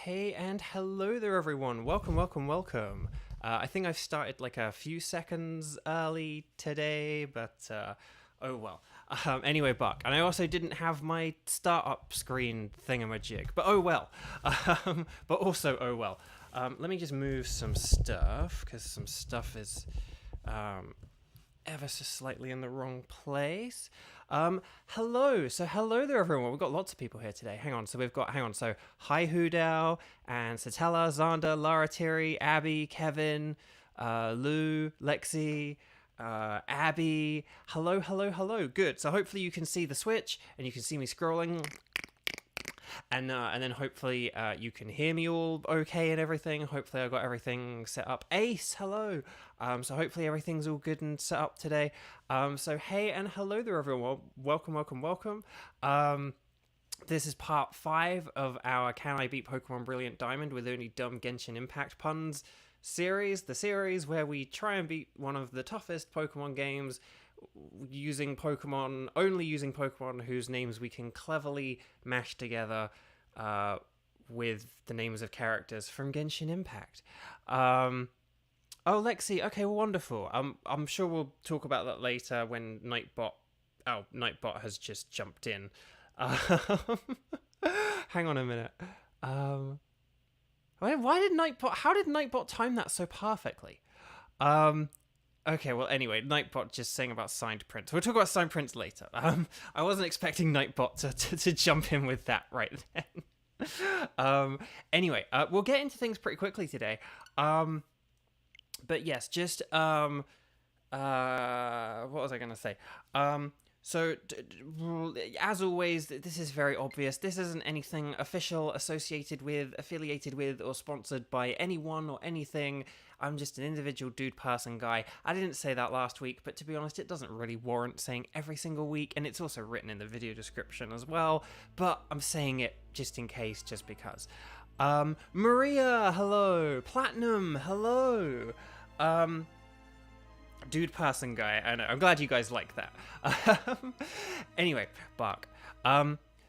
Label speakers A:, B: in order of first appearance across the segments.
A: Hey and hello there everyone, welcome. I think I've started like a few seconds early today, but oh well. Anyway, Buck, and I also didn't have my startup screen thingamajig, but oh well. But also oh well. Let me just move some stuff, because some stuff is ever so slightly in the wrong place. Hello there everyone. We've got lots of people here today. Hang on, so hi Hudao and Satella, Xander, Lara Terry, Abby, Kevin, Lou, Lexi, Abby. Hello. Good. So hopefully you can see the Switch and you can see me scrolling. And then hopefully you can hear me all okay and everything. Hopefully I got everything set up. Ace, hello. So hopefully everything's all good and set up today. So hey and hello there everyone. Welcome. This is part 5 of our Can I Beat Pokemon Brilliant Diamond with Only Dumb Genshin Impact Puns series. The series where we try and beat one of the toughest Pokemon games using Pokemon whose names we can cleverly mash together with the names of characters from Genshin Impact. Oh, Lexi, okay, wonderful. I'm sure we'll talk about that later when Nightbot has just jumped in. Hang on a minute. How did Nightbot time that so perfectly? Okay, well, anyway, Nightbot just saying about signed prints. We'll talk about signed prints later. I wasn't expecting Nightbot to jump in with that right then. Anyway, we'll get into things pretty quickly today. But yes, just, what was I going to say? So, as always, this is very obvious. This isn't anything official, affiliated with, or sponsored by anyone or anything. I'm just an individual dude person guy. I didn't say that last week, but to be honest, it doesn't really warrant saying every single week, and it's also written in the video description as well, but I'm saying it just in case, just because. Maria, hello. Platinum, hello. Dude person guy, I know. I'm glad you guys like that. Anyway, Bark.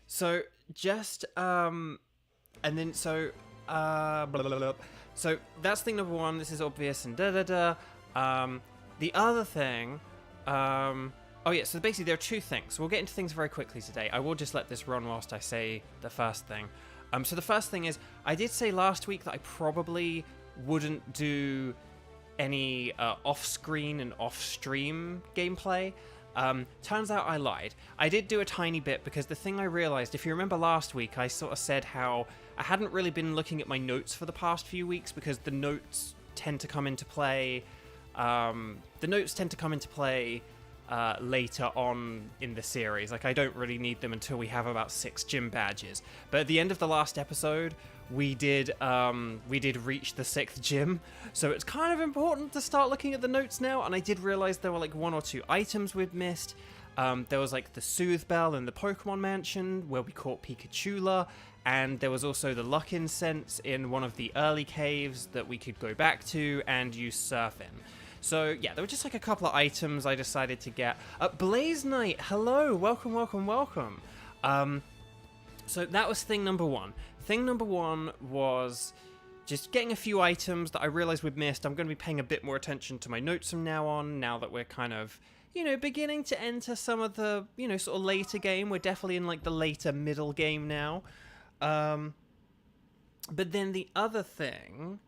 A: So just and then so blah, blah, blah. So that's thing number 1. This is obvious and The other thing, oh yeah. So basically there are 2 things. So we'll get into things very quickly today. I will just let this run whilst I say the first thing. So the first thing is, I did say last week that I probably wouldn't do any off-screen and off-stream gameplay. Turns out I lied. I did do a tiny bit because the thing I realized, if you remember last week, I sort of said how I hadn't really been looking at my notes for the past few weeks because the notes tend to come into play. Later on in the series. Like, I don't really need them until we have about 6 gym badges. But at the end of the last episode, we did reach the 6th gym, so it's kind of important to start looking at the notes now. And I did realize there were like 1 or 2 items we'd missed. There was like the Soothe Bell in the Pokemon Mansion where we caught Pikachula, and there was also the Luck Incense in one of the early caves that we could go back to and use Surf in. So yeah, there were just like a couple of items I decided to get. Blaze Knight, hello, welcome. So that was thing number 1. Thing number 1 was just getting a few items that I realized we'd missed. I'm going to be paying a bit more attention to my notes from now on, now that we're kind of, beginning to enter some of the, sort of later game. We're definitely in like the later middle game now. But then the other thing,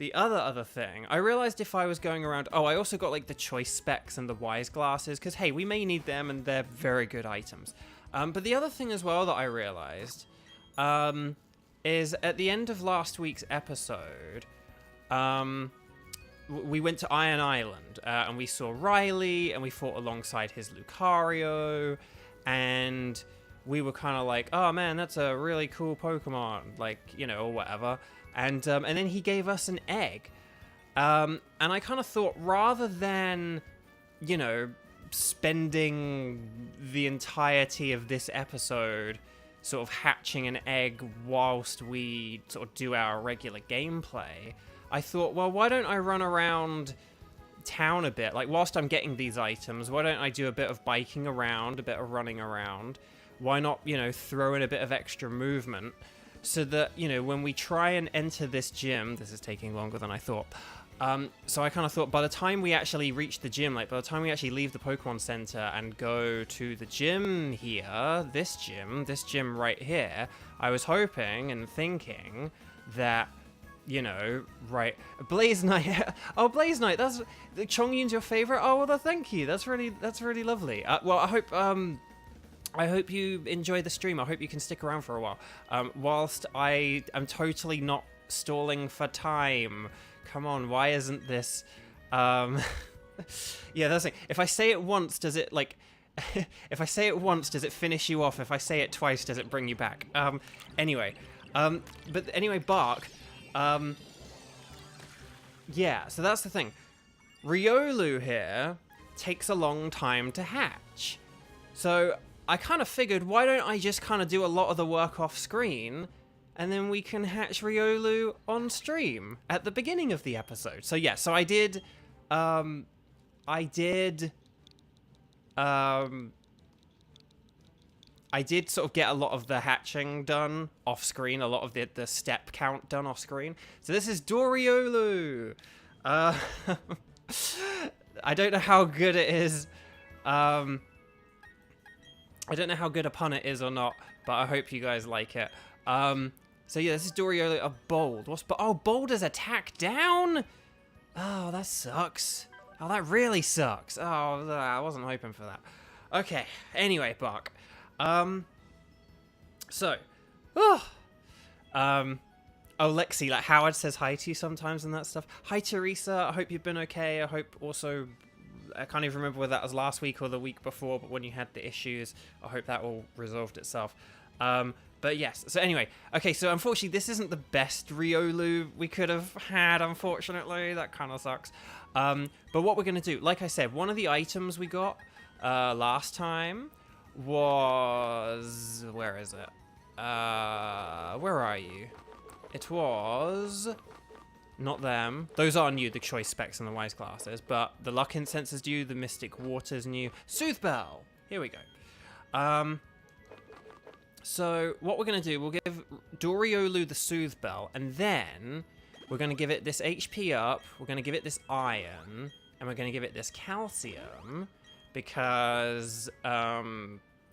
A: I realized if I was going around... Oh, I also got, like, the choice specs and the wise glasses, because, hey, we may need them, and they're very good items. But the other thing as well that I realized is at the end of last week's episode, we went to Iron Island, and we saw Riley, and we fought alongside his Lucario, and we were kind of like, oh, man, that's a really cool Pokemon, like, or whatever. And then he gave us an egg. And I kind of thought, rather than, spending the entirety of this episode sort of hatching an egg whilst we sort of do our regular gameplay, I thought, well, why don't I run around town a bit? Like, whilst I'm getting these items, why don't I do a bit of biking around, a bit of running around? Why not, throw in a bit of extra movement? so that, you know, when we try and enter this gym, this is taking longer than I thought. So I kind of thought by the time we actually reach the gym, like by the time we actually leave the Pokemon Center and go to the gym here, this gym right here, I was hoping and thinking that, you know, right, Blaze Knight. Oh, Blaze Knight, that's Chongyun's your favorite. Oh, well, thank you. That's really lovely. Well, I hope you enjoy the stream. I hope you can stick around for a while. Whilst I am totally not stalling for time. Come on, why isn't this? Yeah, that's it. If I say it once, does it like? If I say it once, does it finish you off? If I say it twice, does it bring you back? Anyway, but anyway, Bark. Yeah, so that's the thing. Riolu here takes a long time to hatch. So I kind of figured, why don't I just kind of do a lot of the work off screen, and then we can hatch Riolu on stream at the beginning of the episode. So yeah, so I did sort of get a lot of the hatching done off screen, a lot of the step count done off screen. So this is Doriolu. I don't know how good it is. I don't know how good a pun it is or not, but I hope you guys like it. So yeah, this is Doriolu of Bold. Oh, Bold is attack down? Oh, that sucks. Oh, that really sucks. Oh, I wasn't hoping for that. Okay, anyway, Bark. Oh, Lexi, like Howard says hi to you sometimes and that stuff. Hi, Teresa. I hope you've been okay. I hope also, I can't even remember whether that was last week or the week before, but when you had the issues, I hope that all resolved itself. But yes, so anyway, okay, so unfortunately this isn't the best Riolu we could have had, unfortunately. That kind of sucks. But what we're going to do, like I said, one of the items we got last time was... Where is it? Where are you? It was... Not them. Those are new, the choice specs and the wise glasses, but the luck incense is new, the mystic water's new. Soothe Bell! Here we go. So what we're going to do, we'll give Doriolu the Soothe Bell, and then we're going to give it this HP up, we're going to give it this iron, and we're going to give it this calcium, because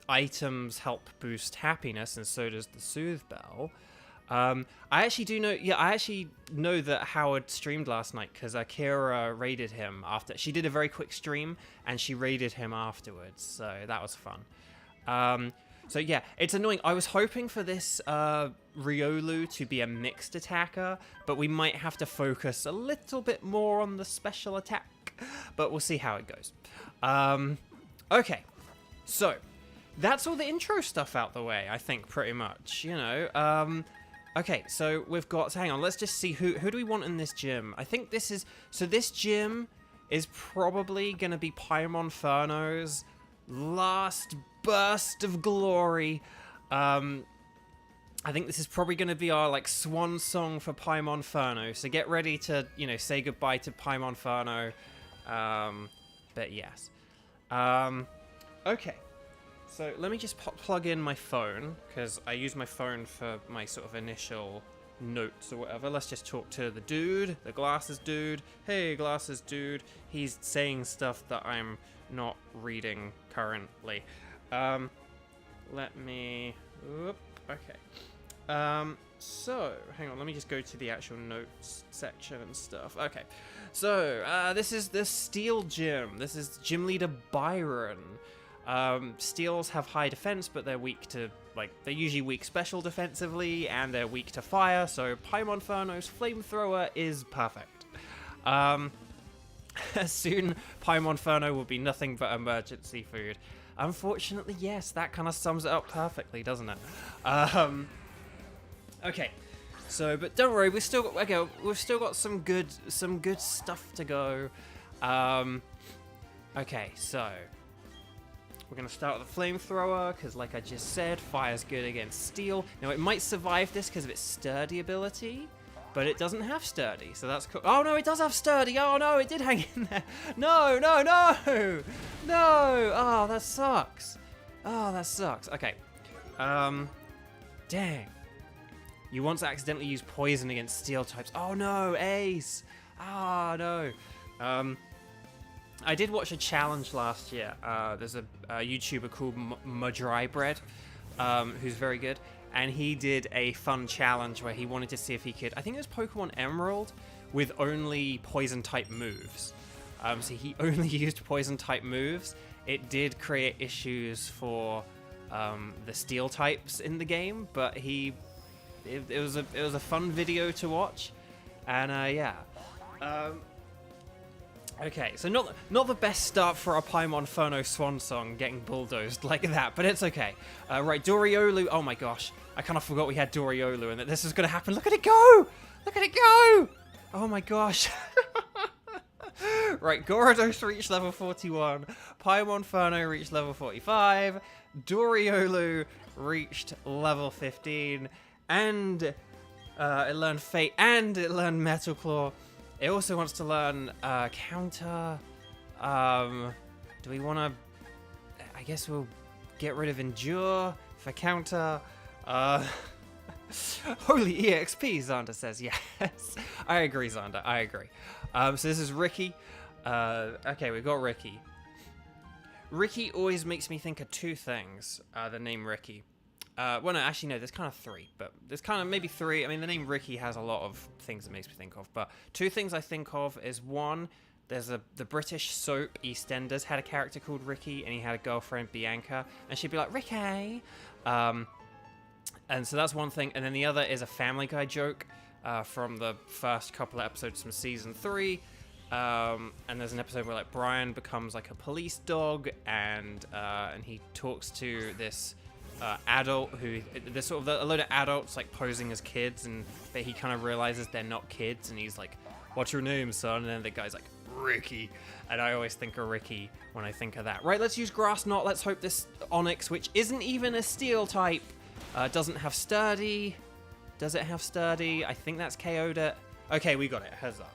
A: items help boost happiness, and so does the Soothe Bell. I actually know that Howard streamed last night, because Akira raided him after. She did a very quick stream, and she raided him afterwards, so that was fun. So yeah, it's annoying. I was hoping for this Riolu to be a mixed attacker, but we might have to focus a little bit more on the special attack, but we'll see how it goes. Okay, so that's all the intro stuff out the way, I think, pretty much, you know. Okay, so we've got, so hang on, let's just see who do we want in this gym. I think this is, so this gym is probably going to be Paimonferno's last burst of glory. I think this is probably going to be our like swan song for Paimonferno, so get ready to, you know, say goodbye to Paimonferno. But yes. Okay, so let me just plug in my phone, because I use my phone for my sort of initial notes or whatever. Let's just talk to the dude, the glasses dude. Hey, glasses dude. He's saying stuff that I'm not reading currently. Let me... Whoop, okay. So, hang on, let me just go to the actual notes section and stuff. Okay, so, this is the Steel Gym. This is Gym Leader Byron. Steels have high defense, but they're weak to, like, they're usually weak special defensively, and they're weak to fire, so Paimonferno's Flamethrower is perfect. Soon, Paimonferno will be nothing but emergency food. Unfortunately, yes, that kind of sums it up perfectly, doesn't it? Okay, so, but don't worry, we've still got some good stuff to go. Okay, so we're gonna start with the Flamethrower, because like I just said, fire's good against steel. Now it might survive this because of its sturdy ability, but it doesn't have sturdy, so that's cool. Oh no, it does have sturdy. Oh no, it did hang in there. No, no, no, no. Oh, that sucks. Oh, that sucks. Okay. Dang. You once accidentally used poison against steel types. Oh no, Ace! Ah, no. I did watch a challenge last year. There's a YouTuber called Madrybread, who's very good. And he did a fun challenge where he wanted to see if he could, I think it was Pokemon Emerald, with only poison type moves. So he only used poison type moves. It did create issues for the steel types in the game, but it was a fun video to watch, and yeah. Okay, so not the best start for a Paimon Inferno swan song, getting bulldozed like that, but it's okay. Right, Doriolu. Oh my gosh, I kind of forgot we had Doriolu and that this was gonna happen. Look at it go! Look at it go! Oh my gosh. Right, Gyarados reached level 41, Paimon Inferno reached level 45, Doriolu reached level 15, and it learned Fate, and it learned Metal Claw. It also wants to learn Counter. Do we want to... I guess we'll get rid of Endure for Counter. Holy EXP, Xander says. Yes. I agree, Xander. I agree. So this is Ricky. Okay, we've got Ricky. Ricky always makes me think of two things, the name Ricky. Well, no, actually, no, there's kind of three, but there's kind of maybe three. I mean, the name Ricky has a lot of things it makes me think of, but two things I think of is, one, there's the British soap EastEnders had a character called Ricky, and he had a girlfriend, Bianca, and she'd be like, Ricky! And so that's one thing, and then the other is a Family Guy joke from the first couple of episodes from season 3, and there's an episode where, like, Brian becomes, like, a police dog, and he talks to this... adult who there's sort of a load of adults like posing as kids, but he kind of realizes they're not kids, and he's like, "What's your name, son?" And then the guy's like, "Ricky," and I always think of Ricky when I think of that. Right, let's use Grass Knot. Let's hope this Onyx, which isn't even a steel type, doesn't have Sturdy. Does it have Sturdy? I think that's KO'd it. Okay, we got it. Huzzah.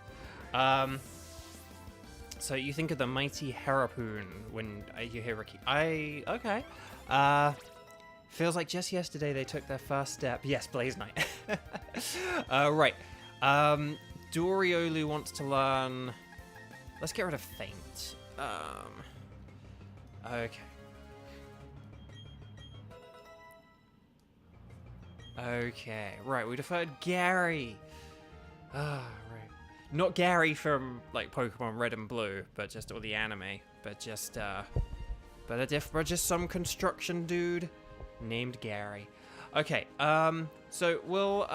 A: So you think of the mighty Harapoon when you hear Ricky. Okay. Feels like just yesterday they took their first step. Yes, Blaze Knight. Right. Doriolu wants to learn... Let's get rid of Faint. Okay. Okay. Right, we deferred Gary. Right. Not Gary from, like, Pokemon Red and Blue, but just all the anime. But just, but just some construction dude named Gary. Okay, so we'll,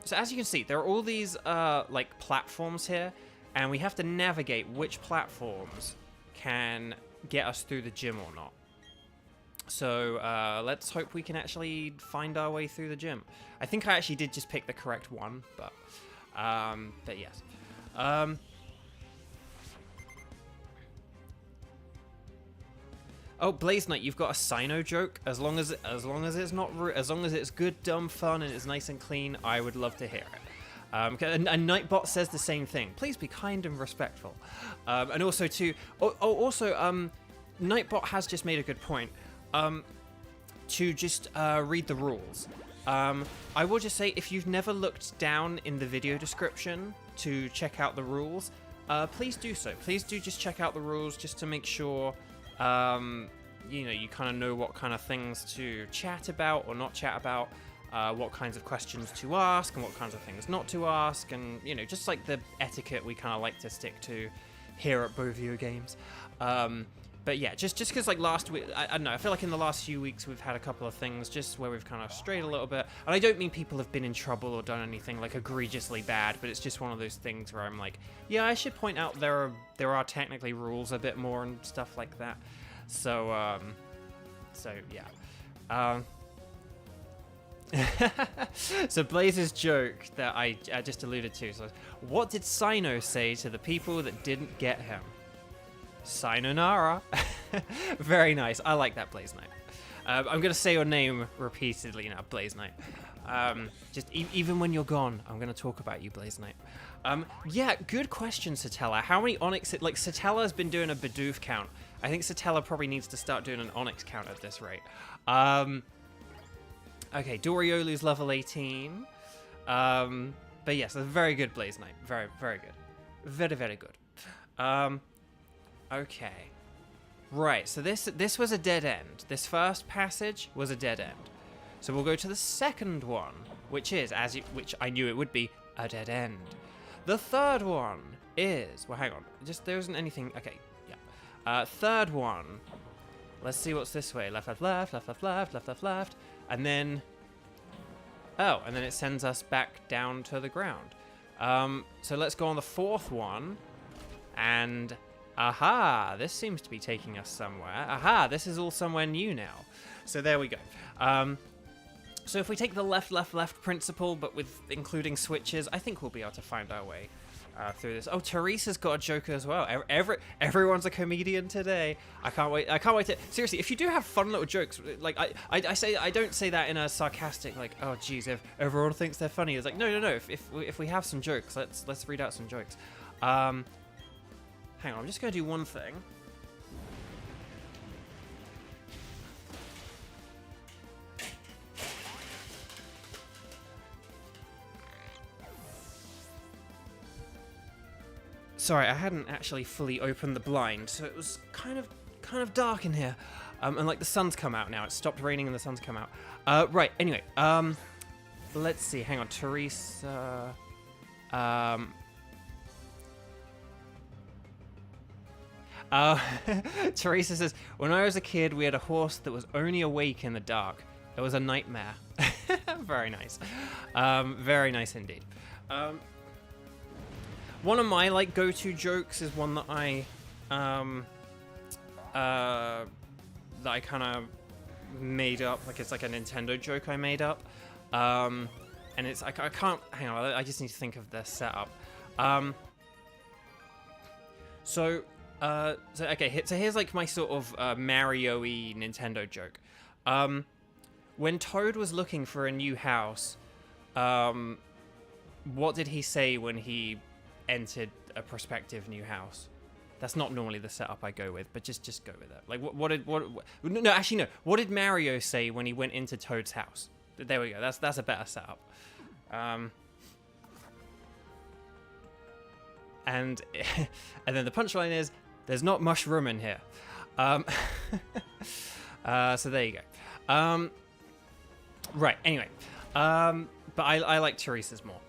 A: so as you can see, there are all these, like, platforms here, and we have to navigate which platforms can get us through the gym or not. So, let's hope we can actually find our way through the gym. I think I actually did just pick the correct one, but yes. Oh, Blaze Knight, you've got a Sino joke. As long as it's not as long as it's good, dumb, fun, and it's nice and clean, I would love to hear it. And Nightbot says the same thing. Please be kind and respectful. And also too. Nightbot has just made a good point. To just read the rules. I will just say, if you've never looked down in the video description to check out the rules, please do so. Please do just check out the rules just to make sure. You know, you kind of know what kind of things to chat about or not chat about, what kinds of questions to ask and what kinds of things not to ask, and, you know, just like the etiquette we kind of like to stick to here at Bo Video Games. But yeah, just because, like, last week, I don't know, I feel like in the last few weeks we've had a couple of things just where we've kind of strayed a little bit, and I don't mean people have been in trouble or done anything, like, egregiously bad, but it's just one of those things where I'm like, yeah, I should point out there are technically rules a bit more and stuff like that. So yeah. So Blaze's joke that I just alluded to, so what did Sino say to the people that didn't get him? Sayonara. Very nice. I like that, Blaze Knight. I'm going to say your name repeatedly now, Blaze Knight. Just even when you're gone, I'm going to talk about you, Blaze Knight. Yeah, good question, Satella. How many Onyx... Like, Satella's been doing a Bidoof count. I think Satella probably needs to start doing an Onyx count at this rate. Okay, Doriolu's level 18. But yes, a very good Blaze Knight. Very, very good. Very, very good. Okay. Right, so this was a dead end. This first passage was a dead end. So we'll go to the second one, which is, which I knew it would be, a dead end. The third one is, well, hang on, there isn't anything, okay, yeah. Third one, let's see what's this way. Left, left, left, left, left, left, left, left, left, and then, oh, and then it sends us back down to the ground. So let's go on the fourth one, and aha, this seems to be taking us somewhere. Aha, this is all somewhere new now. So there we go. So if we take the left, left, left principle, but with including switches, I think we'll be able to find our way through this. Oh, Teresa's got a joke as well. Everyone's a comedian today. I can't wait. I can't wait to. Seriously, if you do have fun little jokes, like I don't say that in a sarcastic, like, oh geez, if everyone thinks they're funny. It's like, no. If we have some jokes, let's read out some jokes. Hang on, I'm just gonna do one thing. Sorry, I hadn't actually fully opened the blind, so it was kind of dark in here. And like the sun's come out now. It stopped raining and the sun's come out. Right, anyway, let's see. Hang on, Teresa. Teresa says, when I was a kid, we had a horse that was only awake in the dark. It was a nightmare. Very nice. Very nice indeed. One of my like go-to jokes is one that I kind of made up. Like it's like a Nintendo joke I made up, and it's I can't hang on. I just need to think of the setup. So okay. So here's like my sort of Mario-y Nintendo joke. When Toad was looking for a new house, what did he say when he entered a prospective new house? That's not normally the setup I go with, but just go with it. Like no, actually no. What did Mario say when he went into Toad's house? There we go. That's a better setup. And and then the punchline is there's not much room in here. So there you go. Right. Anyway, but I like Teresa's more.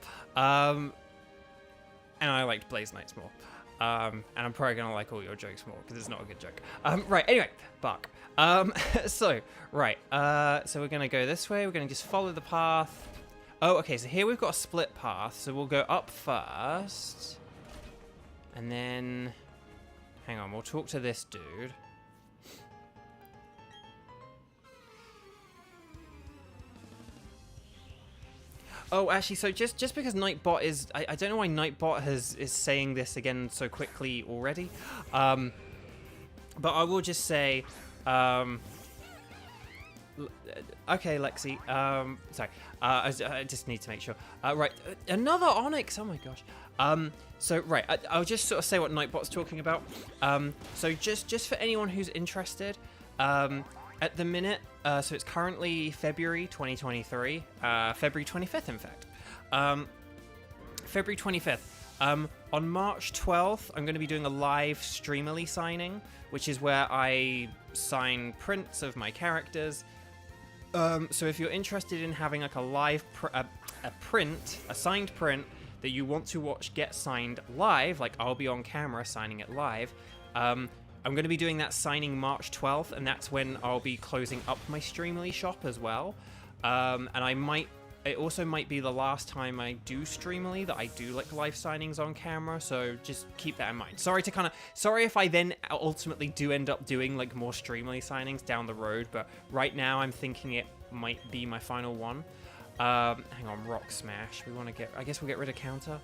A: And I liked Blaze Knight's more. And I'm probably going to like all your jokes more, because it's not a good joke. Right, anyway, Buck. So we're going to go this way. We're going to just follow the path. Oh, okay, so here we've got a split path. So we'll go up first. And then, hang on, we'll talk to this dude. Oh, actually, so just because Nightbot is... I don't know why Nightbot is saying this again so quickly already. But I will just say... okay, Lexi. Sorry. I just need to make sure. Right, another Onyx. Oh my gosh. So, right, I'll just sort of say what Nightbot's talking about. So just for anyone who's interested... at the minute, so it's currently February 2023, February 25th, in fact. February 25th. On March 12th, I'm going to be doing a live Streamily signing, which is where I sign prints of my characters. So if you're interested in having like a live, a signed print that you want to watch get signed live, like I'll be on camera signing it live, I'm going to be doing that signing March 12th, and that's when I'll be closing up my Streamily shop as well. And it also might be the last time I do Streamily that I do like live signings on camera, so just keep that in mind. Sorry if I then ultimately do end up doing like more Streamily signings down the road, but right now I'm thinking it might be my final one. Hang on, Rock Smash. I guess we'll get rid of counter.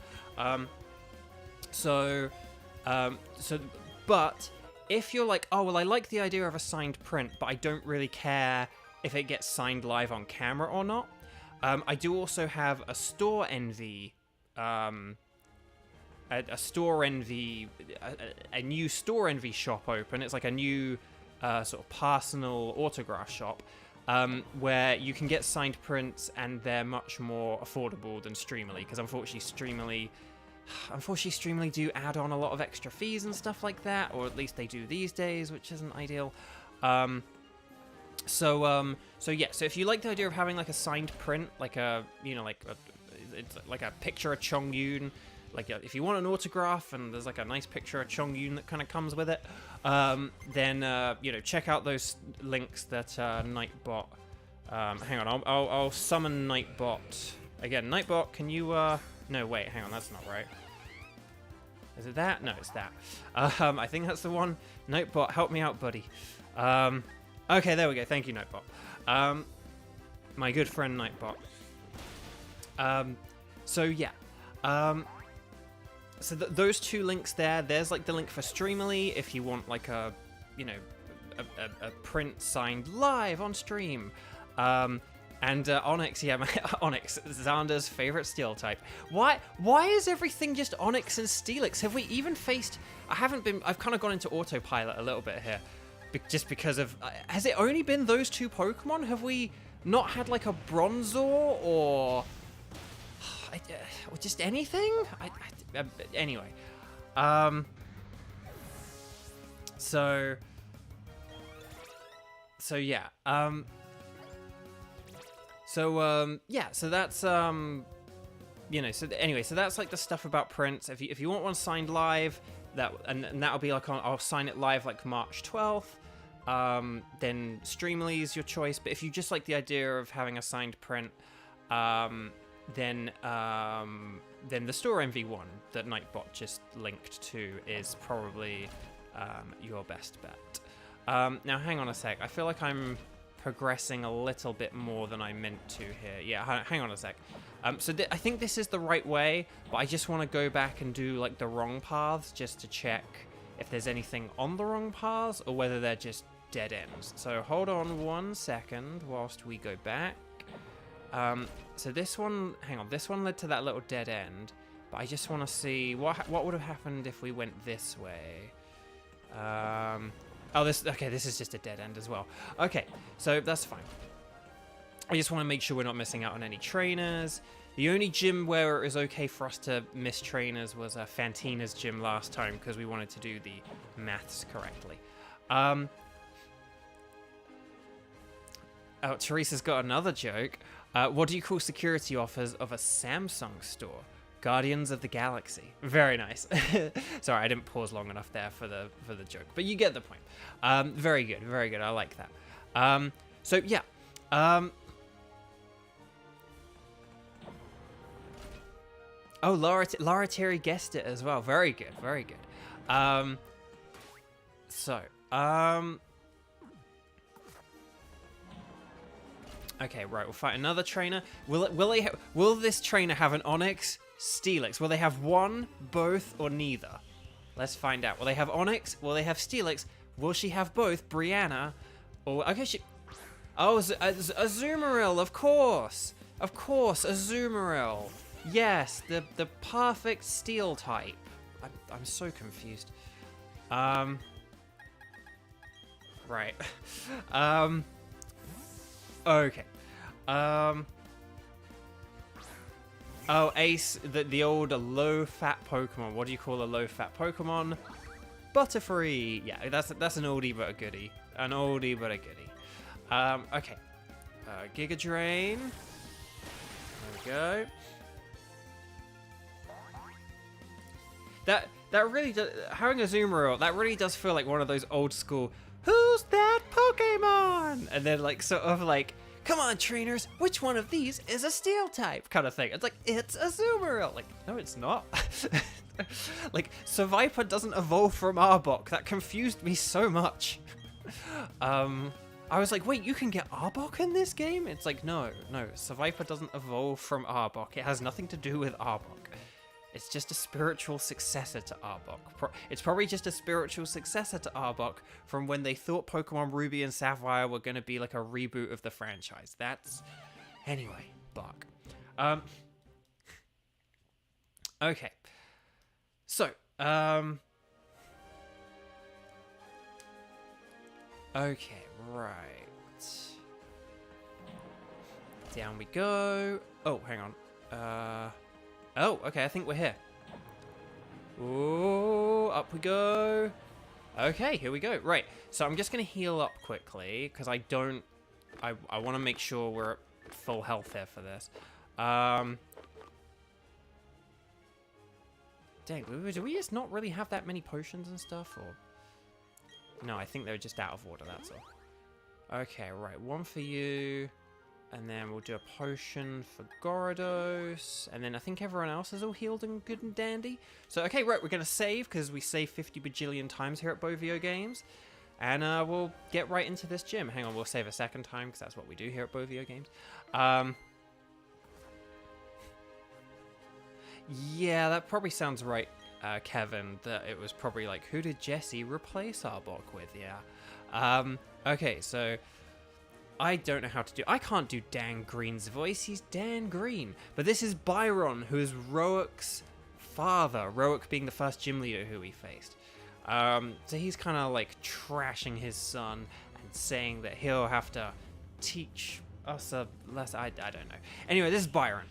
A: But if you're like, oh, well, I like the idea of a signed print, but I don't really care if it gets signed live on camera or not, I do also have a Store Envy, a new Store Envy shop open. It's like a new sort of personal autograph shop. where you can get signed prints and they're much more affordable than Streamily, because unfortunately Streamily do add on a lot of extra fees and stuff like that, or at least they do these days, which isn't ideal. So if you like the idea of having like a signed print, like a, you know, it's like a picture of Chongyun, like if you want an autograph and there's like a nice picture of Chongyun that kind of comes with it, then you know, check out those links that Nightbot. Hang on, I'll summon Nightbot again. Nightbot, can you? No, wait, hang on, that's not right. Is it that? No, it's that. I think that's the one. Nightbot, help me out, buddy. Okay, there we go. Thank you, Nightbot. My good friend Nightbot. So yeah. So those two links there's like the link for Streamily if you want like a, you know, a print signed live on stream. And Onyx, yeah, Onyx, Xander's favorite steel type. Why is everything just Onyx and Steelix? Have we even faced... I've kind of gone into autopilot a little bit here. Just because of... has it only been those two Pokemon? Have we not had like a Bronzor or just anything? Anyway. So yeah. So that's you know, so anyway, so that's like the stuff about prints. If you want one signed live, that'll be like I'll sign it live like March 12th. Then Streamily is your choice, but if you just like the idea of having a signed print, then the Store MV one that Nightbot just linked to is probably your best bet. Now hang on a sec. I feel like I'm progressing a little bit more than I meant to here. Yeah, hang on a sec. So I think this is the right way, but I just want to go back and do like the wrong paths just to check if there's anything on the wrong paths or whether they're just dead ends. So hold on 1 second whilst we go back. So this one, hang on, this one led to that little dead end, but I just want to see what would have happened if we went this way. Oh, this is just a dead end as well. Okay, so that's fine. I just want to make sure we're not missing out on any trainers. The only gym where it was okay for us to miss trainers was Fantina's gym last time because we wanted to do the maths correctly. Oh, Teresa's got another joke. What do you call security offers of a Samsung store? Guardians of the Galaxy. Very nice. Sorry, I didn't pause long enough there for the joke, but you get the point. Very good, very good. I like that. So yeah. Oh, Lara Terry guessed it as well. Very good, very good. Okay, right. We'll fight another trainer. Will this trainer have an Onyx? Steelix. Will they have one, both, or neither? Let's find out. Will they have Onyx? Will they have Steelix? Will she have both? Brianna? Or okay, she. Oh, Azumarill, of course. Of course, Azumarill. Yes, the perfect steel type. I'm so confused. Right. Okay. Oh, Ace, the old low-fat Pokemon. What do you call a low-fat Pokemon? Butterfree. Yeah, that's an oldie but a goodie. An oldie but a goodie. Okay. Giga Drain. There we go. That really does, having a Azumarill, that really does feel like one of those old school, who's that Pokemon? And then like sort of like, come on trainers, which one of these is a steel type kind of thing. It's like, it's a Azumarill. Like, no it's not. Like, Seviper doesn't evolve from Arbok. That confused me so much. I was like, wait, you can get Arbok in this game? It's like, no, Seviper doesn't evolve from Arbok. It has nothing to do with Arbok. It's just a spiritual successor to Arbok. It's probably just a spiritual successor to Arbok from when they thought Pokemon Ruby and Sapphire were going to be like a reboot of the franchise. That's... Anyway, Bark. Okay. So, okay, right. Down we go. Oh, hang on. Oh, okay, I think we're here. Oh, up we go. Okay, here we go. Right, so I'm just going to heal up quickly, because I want to make sure we're at full health here for this. Dang, do we just not really have that many potions and stuff, or? No, I think they're just out of order, that's all. Okay, right, one for you. And then we'll do a potion for Gyarados. And then I think everyone else is all healed and good and dandy. So, okay, right, we're going to save, because we save 50 bajillion times here at Bovio Games. And we'll get right into this gym. Hang on, we'll save a second time, because that's what we do here at Bovio Games. Yeah, that probably sounds right, Kevin, that it was probably like, who did Jesse replace Arbok with? Yeah. Okay, so I don't know how to do... I can't do Dan Green's voice. He's Dan Green. But this is Byron, who is Rook's father. Rook being the first gym leader who we faced. So he's kind of like trashing his son and saying that he'll have to teach us a less... I don't know. Anyway, this is Byron.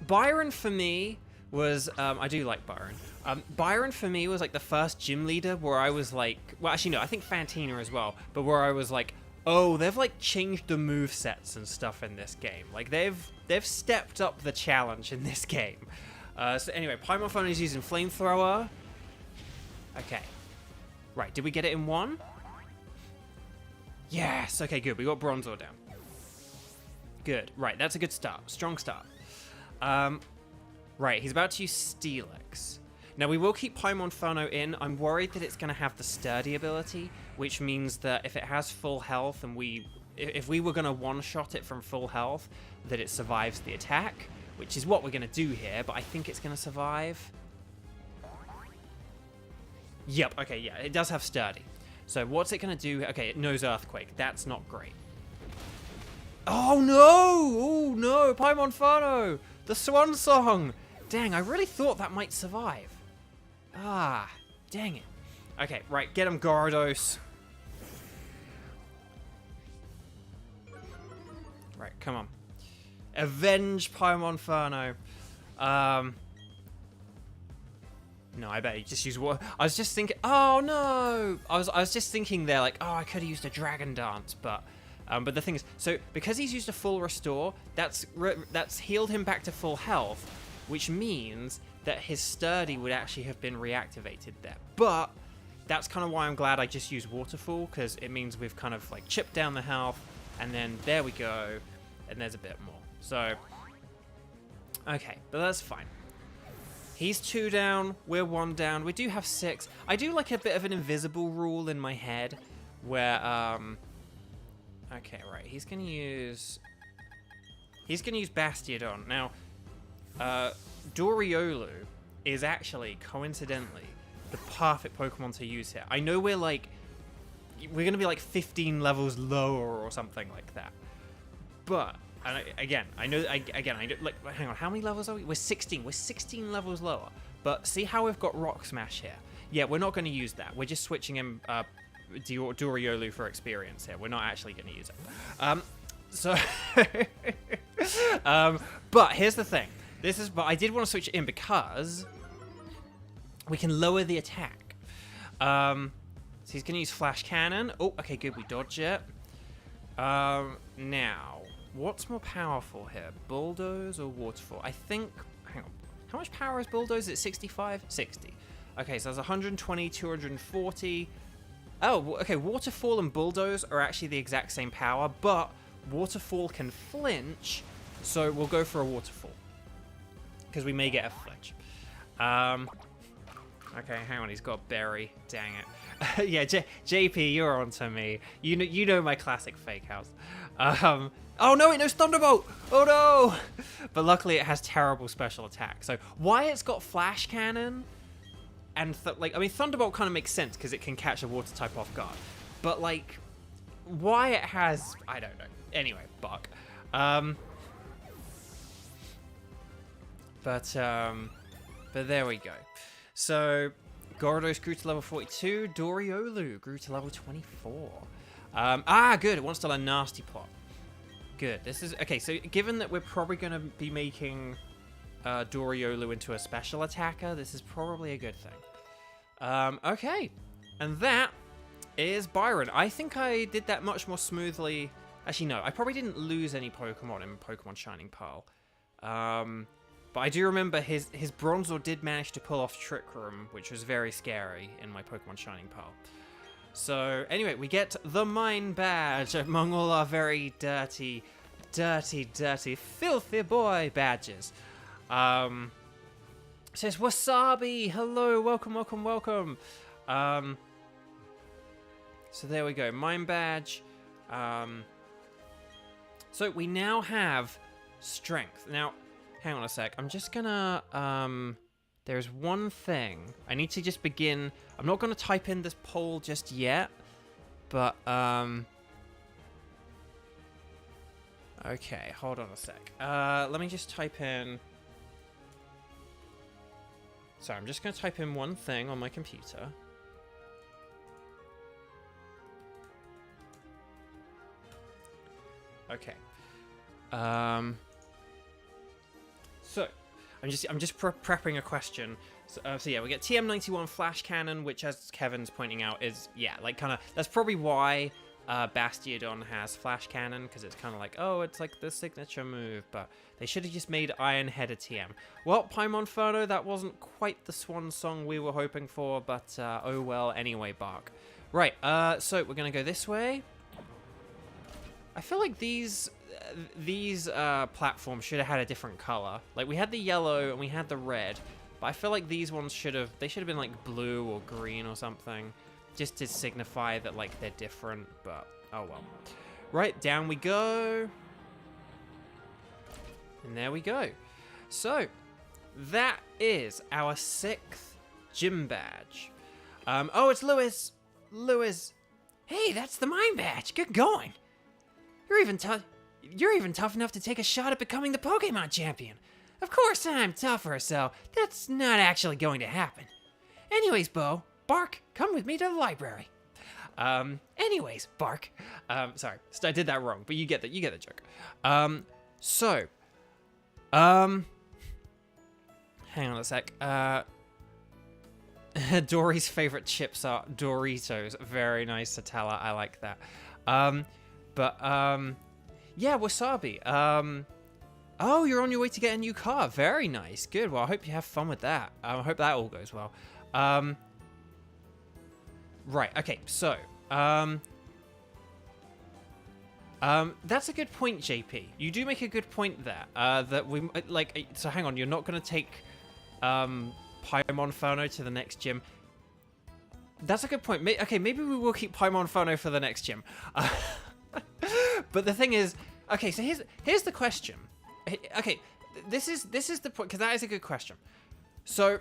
A: Byron for me was... I do like Byron. Byron for me was like the first gym leader where I was like... Well, actually, no, I think Fantina as well. But where I was like, oh, they've like changed the movesets and stuff in this game. Like they've stepped up the challenge in this game. So anyway, Paimon is using Flamethrower. Okay. Right, did we get it in one? Yes, okay, good. We got Bronzor down. Good. Right, that's a good start. Strong start. Right, he's about to use Steelix. Now, we will keep Paimon in. I'm worried that it's going to have the Sturdy ability, which means that if it has full health and if we were going to one-shot it from full health, that it survives the attack, which is what we're going to do here, but I think it's going to survive. Yep, okay, yeah, it does have Sturdy. So what's it going to do? Okay, it knows Earthquake. That's not great. Oh, no! Oh, no! Paimon, the Swan Song! Dang, I really thought that might survive. Ah, dang it. Okay, right, get him, Gyarados. Right, come on. Avenge Paimon. No, I bet he just used water. I was just thinking, oh no! I was just thinking there, like, oh, I could have used a Dragon Dance, but the thing is, so because he's used a full restore, that's healed him back to full health, which means that his Sturdy would actually have been reactivated there. But that's kind of why I'm glad I just used Waterfall, because it means we've kind of like chipped down the health, and then there we go, and there's a bit more. So, okay, but that's fine. He's 2 down, we're 1 down. We do have 6. I do like a bit of an invisible rule in my head, where, okay, right, he's gonna use Bastiodon. Now, Doriolu is actually, coincidentally, the perfect Pokemon to use here. I know we're gonna be like 15 levels lower or something like that. But, and I know, like, hang on, how many levels are we? We're 16. We're 16 levels lower. But see how we've got Rock Smash here? Yeah, we're not going to use that. We're just switching him, Doriolu for experience here. We're not actually going to use it. But here's the thing. But I did want to switch it in because we can lower the attack. So he's going to use Flash Cannon. Oh, okay, good. We dodge it. Now, what's more powerful here? Bulldoze or Waterfall? I think... Hang on. How much power is Bulldoze? Is it 65? 60. Okay, so that's 120, 240. Oh, okay, Waterfall and Bulldoze are actually the exact same power, but Waterfall can flinch, so we'll go for a Waterfall. Because we may get a flinch. Okay, hang on, he's got Berry. Dang it. Yeah, JP, you're on to me. You know my classic fake house. Oh no, it knows Thunderbolt! Oh no! But luckily it has terrible special attack. So Wyatt's got Flash Cannon, and Thunderbolt kind of makes sense because it can catch a water type off guard. But like, Wyatt has, I don't know. Anyway, Buck. But there we go. So Gyarados grew to level 42. Doriolu grew to level 24. Good. It wants to learn Nasty Plot. Good. This is... Okay, so given that we're probably going to be making Doriolu into a special attacker, this is probably a good thing. Okay. And that is Byron. I think I did that much more smoothly. Actually, no. I probably didn't lose any Pokemon in Pokemon Shining Pearl. But I do remember his Bronzor did manage to pull off Trick Room, which was very scary in my Pokemon Shining Pearl. So, anyway, we get the Mine Badge among all our very dirty, filthy boy badges. Says, Wasabi! Hello, welcome. So there we go, Mine Badge. So we now have Strength. Now, hang on a sec. I'm just gonna, there's one thing. I need to just begin. I'm not gonna type in this poll just yet, but, okay, hold on a sec. Let me just type in. Sorry, I'm just gonna type in one thing on my computer. Okay. So I'm just prepping a question. So yeah, we get TM91 Flash Cannon, which, as Kevin's pointing out, is like kind of that's probably why Bastiodon has Flash Cannon, because it's kind of like, oh, it's like the signature move, but they should have just made Iron Head a TM. Well, Paimonferno, that wasn't quite the swan song we were hoping for, but oh well. Anyway, Bark. Right. So we're gonna go this way. I feel like these platforms should have had a different color. Like, we had the yellow and we had the red, but I feel like these ones should have been like blue or green or something, just to signify that like they're different. But oh well. Right, down we go, and there we go. So that is our 6th gym badge. Oh, it's Lewis. Hey, that's the Mine Badge. Good going. You're even tough enough to take a shot at becoming the Pokemon champion. Of course I'm tougher, so that's not actually going to happen. Anyways, Bark, come with me to the library. Anyways, Bark. Sorry, I did that wrong, but you get the joke. Hang on a sec. Dory's favorite chips are Doritos. Very nice, Satella. I like that. Yeah, Wasabi. Oh, you're on your way to get a new car. Very nice. Good. Well, I hope you have fun with that. I hope that all goes well. Right. Okay. So, that's a good point, JP. You do make a good point there. That we like. So, hang on. You're not going to take Paimonferno to the next gym. That's a good point. Okay, maybe we will keep Paimonferno for the next gym. But the thing is, okay, so here's the question. Okay, this is the point, because that is a good question. So,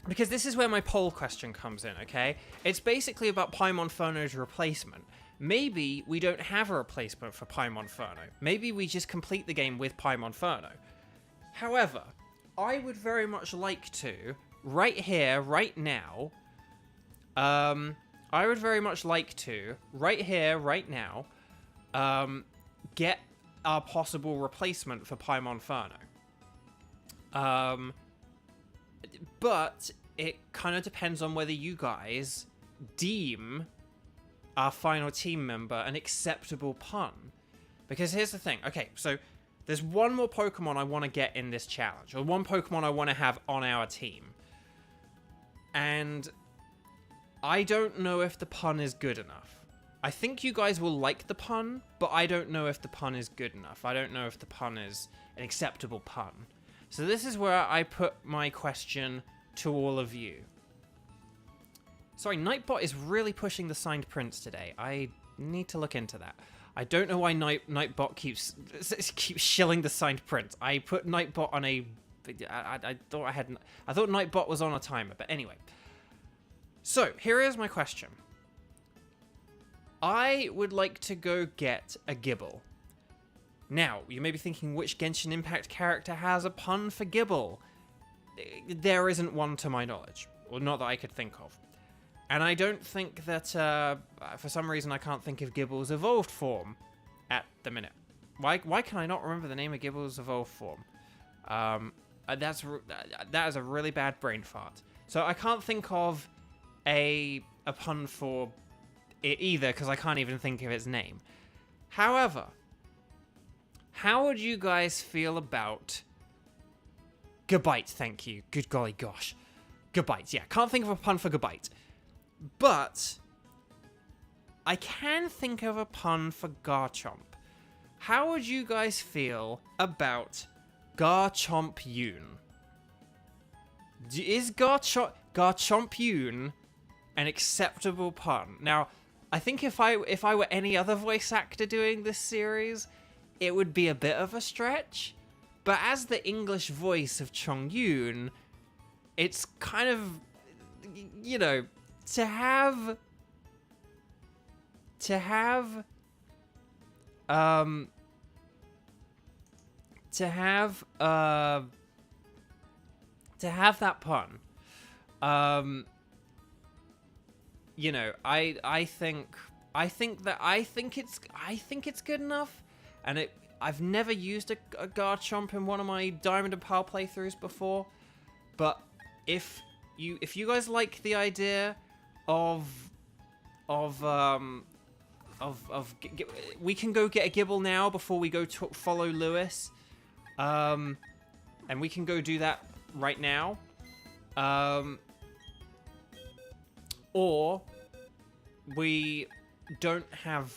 A: because this is where my poll question comes in, okay? It's basically about Paimonferno's replacement. Maybe we don't have a replacement for Paimonferno. Maybe we just complete the game with Paimonferno. However, I would very much like to, right here, right now, I would very much like to, right here, right now, get our possible replacement for Paimonferno. But it kind of depends on whether you guys deem our final team member an acceptable pun. Because here's the thing. Okay, so there's one more Pokemon I want to get in this challenge, or one Pokemon I want to have on our team. And I don't know if the pun is good enough. I think you guys will like the pun, but I don't know if the pun is good enough. I don't know if the pun is an acceptable pun. So this is where I put my question to all of you. Sorry, Nightbot is really pushing the signed prints today. I need to look into that. I don't know why Nightbot keeps shilling the signed prints. I put Nightbot on a... I thought Nightbot was on a timer, but anyway. So, here is my question. I would like to go get a Gibble. Now, you may be thinking, which Genshin Impact character has a pun for Gibble? There isn't one to my knowledge, or not that I could think of. And I don't think that, for some reason, I can't think of Gibble's evolved form at the minute. Why can I not remember the name of Gibble's evolved form? That is a really bad brain fart. So I can't think of a pun for it either, because I can't even think of its name. However, how would you guys feel about Gabite? Thank you. Good golly gosh. Gabite, yeah. Can't think of a pun for Gabite. But I can think of a pun for Garchomp. How would you guys feel about Garchompyun? Is Garchompyun an acceptable pun? Now, I think if I were any other voice actor doing this series, it would be a bit of a stretch. But as the English voice of Chongyun, it's kind of, you know, to have that pun, you know, I think it's good enough, and I've never used a Garchomp in one of my Diamond and Pearl playthroughs before, but if you guys like the idea of we can go get a Gibble now before we go to follow Lewis, and we can go do that right now, or we don't have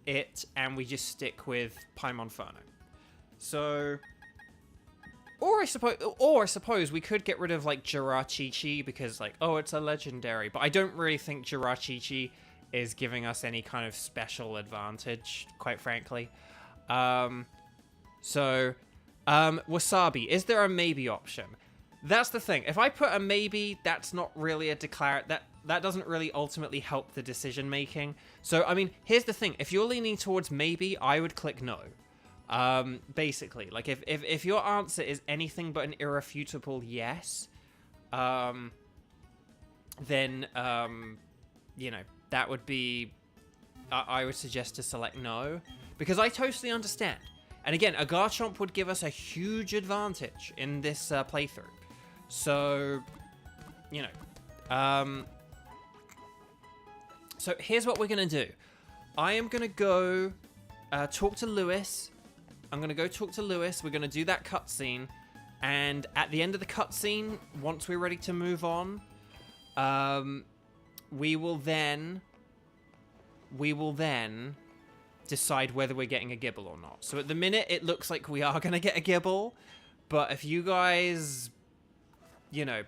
A: it and we just stick with Paimonferno. So, or I suppose we could get rid of like Jirachichi because like, oh, it's a legendary, but I don't really think Jirachichi is giving us any kind of special advantage, quite frankly. Wasabi, is there a maybe option? That's the thing. If I put a maybe, that's not really a that doesn't really ultimately help the decision making. So, I mean, here's the thing. If you're leaning towards maybe, I would click no. Basically, like if your answer is anything but an irrefutable yes, then, you know, that would be, I would suggest to select no, because I totally understand. And again, a Garchomp would give us a huge advantage in this playthrough. So, you know, so here's what we're going to do. I am going to go talk to Lewis. I'm going to go talk to Lewis. We're going to do that cutscene. And at the end of the cutscene, once we're ready to move on, we will then decide whether we're getting a Gibble or not. So at the minute, it looks like we are going to get a Gibble. But if you guys, you know,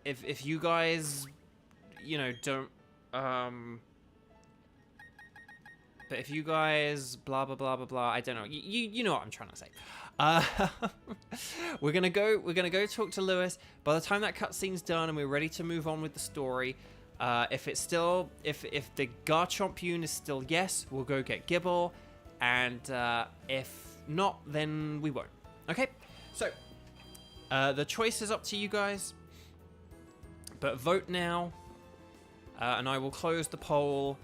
A: if you guys, you know, don't, but if you guys, blah, blah, blah, blah, blah, I don't know. You know what I'm trying to say. We're gonna go talk to Lewis. By the time that cutscene's done and we're ready to move on with the story, if the Garchompyun is still yes, we'll go get Gibble, and if not, then we won't. Okay, so the choice is up to you guys, but vote now, and I will close the poll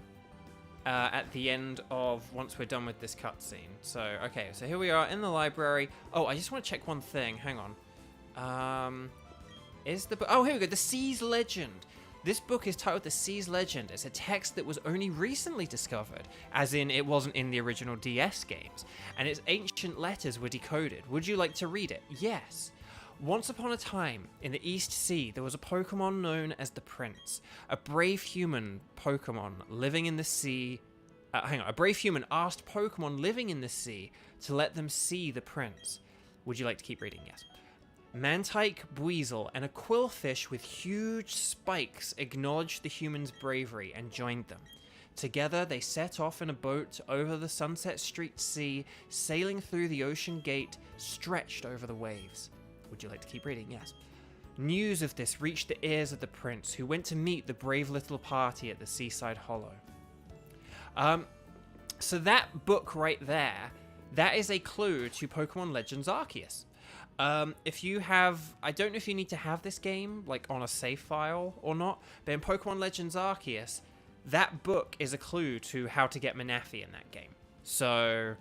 A: at the end of once we're done with this cutscene. So, okay, so here we are in the library. Oh, I just want to check one thing. Hang on. Is the book? Oh, here we go. The Sea's Legend. This book is titled The Sea's Legend. It's a text that was only recently discovered, as in it wasn't in the original DS games, and its ancient letters were decoded. Would you like to read it? Yes. Once upon a time, in the East Sea, there was a Pokemon known as the Prince, a brave human Pokemon living in the sea. A brave human asked Pokemon living in the sea to let them see the Prince. Would you like to keep reading? Yes. Mantike, Buizel, and a quillfish with huge spikes acknowledged the human's bravery and joined them. Together, they set off in a boat over the Sunset Street Sea, sailing through the ocean gate stretched over the waves. Would you like to keep reading? Yes. News of this reached the ears of the prince, who went to meet the brave little party at the Seaside Hollow. So that book right there, that is a clue to Pokemon Legends Arceus. If you have, I don't know if you need to have this game like on a save file or not, but in Pokemon Legends Arceus, that book is a clue to how to get Manaphy in that game. So,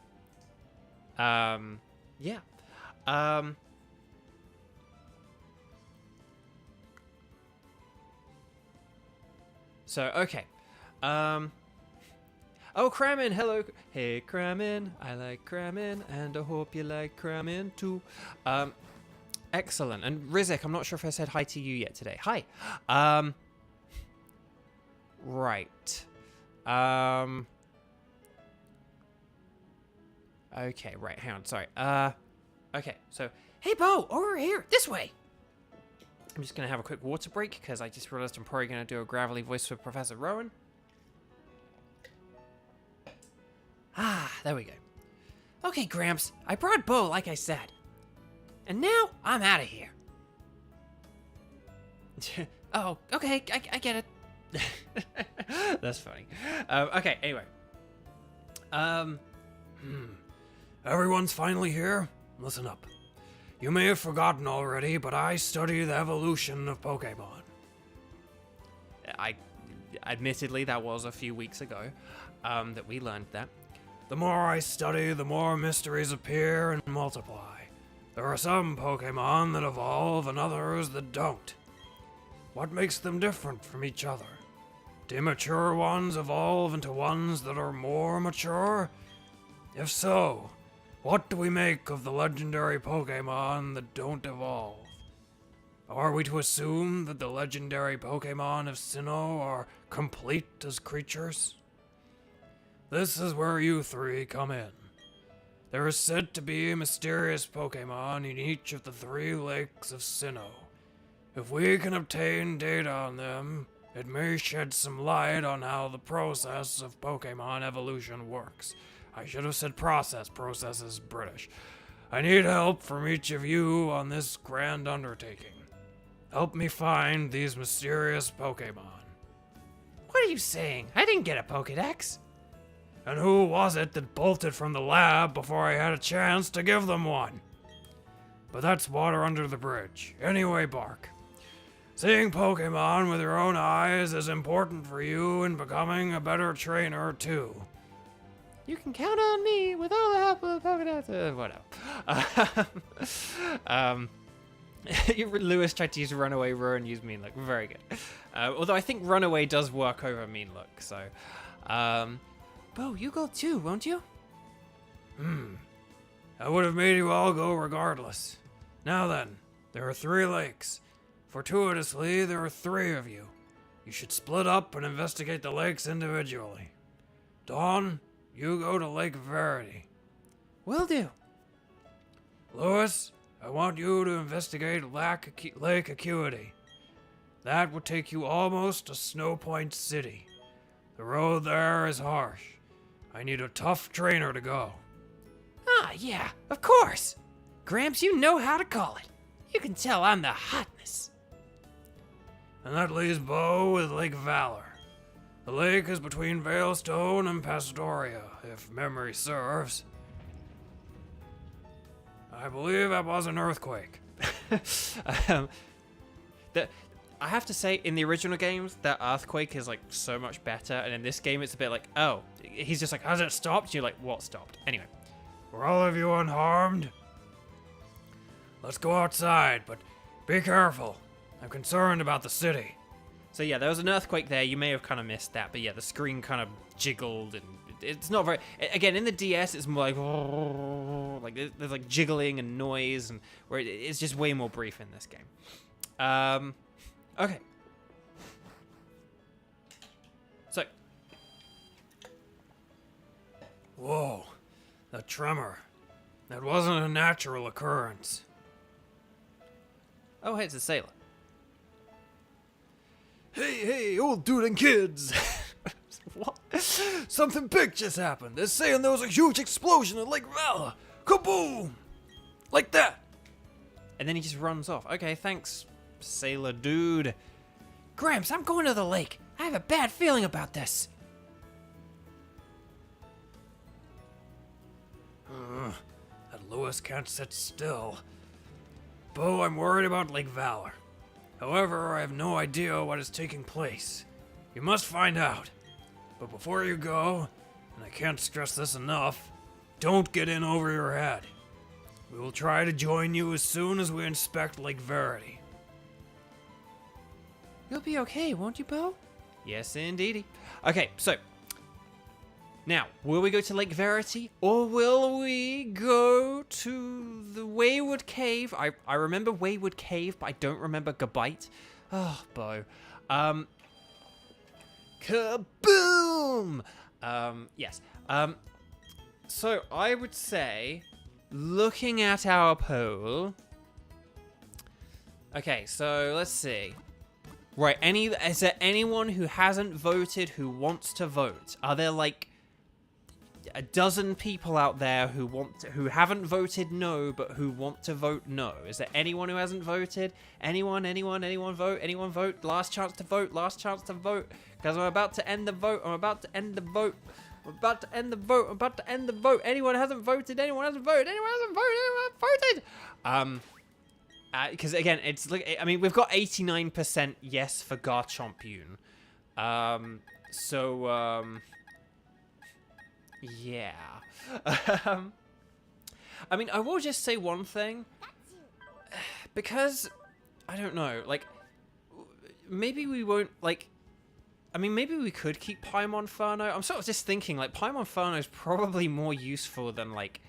A: yeah. So, okay. Oh, Kramen, hello. Hey, Kramen, I like Kramen, and I hope you like Kramen too. Excellent. And Rizek, I'm not sure if I said hi to you yet today. Hi. Right. Okay, right, hang on, sorry. Okay, so, hey, Bo, over here, this way. I'm just gonna have a quick water break, because I just realized I'm probably gonna do a gravelly voice for Professor Rowan. Ah, there we go. Okay, Gramps, I brought Bo, like I said. And now, I'm out of here. Oh, okay, I get it. That's funny. Okay, anyway.
B: Everyone's finally here? Listen up. You may have forgotten already, but I study the evolution of Pokémon.
A: Admittedly, that was a few weeks ago, that we learned that.
B: The more I study, the more mysteries appear and multiply. There are some Pokémon that evolve and others that don't. What makes them different from each other? Do immature ones evolve into ones that are more mature? If so, what do we make of the legendary Pokémon that don't evolve? Are we to assume that the legendary Pokémon of Sinnoh are complete as creatures? This is where you three come in. There is said to be mysterious Pokémon in each of the 3 lakes of Sinnoh. If we can obtain data on them, it may shed some light on how the process of Pokémon evolution works. I should have said process. Process is British. I need help from each of you on this grand undertaking. Help me find these mysterious Pokémon.
A: What are you saying? I didn't get a Pokédex.
B: And who was it that bolted from the lab before I had a chance to give them one? But that's water under the bridge. Anyway, Bark. Seeing Pokémon with your own eyes is important for you in becoming a better trainer, too.
A: You can count on me with all the help of the Pokédex. Whatever. Lewis tried to use Runaway Roar and use Mean Look. Very good. Although I think Runaway does work over Mean Look, so... Bo, you go too, won't you?
B: I would have made you all go regardless. Now then, there are 3 lakes. Fortuitously, there are 3 of you. You should split up and investigate the lakes individually. Dawn, you go to Lake Verity.
A: Will do.
B: Lewis, I want you to investigate Lake Acuity. That would take you almost to Snow Point City. The road there is harsh. I need a tough trainer to go.
A: Ah, yeah, of course. Gramps, you know how to call it. You can tell I'm the hotness.
B: And that leaves Bo with Lake Valor. The lake is between Veilstone and Pastoria, if memory serves. I believe that was an earthquake.
A: I have to say, in the original games, that earthquake is like so much better, and in this game, it's a bit like, oh, he's just like, has it stopped? You're like, what stopped? Anyway.
B: Were all of you unharmed? Let's go outside, but be careful. I'm concerned about the city.
A: So yeah, there was an earthquake there. You may have kind of missed that, but yeah, the screen kind of jiggled, and it's not very... Again, in the DS, it's more like there's like jiggling and noise, and where it's just way more brief in this game. Okay. So.
B: Whoa, that tremor. That wasn't a natural occurrence.
A: Oh, hey, it's a sailor.
B: Hey, old dude and kids!
A: What?
B: Something big just happened. They're saying there was a huge explosion in Lake Valor. Kaboom! Like that.
A: And then he just runs off. Okay, thanks, sailor dude. Gramps, I'm going to the lake. I have a bad feeling about this.
B: That Lewis can't sit still. Bo, I'm worried about Lake Valor. However, I have no idea what is taking place. You must find out. But before you go, and I can't stress this enough, don't get in over your head. We will try to join you as soon as we inspect Lake Verity.
A: You'll be okay, won't you, Bo? Yes, indeedy. Okay, so now, will we go to Lake Verity, or will we go to the Wayward Cave? I remember Wayward Cave, but I don't remember Gabite. Oh, Bo. Kaboom! Yes. So I would say, looking at our poll. Okay, so let's see. Right, is there anyone who hasn't voted who wants to vote? Are there like a dozen people out there who haven't voted no, but who want to vote no? Is there anyone who hasn't voted? Anyone vote? Anyone vote? Last chance to vote, because I'm about to end the vote. Anyone hasn't voted? Because again, it's like, I mean, we've got 89% yes for Garchompion. Yeah. I mean, I will just say one thing. Because, I don't know, like, maybe we won't, like, I mean, maybe we could keep Paimonferno. I'm sort of just thinking, like, Paimonferno is probably more useful than, like,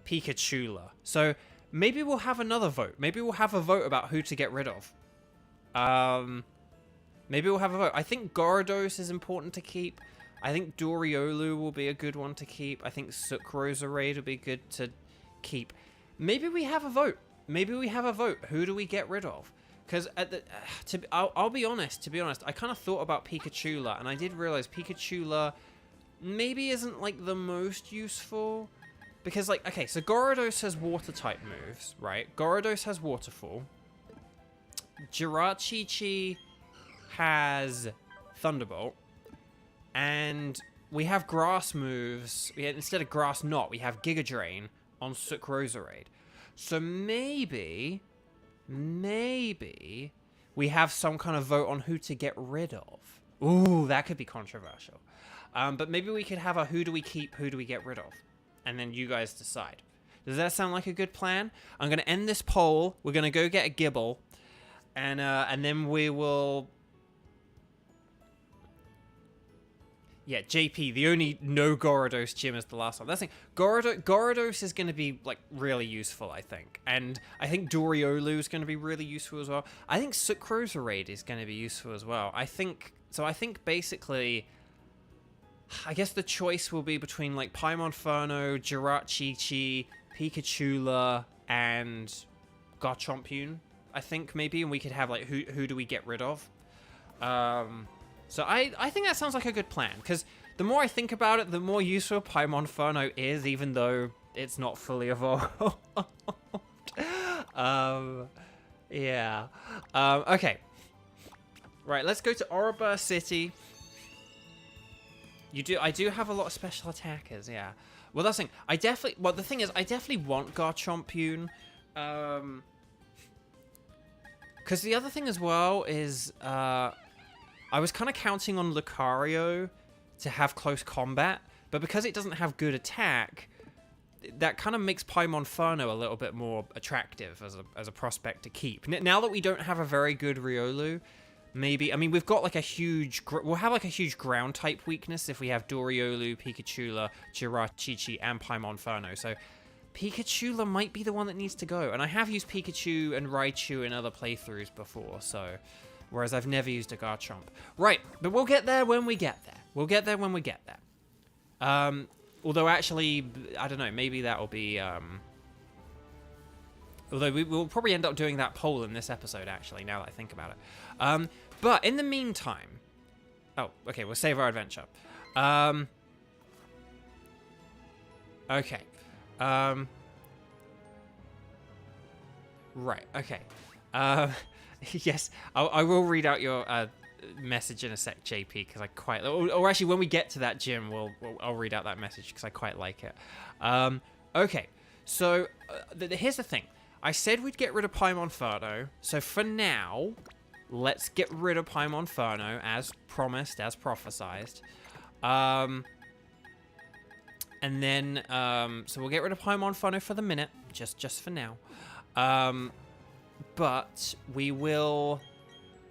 A: Pikachula. So, maybe we'll have another vote. Maybe we'll have a vote about who to get rid of. Maybe we'll have a vote. I think Gyarados is important to keep. I think Doriolu will be a good one to keep. I think Roserade will be good to keep. Maybe we have a vote. Who do we get rid of? Because I'll be honest. To be honest, I kind of thought about Pikachula, and I did realize Pikachula maybe isn't like the most useful. Because, like, okay, so Gyarados has water-type moves, right? Gyarados has Waterfall. Jirachi has Thunderbolt. And we have grass moves. Instead of Grass Knot, we have Giga Drain on Roserade. So maybe we have some kind of vote on who to get rid of. Ooh, that could be controversial. But maybe we could have a who do we keep, who do we get rid of? And then you guys decide. Does that sound like a good plan? I'm going to end this poll. We're going to go get a Gibble. And then we will... Yeah, JP, the only no Gyarados gym is the last one. That's the thing. Gyarados is going to be, like, really useful, I think. And I think Doriolu is going to be really useful as well. I think Roserade is going to be useful as well. I think basically... I guess the choice will be between, like, Paimonferno, Jirachi, Pikachula, and Garchompion, I think, maybe. And we could have, like, who do we get rid of? So I think that sounds like a good plan, because the more I think about it, the more useful Paimonferno is, even though it's not fully evolved. Yeah. Okay. Right, let's go to Oraba City. I do have a lot of special attackers, yeah. Well, that's the thing. The thing is, I definitely want Garchompion. Because the other thing as well is, I was kind of counting on Lucario to have close combat, but because it doesn't have good attack, that kind of makes Paimonferno a little bit more attractive as a prospect to keep. Now that we don't have a very good Riolu, maybe, I mean, we've got like we'll have like a huge ground type weakness if we have Doriolu, Pikachula, Jirachi, and Paimonferno. So Pikachula might be the one that needs to go. And I have used Pikachu and Raichu in other playthroughs before, so whereas I've never used a Garchomp. Right, but we'll get there when we get there. Although actually, I don't know, maybe that'll be although we'll probably end up doing that poll in this episode, actually, now that I think about it. But in the meantime... Oh, okay, we'll save our adventure. Okay. Right, okay. Yes, I will read out your message in a sec, JP, because I quite... Or actually, when we get to that gym, I'll read out that message, because I quite like it. Okay, so here's the thing. I said we'd get rid of Paimonferno. So for now, let's get rid of Paimonferno as promised, as prophesized. And then, so we'll get rid of Paimonferno for the minute, just for now. But we will,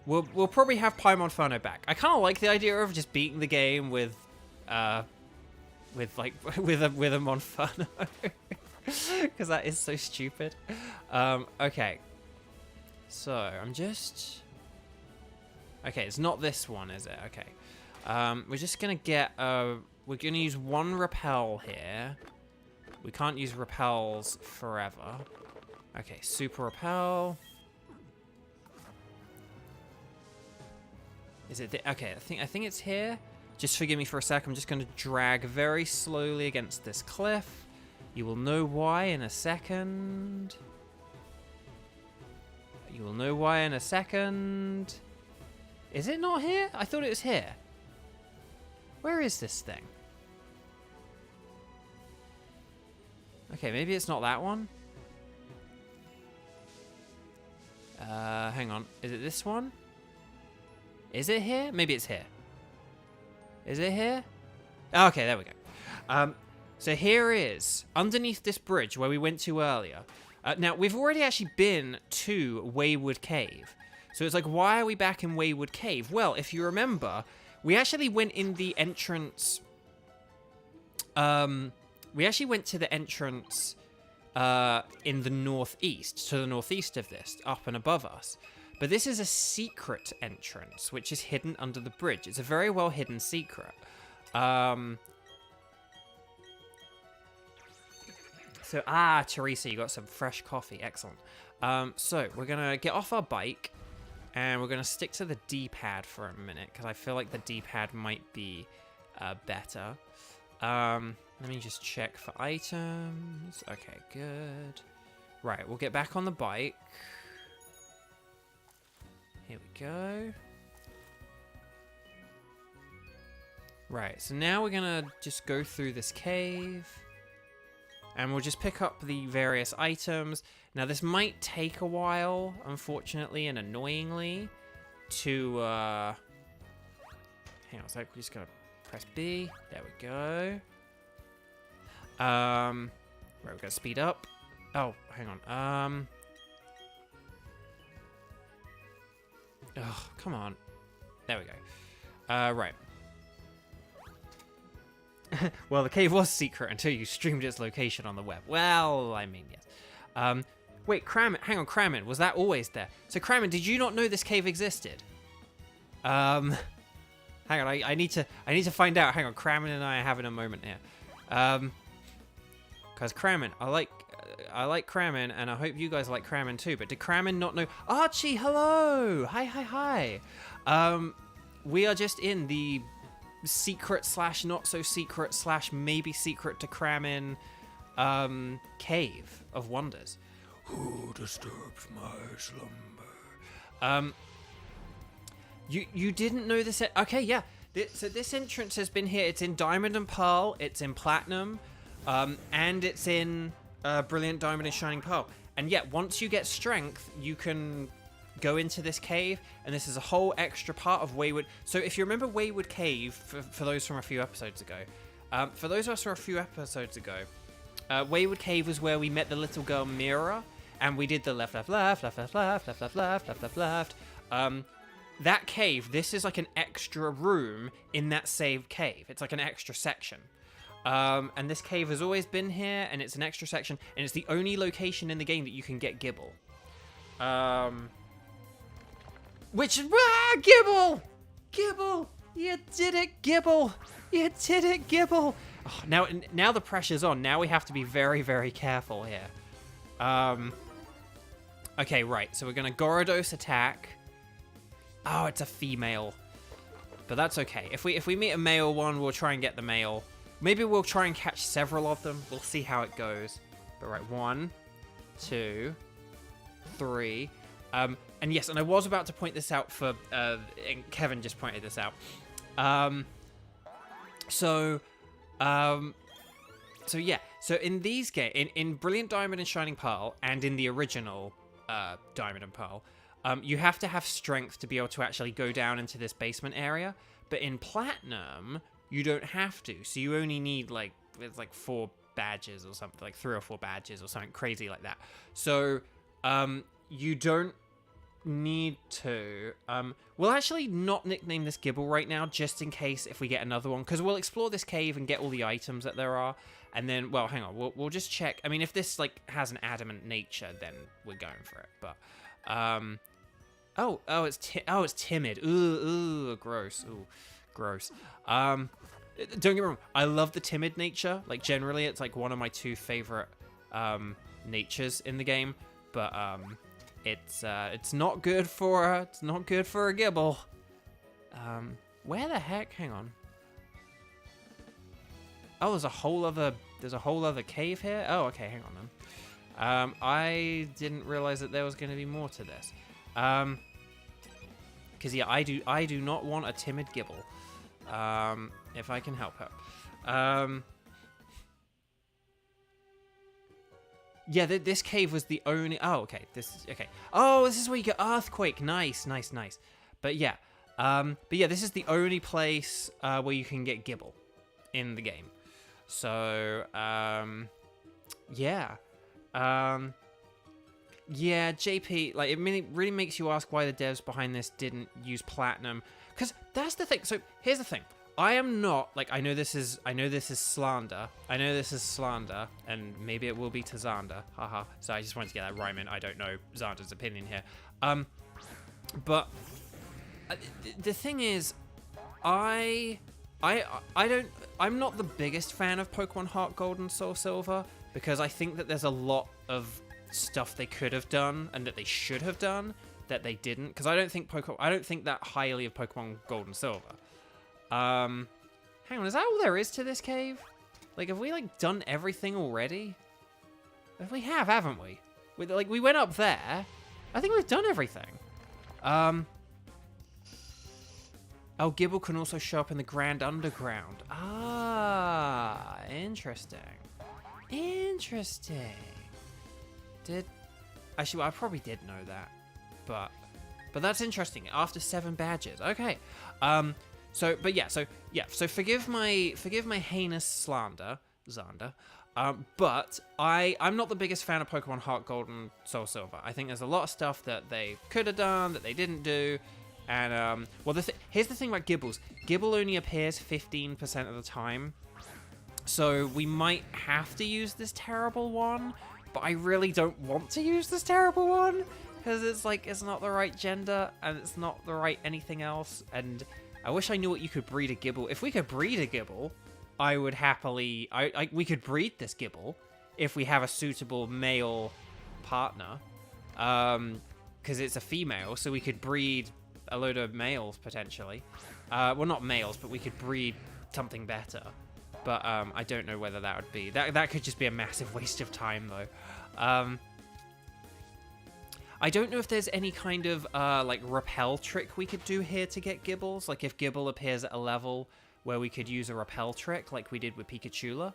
A: we'll probably have Paimonferno back. I kind of like the idea of just beating the game with a Monferno. Because that is so stupid. Okay. So, I'm just... Okay, it's not this one, is it? Okay. We're just going to get... we're going to use one repel here. We can't use repels forever. Okay, super repel. Is it... Okay, I think it's here. Just forgive me for a sec. I'm just going to drag very slowly against this cliff. You will know why in a second. You will know why in a second. Is it not here? I thought it was here. Where is this thing? Okay, maybe it's not that one. Hang on. Is it this one? Is it here? Maybe it's here. Is it here? Oh, okay, there we go. So here is, underneath this bridge where we went to earlier. Now, we've already actually been to Wayward Cave. So it's like, why are we back in Wayward Cave? Well, if you remember, we actually went in the entrance... we actually went to the entrance in the northeast, to the northeast of this, up and above us. But this is a secret entrance, which is hidden under the bridge. It's a very well hidden secret. So, Teresa, you got some fresh coffee. Excellent. So, we're going to get off our bike, and we're going to stick to the D-pad for a minute, because I feel like the D-pad might be better. Let me just check for items. Okay, good. Right, we'll get back on the bike. Here we go. Right, so now we're going to just go through this cave. And we'll just pick up the various items. Now, this might take a while, unfortunately and annoyingly, to... Hang on a sec, we're just going to press B. There we go. Right, we're going to speed up. Oh, hang on. Oh, come on. There we go. Right. Well, the cave was secret until you streamed its location on the web. Well, I mean, yes. Wait, Kramen, hang on, Kramen, was that always there? So, Kramen, did you not know this cave existed? Hang on, I need to find out. Hang on, Kramen and I are having a moment here. Because Kramen, I like Kramen, and I hope you guys like Kramen too. But did Kramen not know? Archie, hello! Hi. We are just in the secret / not so secret / maybe secret to Kramen cave of wonders.
B: Who disturbs my slumber?
A: You didn't know this? Okay, yeah. So this entrance has been here. It's in Diamond and Pearl. It's in Platinum, and it's in Brilliant Diamond and Shining Pearl. And yet, once you get Strength, you can go into this cave, and this is a whole extra part of Wayward. So if you remember Wayward Cave, for those from a few episodes ago, Wayward Cave was where we met the little girl Mira, and we did the left. That cave, this is like an extra room in that saved cave. It's like an extra section. And this cave has always been here, and it's an extra section, and it's the only location in the game that you can get Gibble. Gibble! Gibble! You did it, Gibble! You did it, Gibble! Oh, now the pressure's on. Now we have to be very, very careful here. Okay, right. So we're going to Gyarados attack. Oh, it's a female. But that's okay. If we meet a male one, we'll try and get the male. Maybe we'll try and catch several of them. We'll see how it goes. But right, 1, 2, 3... and yes, and I was about to point this out for, and Kevin just pointed this out. So yeah, so in these in Brilliant Diamond and Shining Pearl, and in the original Diamond and Pearl, you have to have strength to be able to actually go down into this basement area. But in Platinum, you don't have to. So you only need like, it's like 4 badges or something, like 3 or 4 badges or something crazy like that. So you don't need to. We'll actually not nickname this Gibble right now, just in case if we get another one, because we'll explore this cave and get all the items that there are, and then, well, hang on, we'll just check. I mean, if this like has an adamant nature, then we're going for it. But it's timid. Ooh, gross. Ooh, gross. Don't get me wrong, I love the timid nature. Like, generally, it's like one of my 2 favorite natures in the game. But it's not good for a Gibble. Where the heck? Hang on. Oh, there's a whole other cave here. Oh, okay, hang on then. I didn't realize that there was going to be more to this. Because yeah, I do not want a timid Gibble. If I can help it. Yeah, this cave was the only... Oh, okay. Okay. Oh, this is where you get Earthquake. Nice. But yeah, this is the only place where you can get Gibble in the game. So, yeah. Yeah, JP, like, it really makes you ask why the devs behind this didn't use Platinum. Because that's the thing. So, here's the thing. I am not, like, I know this is slander. And maybe it will be to Xander. Haha. So I just wanted to get that rhyme in. I don't know Xander's opinion here. But the thing is, I'm not the biggest fan of Pokemon Heart Gold and Soul Silver, because I think that there's a lot of stuff they could have done and that they should have done that they didn't. Because I don't think that highly of Pokemon Gold and Silver. Hang on, is that all there is to this cave? Like, have we, like, done everything already? We have, haven't we? We went up there. I think we've done everything. Oh, Gibble can also show up in the Grand Underground. Ah, interesting. Actually, well, I probably did know that. But that's interesting. After 7 badges. Okay. So forgive my heinous slander, Xander. But I'm not the biggest fan of Pokemon Heart Gold and Soul Silver. I think there's a lot of stuff that they could have done that they didn't do. And here's the thing about Gibbles. Gibble only appears 15% of the time. So we might have to use this terrible one, but I really don't want to use this terrible one because it's not the right gender and it's not the right anything else. And I wish I knew what you could breed a Gibble. If we could breed a Gibble, I would happily... we could breed this Gibble if we have a suitable male partner. Because it's a female, so we could breed a load of males, potentially. Well, not males, but we could breed something better. But I don't know whether that would be... That could just be a massive waste of time, though. I don't know if there's any kind of, repel trick we could do here to get Gibbles. Like, if Gibble appears at a level where we could use a repel trick, like we did with Pikachu.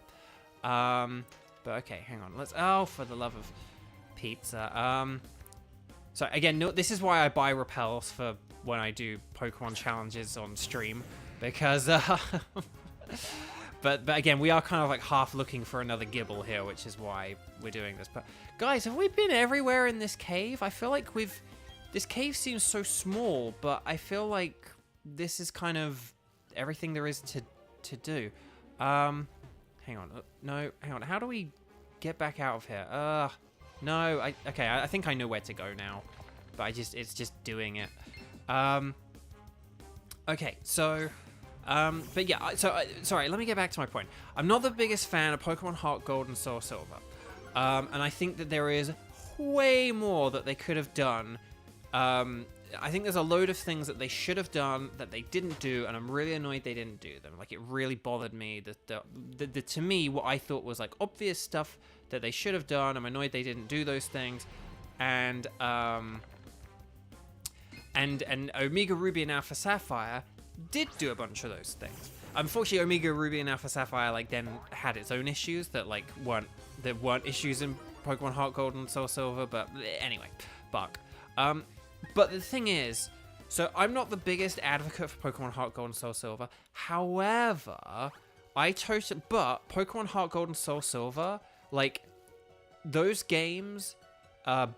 A: But, okay, hang on. Oh, for the love of pizza. So, again, no, this is why I buy repels for when I do Pokemon challenges on stream. Because, But again, we are kind of, like, half looking for another Gibble here, which is why we're doing this. But, guys, have we been everywhere in this cave? I feel like this cave seems so small, but I feel like this is kind of everything there is to do. Hang on. No, hang on. How do we get back out of here? No. Okay, I think I know where to go now. But it's just doing it. Okay, so... but yeah, sorry, let me get back to my point. I'm not the biggest fan of Pokemon Heart Gold and Soul Silver. And I think that there is way more that they could have done. I think there's a load of things that they should have done that they didn't do, and I'm really annoyed they didn't do them. Like, it really bothered me that to me, what I thought was, like, obvious stuff that they should have done. I'm annoyed they didn't do those things. And Omega Ruby and Alpha Sapphire did do a bunch of those things. Unfortunately, Omega Ruby and Alpha Sapphire like then had its own issues that like weren't issues in Pokemon Heart Gold and Soul Silver. But anyway, Buck. But the thing is, so I'm not the biggest advocate for Pokemon Heart Gold and Soul Silver. However, but Pokemon Heart Gold and Soul Silver, like those games,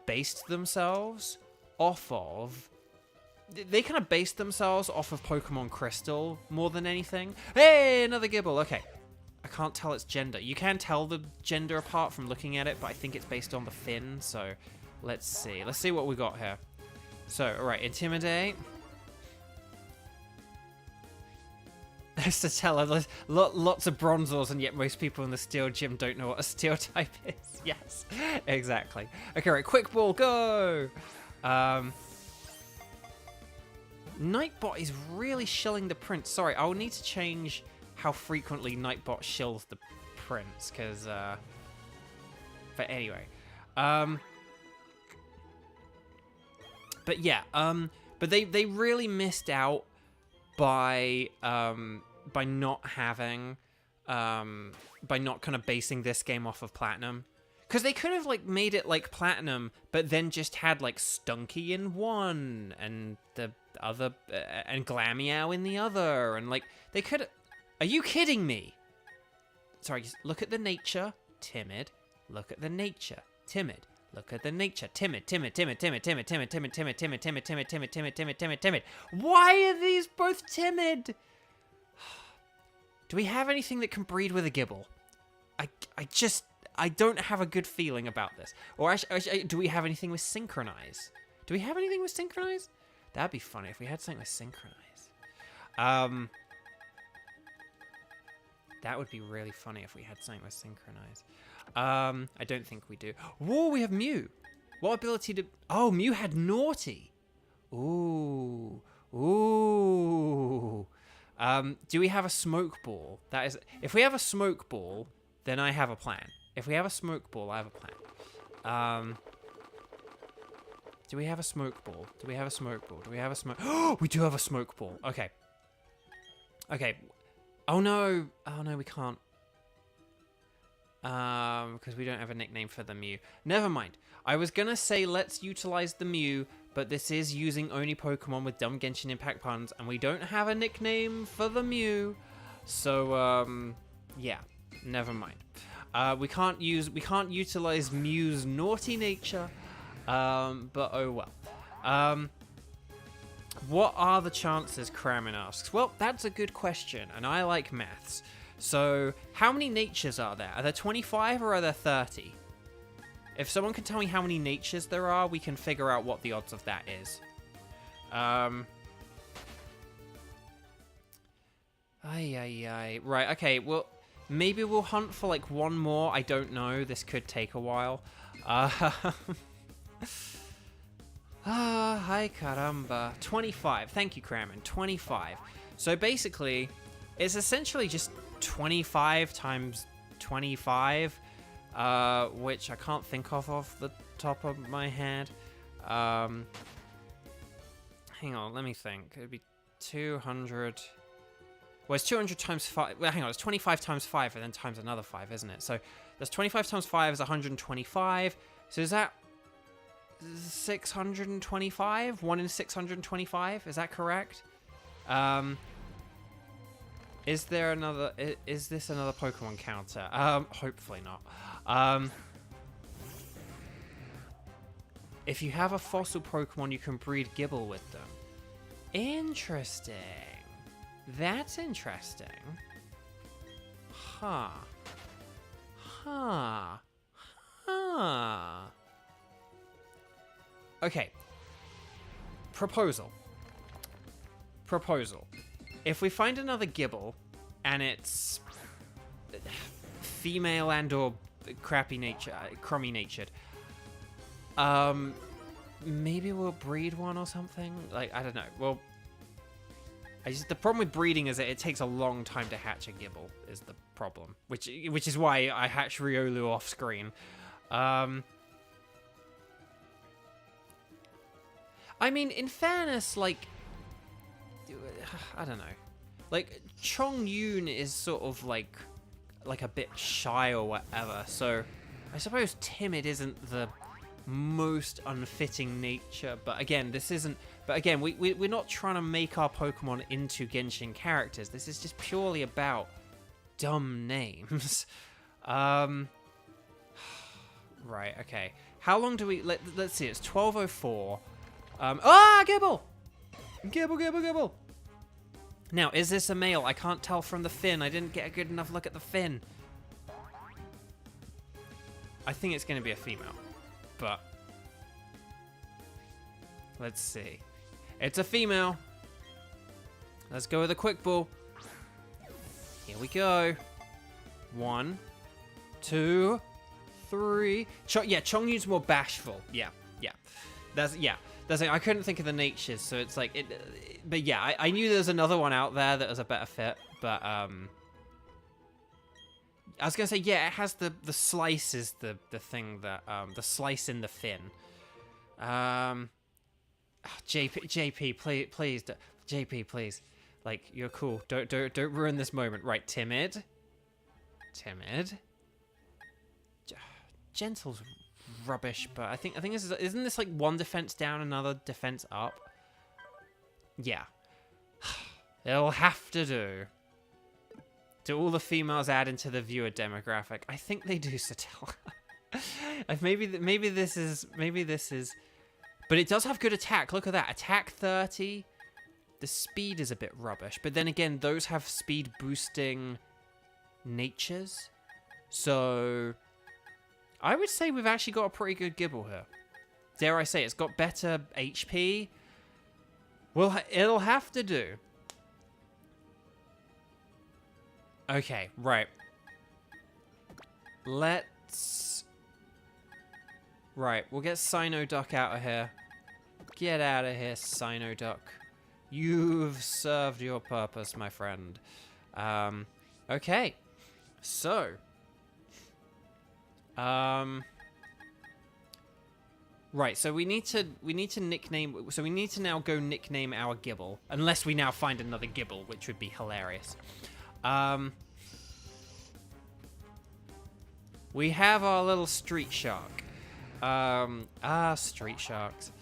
A: based themselves off of. They kind of based themselves off of Pokemon Crystal more than anything. Hey, another Gibble. Okay. I can't tell its gender. You can tell the gender apart from looking at it, but I think it's based on the fin, so let's see. Let's see what we got here. So, alright, Intimidate. Statella, lots of Bronzors, and yet most people in the Steel Gym don't know what a Steel type is. Yes, exactly. Okay, right, Quick Ball, go! Nightbot is really shilling the prince. Sorry, I'll need to change how frequently Nightbot shills the prince, because, but anyway. But yeah, but they really missed out by not having, by not kind of basing this game off of Platinum. Because they could have, like, made it like Platinum, but then just had, like, Stunky in one, and the other, and Glameow in the other, and, like, they could... Are you kidding me? Sorry, just look at the nature, timid. Look at the nature, timid. Look at the nature, timid, timid, timid, timid, timid, timid, timid, timid, timid, timid, timid, timid, timid, timid, timid, timid. Why are these both timid? Do we have anything that can breed with a Gibble? I don't have a good feeling about this. Or actually, do we have anything with Synchronize? Do we have anything with Synchronize? That'd be funny if we had something with Synchronize. That would be really funny if we had something with Synchronize. I don't think we do. Whoa, we have Mew. What ability did... Oh, Mew had Naughty. Ooh. Ooh. Do we have a Smoke Ball? That is... If we have a Smoke Ball, then I have a plan. If we have a Smoke Ball, I have a plan. Do we have a Smoke Ball? Do we have a Smoke Ball? Do we have a Smoke... Oh, we do have a Smoke Ball. Okay. Okay. Oh, no. Oh, no, we can't. Because we don't have a nickname for the Mew. Never mind. I was gonna say let's utilize the Mew, but this is using only Pokemon with dumb Genshin Impact puns, and we don't have a nickname for the Mew. So, yeah. Never mind. We can't utilize Mew's naughty nature, but oh well. What are the chances, Kramen asks? Well, that's a good question, and I like maths. So, how many natures are there? Are there 25 or are there 30? If someone can tell me how many natures there are, we can figure out what the odds of that is. Right, okay, well... Maybe we'll hunt for, like, one more. I don't know. This could take a while. Hi, caramba. 25. Thank you, Kramen. 25. So, basically, it's essentially just 25 times 25, which I can't think of off the top of my head. Hang on, let me think. It'd be 200... Well, it's 200 times 5. Well, hang on, it's 25 times 5 and then times another 5, isn't it? So that's 25 times 5 is 125. So is that 625? 1 in 625? Is that correct? Is there another... Is this another Pokemon counter? Hopefully not. If you have a fossil Pokemon, you can breed Gibble with them. Interesting. That's interesting. Huh. Huh. Huh. Okay. Proposal. If we find another Gibble, and it's female and or crummy natured, maybe we'll breed one or something? Like, I don't know. Well, the problem with breeding is that it takes a long time to hatch a Gibble, is the problem. Which is why I hatch Riolu off screen. I mean, in fairness, like... I don't know. like Chongyun is sort of like a bit shy or whatever. So I suppose timid isn't the most unfitting nature, but again, this isn't. But again, we're not trying to make our Pokemon into Genshin characters. This is just purely about dumb names. Right. Okay. How long do we? Let's see. It's 12:04. Gibble! Gibble, gibble, gibble. Now, is this a male? I can't tell from the fin. I didn't get a good enough look at the fin. I think it's going to be a female, but let's see. It's a female. Let's go with a quick ball. Here we go. 1, 2, 3. Chongyun's more bashful. Yeah. That's it. I couldn't think of the natures, so it's like it. But yeah, I knew there's another one out there that was a better fit. But I was gonna say, yeah, it has the slice is the thing that the slice in the fin. JP, please, JP, please. Like, you're cool. Don't ruin this moment. Right, timid. Gentle's rubbish, but I think this is, isn't this like one defense down, another defense up? Yeah. It'll have to do. Do all the females add into the viewer demographic? I think they do, Satel. maybe this is. But it does have good attack. Look at that. Attack 30. The speed is a bit rubbish. But then again, those have speed boosting natures. So I would say we've actually got a pretty good Gibble here. Dare I say, it's got better HP. Well, it'll have to do. Okay, right. Let's... Right, we'll get Sinoduck out of here. Get out of here, Sinoduck. You've served your purpose, my friend. Okay. So... Right, so we need to nickname... So we need to now go nickname our Gibble. Unless we now find another Gibble, which would be hilarious. We have our little street shark. Street sharks.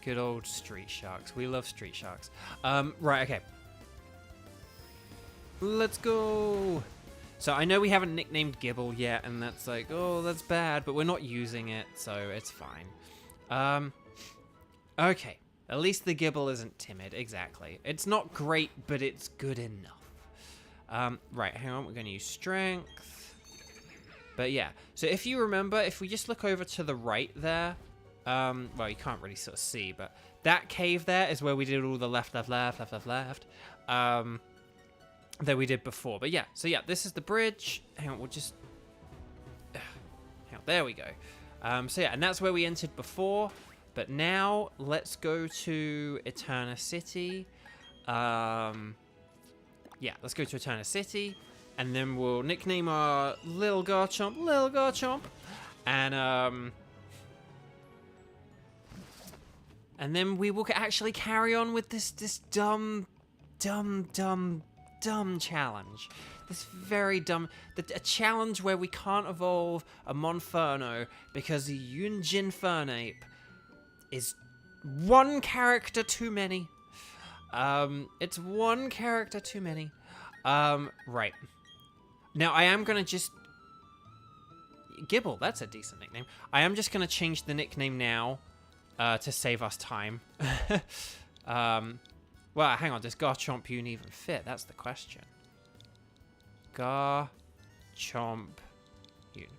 A: Good old street sharks. We love street sharks. Right, okay. Let's go. So I know we haven't nicknamed Gibble yet, and that's like, oh, that's bad, but we're not using it, so it's fine. Okay. At least the Gibble isn't timid, exactly. It's not great, but it's good enough. Right, hang on, we're going to use strength. But yeah, so if you remember, if we just look over to the right there, well, you can't really sort of see, but that cave there is where we did all the left, that we did before. But yeah, so yeah, this is the bridge. Hang on, we'll just... Hang on, there we go. So yeah, and that's where we entered before. But now, let's go to Eterna City. Yeah, let's go to Eterna City. And then we'll nickname our little Garchomp. And then we will actually carry on with this dumb challenge. This very dumb... A challenge where we can't evolve a Monferno because the Yunjin Fernape is one character too many. It's one character too many. Right. Now, I am going to just... Gibble, that's a decent nickname. I am just going to change the nickname now to save us time. Well, hang on, does Garchompune even fit? That's the question. Garchompune.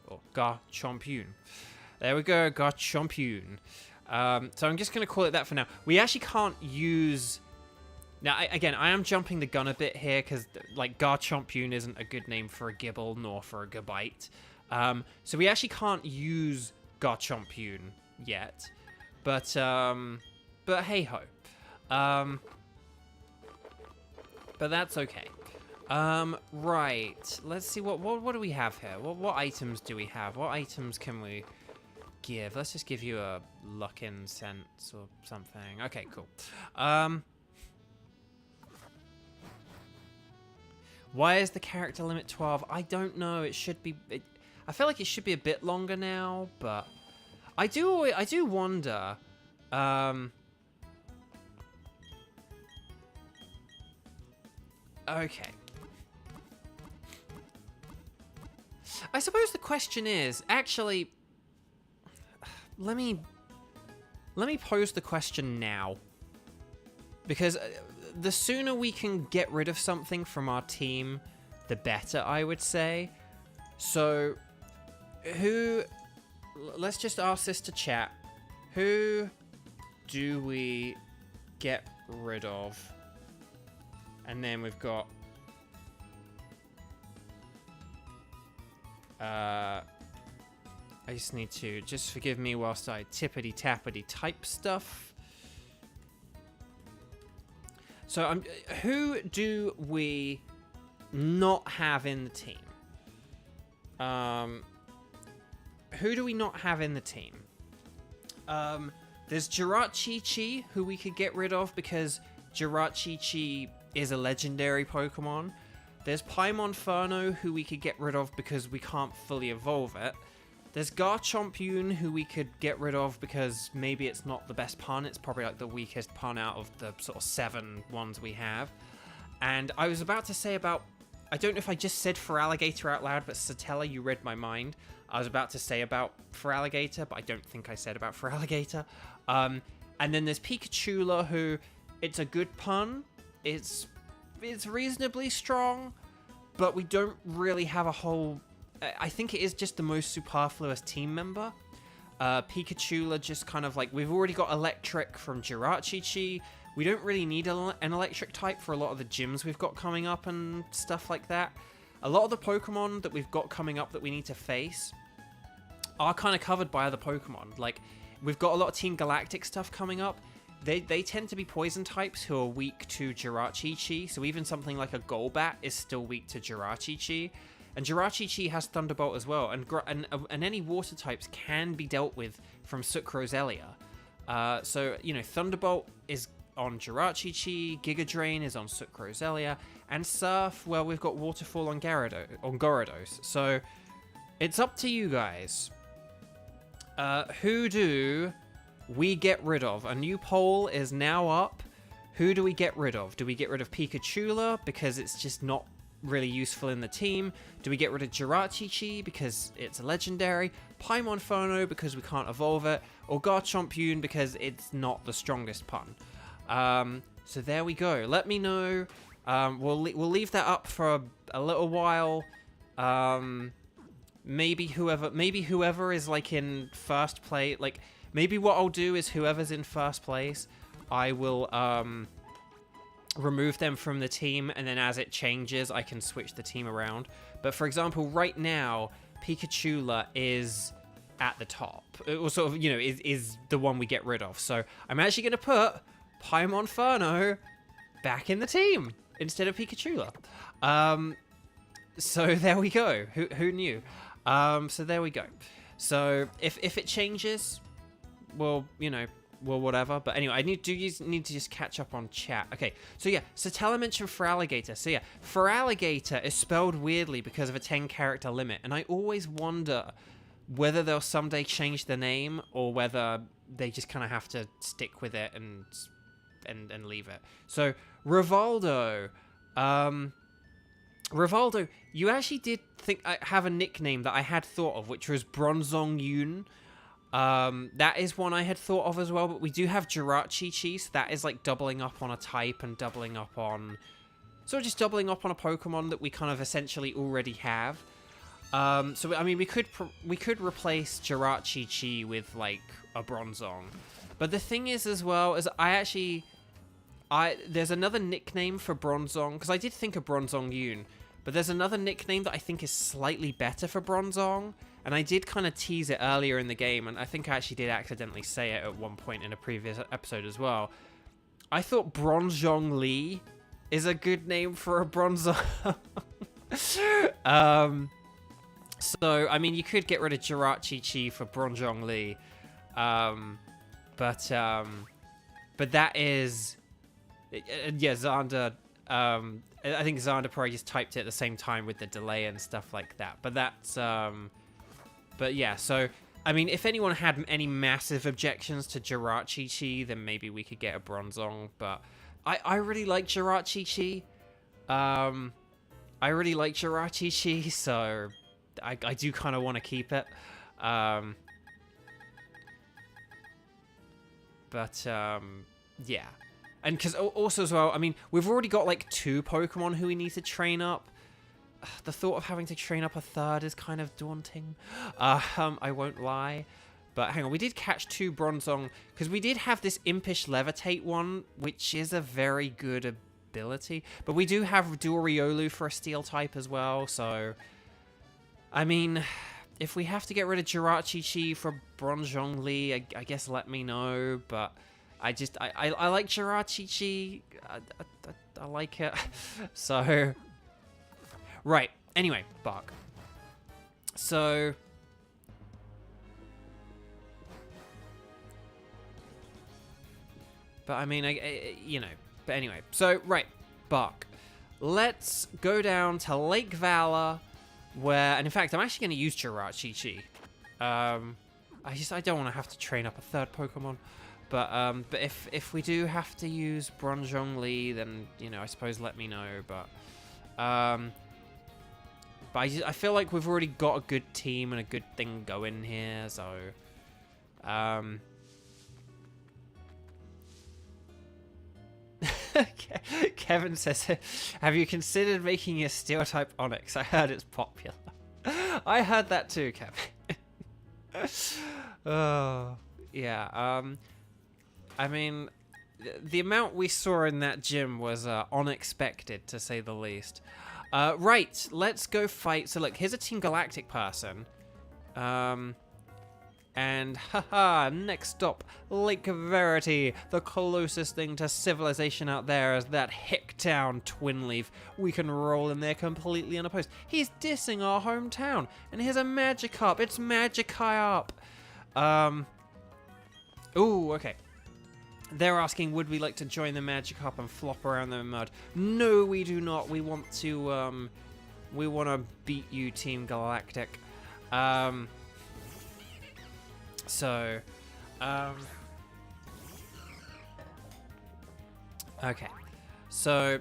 A: Or Garchompune. There we go, Garchompune. So I'm just going to call it that for now. We actually can't use... Now, again, I am jumping the gun a bit here because, like, Garchompune isn't a good name for a Gibble nor for a Gabite. So we actually can't use Garchompune yet. But hey-ho. But that's okay. Right. Let's see, what do we have here? What items do we have? What items can give? Let's just give you a luck incense or something. Okay, cool. Why is the character limit 12? I don't know. It should be... I feel like it should be a bit longer now, but... I do wonder... Okay. I suppose the question is... Actually... Let me pose the question now. Because... the sooner we can get rid of something from our team, the better, I would say. So, let's just ask this to chat. Who do we get rid of? And then we've got... I just need to... Just forgive me whilst I tippity-tappity type stuff. So, who do we not have in the team? Who do we not have in the team? There's Jirachi-Chi, who we could get rid of because Jirachi-Chi is a legendary Pokemon. There's Portmanteau, who we could get rid of because we can't fully evolve it. There's Chongyun, who we could get rid of because maybe it's not the best pun. It's probably like the weakest pun out of the sort of 7 ones we have. And I was about to say about... I don't know if I just said Feraligatr out loud, but Satella, you read my mind. I was about to say about Feraligatr, but I don't think I said about Feraligatr. And then there's Pikachula, who... It's a good pun. It's reasonably strong, but we don't really have a whole... I think it is just the most superfluous team member. Pikachula just kind of like... We've already got Electric from Jirachi-Chi. We don't really need an Electric type for a lot of the gyms we've got coming up and stuff like that. A lot of the Pokemon that we've got coming up that we need to face are kind of covered by other Pokemon. Like, we've got a lot of Team Galactic stuff coming up. They tend to be poison types who are weak to Jirachi-Chi. So even something like a Golbat is still weak to Jirachi-Chi. And Jirachi-Chi has Thunderbolt as well, and any water types can be dealt with from Sucrozelia. So, you know, Thunderbolt is on Jirachi-Chi, Giga Drain is on Sucrozelia, and Surf, well, we've got Waterfall on Gyarados. So, it's up to you guys. Who do we get rid of? A new poll is now up. Who do we get rid of? Do we get rid of Pikachula because it's just not really useful in the team? Do we get rid of Jirachi-Chi because it's a legendary? Portmanteau because we can't evolve it? Or Garchomp because it's not the strongest pun? So there we go. Let me know. We'll leave that up for a little while. Maybe whoever is like in first place, like maybe what I'll do is whoever's in first place, I will remove them from the team, and then as it changes, I can switch the team around. But for example, right now, Pikachula is at the top. It was sort of, you know, is the one we get rid of. So I'm actually going to put Portmanteau back in the team instead of Pikachula. So there we go. Who knew? So there we go. So if it changes, well, you know, well, whatever. But anyway, I need to just catch up on chat. Okay, so yeah, Satella mentioned Feraligatr. So yeah, Feraligatr is spelled weirdly because of a 10-character limit, and I always wonder whether they'll someday change the name or whether they just kind of have to stick with it and leave it. So Rivaldo, Rivaldo, you actually did have a nickname that I had thought of, which was Chongyun. That is one I had thought of as well, but we do have Jirachi-Chi, so that is like doubling up on a type and doubling up on... So just doubling up on a Pokemon that we kind of essentially already have. So, I mean, we could replace Jirachi-Chi with, like, a Bronzong. But the thing is, as well, is there's another nickname for Bronzong, because I did think of Chongyun, but there's another nickname that I think is slightly better for Bronzong. And I did kind of tease it earlier in the game, and I think I actually did accidentally say it at one point in a previous episode as well. I thought Bronzong is a good name for a Bronzong. So, I mean, you could get rid of Jirachi Chi for Bronzong Li. But that is... yeah, Xander... I think Xander probably just typed it at the same time with the delay and stuff like that. But that's... but yeah, so... I mean, if anyone had any massive objections to Jirachi Chi, then maybe we could get a Bronzong. But I really like Jirachi Chi. I really like Jirachi Chi, so I do kind of want to keep it. Yeah. And because also as well, I mean, we've already got like 2 Pokemon who we need to train up. The thought of having to train up a 3rd is kind of daunting. I won't lie. But hang on, we did catch 2 Bronzong, because we did have this Impish Levitate one, which is a very good ability. But we do have Duriolu for a Steel type as well, so... I mean, if we have to get rid of Jirachi Chi for Bronzong Li, I guess let me know, but... I like Jirachi Chi. I like it. So... Right. Anyway, Bark. So... But I mean, you know. But anyway. So, right. Bark. Let's go down to Lake Valor, where... And in fact, I'm actually going to use Jirachi Chi. I don't want to have to train up a 3rd Pokemon. But if we do have to use Bronzong Li, then, you know, I suppose let me know. But I feel like we've already got a good team and a good thing going here, so... Kevin says, have you considered making a Steel-type Onix? I heard it's popular. I heard that too, Kevin. Oh, yeah. I mean, the amount we saw in that gym was unexpected, to say the least. Right, let's go fight. So look, here's a Team Galactic person. And haha, next stop, Lake Verity, the closest thing to civilization out there is that hick town, Twinleaf. We can roll in there completely unopposed. He's dissing our hometown, and here's a Magikarp. It's Magikarp. Ooh, okay. They're asking, would we like to join the Magikarp and flop around the mud? No, we do not. We want to beat you, Team Galactic. So, okay. So,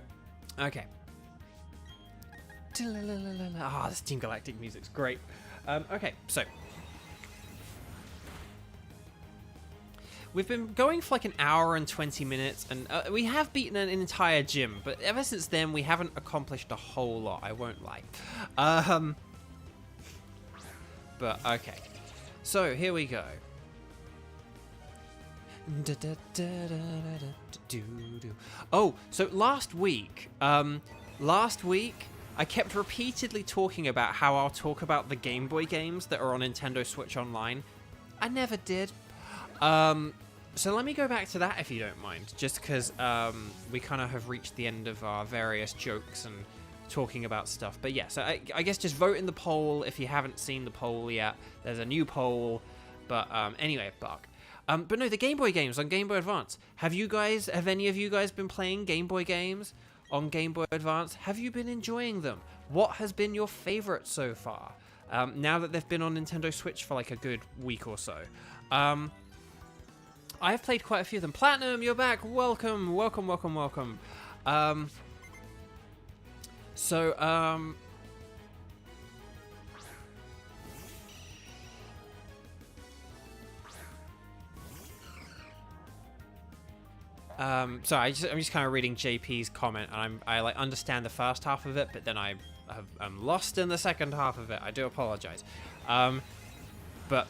A: okay. Ah, this Team Galactic music's great. Okay, so. We've been going for like an hour and 20 minutes, and we have beaten an entire gym, but ever since then, we haven't accomplished a whole lot, I won't lie. But, okay. So, here we go. Oh, so last week, I kept repeatedly talking about how I'll talk about the Game Boy games that are on Nintendo Switch Online. I never did. So let me go back to that if you don't mind, just because we kind of have reached the end of our various jokes and talking about stuff. But yeah, so I guess just vote in the poll if you haven't seen the poll yet. There's a new poll, but anyway, Bark. But no, the Game Boy games on Game Boy Advance. Have any of you guys been playing Game Boy games on Game Boy Advance? Have you been enjoying them? What has been your favorite so far? Now that they've been on Nintendo Switch for like a good week or so. I've played quite a few of them. Platinum, you're back. Welcome, welcome, welcome, welcome. Sorry, I'm just kind of reading JP's comment, and I like understand the first half of it, but then I'm lost in the second half of it. I do apologize. But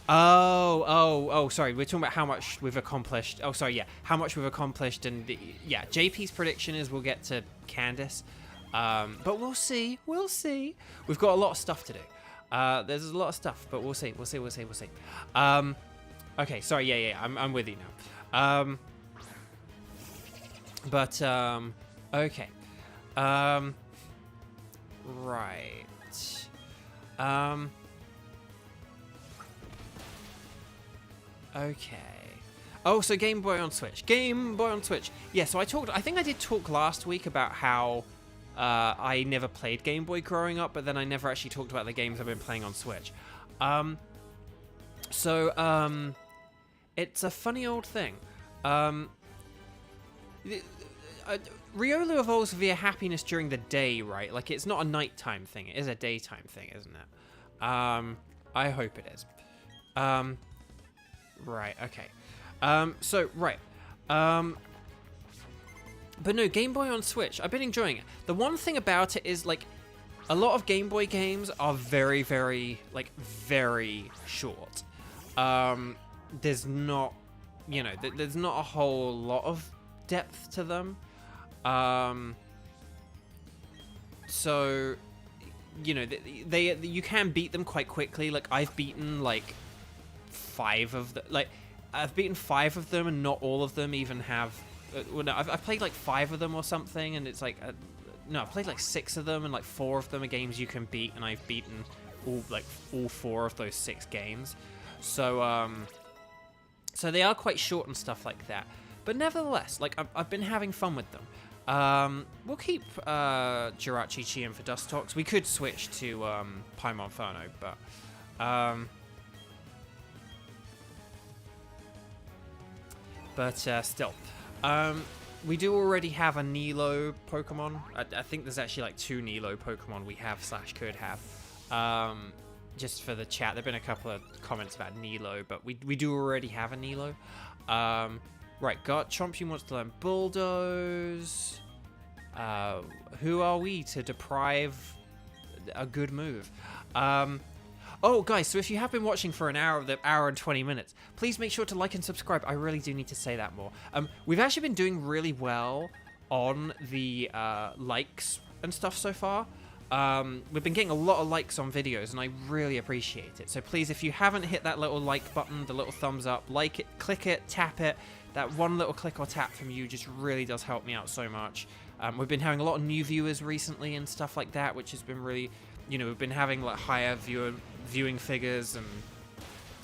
A: sorry, we're talking about how much we've accomplished. Oh, sorry, yeah, how much we've accomplished, and yeah, JP's prediction is we'll get to Candace, but we'll see. We've got a lot of stuff to do. There's a lot of stuff, but we'll see. Okay, sorry, yeah, I'm with you now. Okay. Right. Okay. Oh, so Game Boy on Switch. Game Boy on Switch. Yeah, so I think I did talk last week about how I never played Game Boy growing up, but then I never actually talked about the games I've been playing on Switch. It's a funny old thing. Riolu evolves via happiness during the day, right? Like, it's not a nighttime thing. It is a daytime thing, isn't it? I hope it is. Right, okay. But no, Game Boy on Switch, I've been enjoying it. The one thing about it is, like, a lot of Game Boy games are very, very, like, very short. There's not, you know, there's not a whole lot of depth to them. So, you know, you can beat them quite quickly. Like, I've beaten, like, 5 of them. Like, I've beaten 5 of them, and not all of them even have... well, no, I've played, like, 5 of them or something, and it's like... no, I've played, like, 6 of them, and, like, 4 of them are games you can beat, and I've beaten all 4 of those 6 games. So, so they are quite short and stuff like that. But nevertheless, like, I've been having fun with them. We'll keep Jirachi Chi in for Dust Talks. We could switch to Paimon Inferno, but still. We do already have a Nilo Pokemon. I think there's actually like 2 Nilo Pokemon we have / could have. Just for the chat, there have been a couple of comments about Nilo, but we do already have a Nilo. Right, Chongyun wants to learn Bulldoze. Who are we to deprive a good move? Oh, guys, so if you have been watching for an hour and 20 minutes, please make sure to like and subscribe. I really do need to say that more. We've actually been doing really well on the likes and stuff so far. We've been getting a lot of likes on videos, and I really appreciate it. So please, if you haven't hit that little like button, the little thumbs up, like it, click it, tap it. That one little click or tap from you just really does help me out so much. We've been having a lot of new viewers recently and stuff like that, which has been really, you know, we've been having like higher viewing figures, and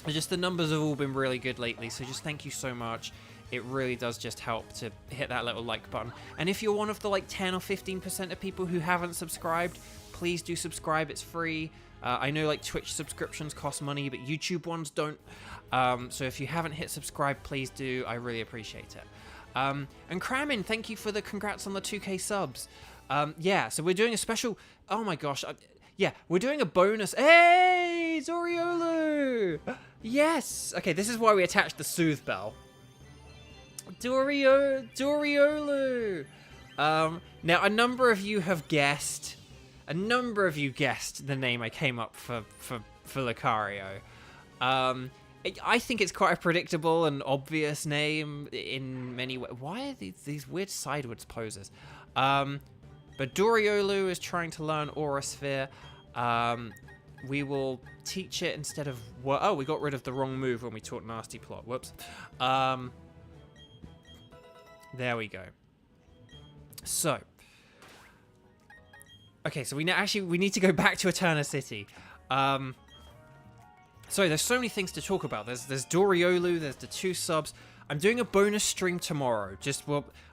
A: just the numbers have all been really good lately. So just thank you so much. It really does just help to hit that little like button. And if you're one of the like 10 or 15% of people who haven't subscribed, please do subscribe. It's free. I know like Twitch subscriptions cost money, but YouTube ones don't. So if you haven't hit subscribe, please do. I really appreciate it. And Kramin, thank you for the congrats on the 2K subs. Yeah, so we're doing a special... Oh my gosh. Yeah, we're doing a bonus... Hey, Doriolu! Yes! Okay, this is why we attached the Soothe Bell. Doriolu! Now, a number of you have guessed... A number of you guessed the name I came up for Lucario. I think it's quite a predictable and obvious name in many ways. Why are these weird sideways poses? But Doriolu is trying to learn Aura Sphere. We will teach it instead of... Oh, we got rid of the wrong move when we taught Nasty Plot. Whoops. There we go. So... Okay, so we need to go back to Eterna City. Sorry, there's so many things to talk about. There's Doriolu, there's the 2 subs. I'm doing a bonus stream tomorrow.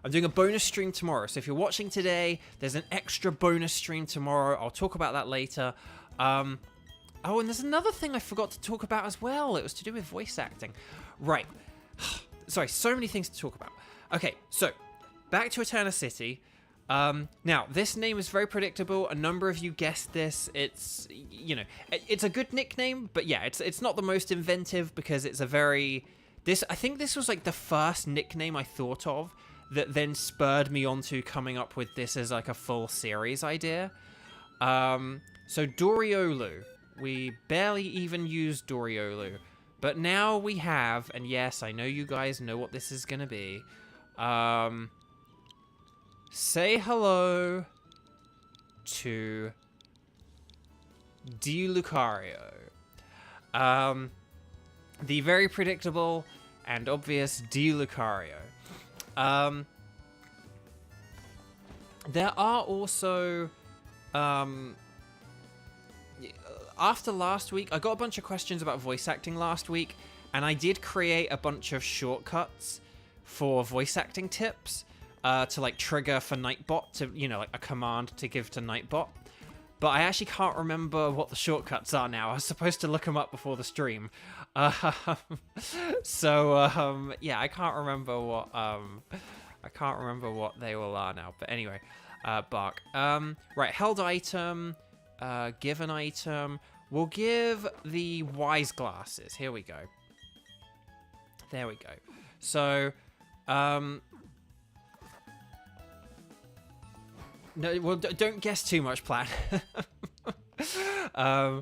A: I'm doing a bonus stream tomorrow. So if you're watching today, there's an extra bonus stream tomorrow. I'll talk about that later. Oh, and there's another thing I forgot to talk about as well. It was to do with voice acting. Right. Sorry, so many things to talk about. Okay, so back to Eterna City. Now, this name is very predictable. A number of you guessed this. It's, you know, it's a good nickname, but yeah, it's not the most inventive because it's a very... I think this was like the first nickname I thought of that then spurred me onto coming up with this as like a full series idea. So Doriolu. We barely even used Doriolu. But now we have, and yes, I know you guys know what this is going to be. Say hello to Lucario. The very predictable and obvious Lucario. There are also after last week, I got a bunch of questions about voice acting last week, and I did create a bunch of shortcuts for voice acting tips to like trigger for Nightbot to, you know, like a command to give to Nightbot. But I actually can't remember what the shortcuts are now. I was supposed to look them up before the stream. So yeah, I can't remember what they all are now. But anyway, Bark. Right, held item, give an item. We'll give the wise glasses. Here we go. There we go. So, no, well, don't guess too much, Plan. I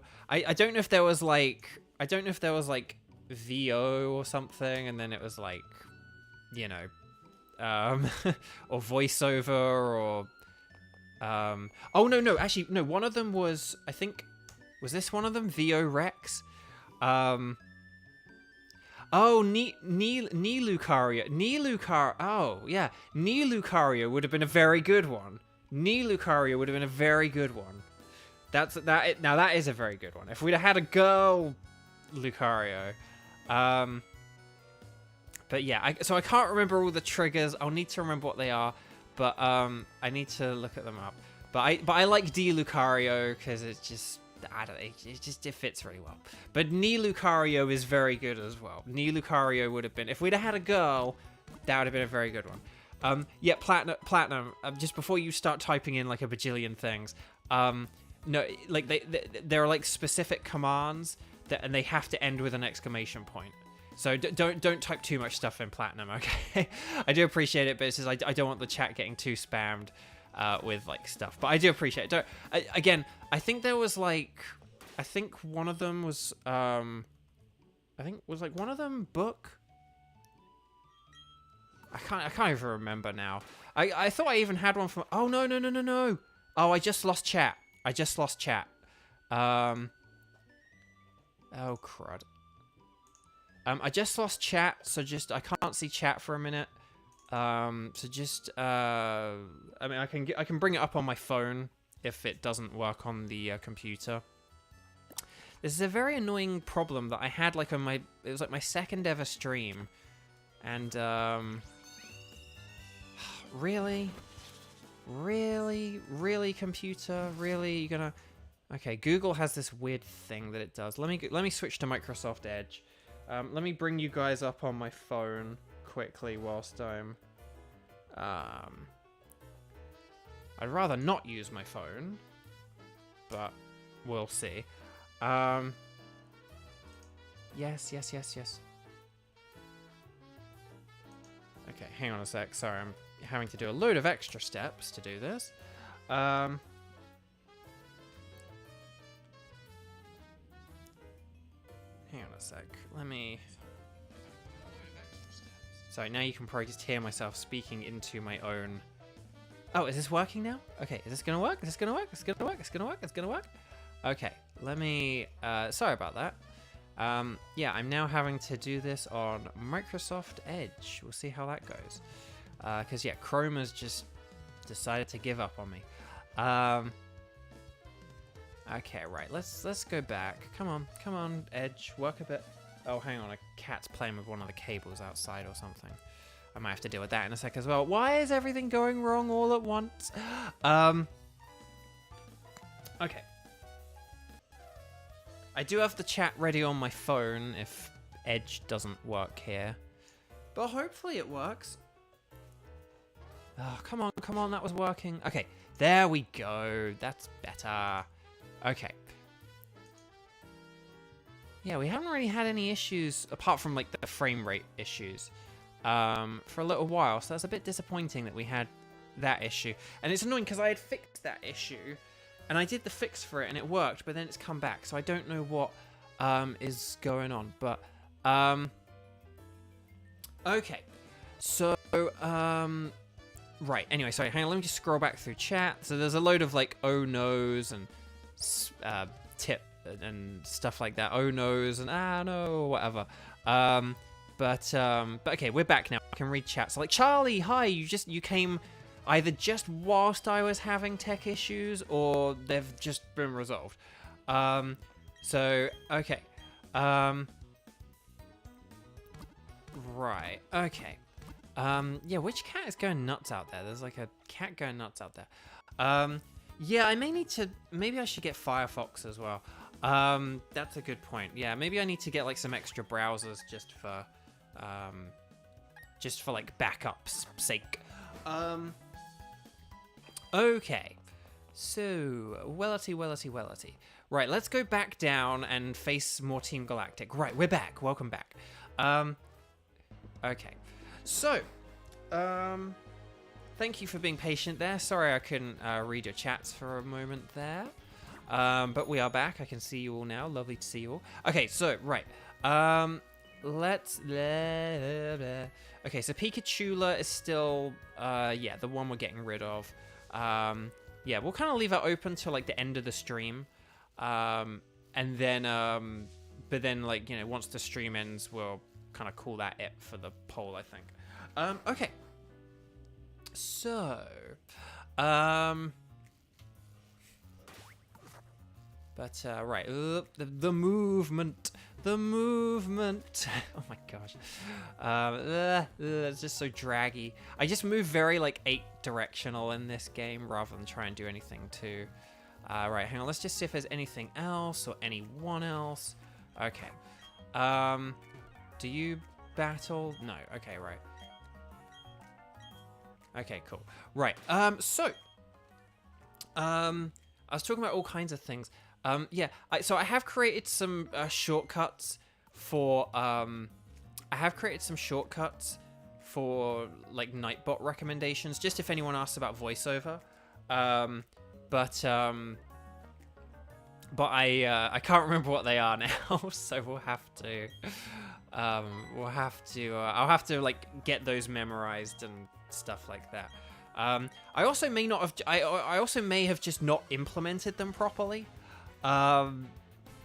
A: don't know if there was like, VO or something, and then it was like, you know, or voiceover, or, oh no, actually, no, one of them was, I think, was this one of them? VO Rex? Oh, Nilucario. Oh, yeah. Nilucario would have been a very good one. Nilucario would have been a very good one. Now that is a very good one. If we'd have had a girl Lucario. But yeah, so I can't remember all the triggers. I'll need to remember what they are. But I need to look at them up. But I like D Lucario because it's just, I don't know, it fits really well. But Nilucario is very good as well. Nilucario would have been, if we'd have had a girl, that would have been a very good one. Yeah, Platinum, just before you start typing in like a bajillion things, no, like there are like specific commands that, and they have to end with an exclamation point. So don't type too much stuff in, Platinum, okay? I do appreciate it, but it's just I don't want the chat getting too spammed with like stuff. But I do appreciate it. Again, I think there was like, I think one of them was was like one of them book. I can't even remember now. I thought I even had one from. Oh no. Oh, I just lost chat. Oh crud. I just lost chat, so just I can't see chat for a minute. So just I mean, I can bring it up on my phone if it doesn't work on the computer. This is a very annoying problem that I had like on my, it was like my second ever stream, and really computer, really, you gonna? Okay, Google has this weird thing that it does. Let me switch to Microsoft Edge. Let me bring you guys up on my phone quickly whilst I'm. I'd rather not use my phone, but we'll see. Yes. Okay, hang on a sec. Sorry, I'm having to do a load of extra steps to do this. Hang on a sec. Let me... Sorry, now you can probably just hear myself speaking into my own... Oh, is this working now? Okay, is this gonna work? Is this gonna work? It's gonna work? It's gonna work? It's gonna work? Okay, let me... sorry about that. Yeah, I'm now having to do this on Microsoft Edge. We'll see how that goes. Because, yeah, Chrome has just decided to give up on me. Okay, right, let's go back. Come on, Edge, work a bit. Oh, hang on, a cat's playing with one of the cables outside or something. I might have to deal with that in a sec as well. Why is everything going wrong all at once? Okay. I do have the chat ready on my phone if Edge doesn't work here. But hopefully it works. Oh, come on, that was working. Okay, there we go. That's better. Okay. Yeah, we haven't really had any issues, apart from, like, the frame rate issues, for a little while. So that's a bit disappointing that we had that issue. And it's annoying because I had fixed that issue, and I did the fix for it, and it worked, but then it's come back. So I don't know what is going on. But, okay. So, right. Anyway, sorry, hang on. Let me just scroll back through chat. So there's a load of, like, oh no's and tip and stuff like that. Oh no's and no, whatever. But okay, we're back now. I can read chat. So, like, Charlie, hi. You came either just whilst I was having tech issues, or they've just been resolved. So okay. Right. Okay. Yeah, which cat is going nuts out there? There's like a cat going nuts out there. Yeah, I may need to, maybe I should get Firefox as well. That's a good point. Yeah, maybe I need to get like some extra browsers just for like backups sake. Okay. So, wellity. Right, let's go back down and face more Team Galactic. Right, we're back. Welcome back. Okay. So, thank you for being patient there. Sorry I couldn't read your chats for a moment there. But we are back. I can see you all now. Lovely to see you all. Okay, so, right. Okay, so Pikachula is still, yeah, the one we're getting rid of. Yeah, we'll kind of leave it open till, like, the end of the stream. And then, but then, like, you know, once the stream ends, we'll kind of call that it for the poll, I think. Okay. So, but, right, the movement. The movement. Oh my gosh. It's just so draggy. I just move very, like, 8 directional in this game rather than try and do anything too. Right, hang on. Let's just see if there's anything else or anyone else. Okay. Do you battle? No. Okay, right. Okay, cool. Right. So, I was talking about all kinds of things. Yeah, so I have created some shortcuts for like Nightbot recommendations, just if anyone asks about voiceover. But I can't remember what they are now, so we'll have to I'll have to like get those memorized and stuff like that. I also may not have I also may have just not implemented them properly.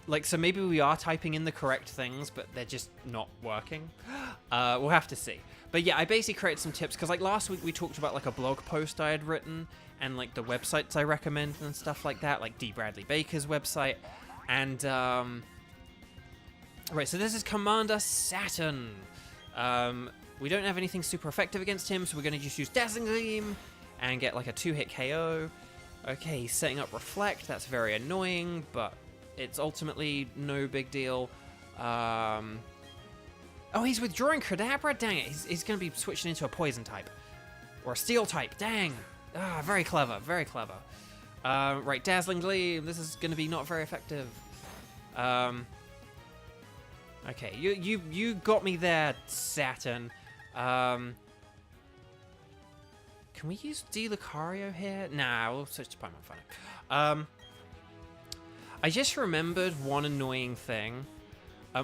A: Like, so maybe we are typing in the correct things, but they're just not working. We'll have to see. But yeah, I basically created some tips, because like last week we talked about like a blog post I had written, and like the websites I recommend and stuff like that, like D. Bradley Baker's website. And, right, so this is Commander Saturn. We don't have anything super effective against him, so we're going to just use Dazzling Gleam and get like a 2-hit KO. Okay, he's setting up Reflect. That's very annoying, but it's ultimately no big deal. Oh, he's withdrawing Kadabra? Dang it, he's going to be switching into a Poison type. Or a Steel type, dang. Ah, very clever, very clever. Right, Dazzling Gleam. This is going to be not very effective. Okay, you got me there, Saturn. Can we use D. Lucario here? Nah, we'll switch to Pokémon Funny. I just remembered one annoying thing.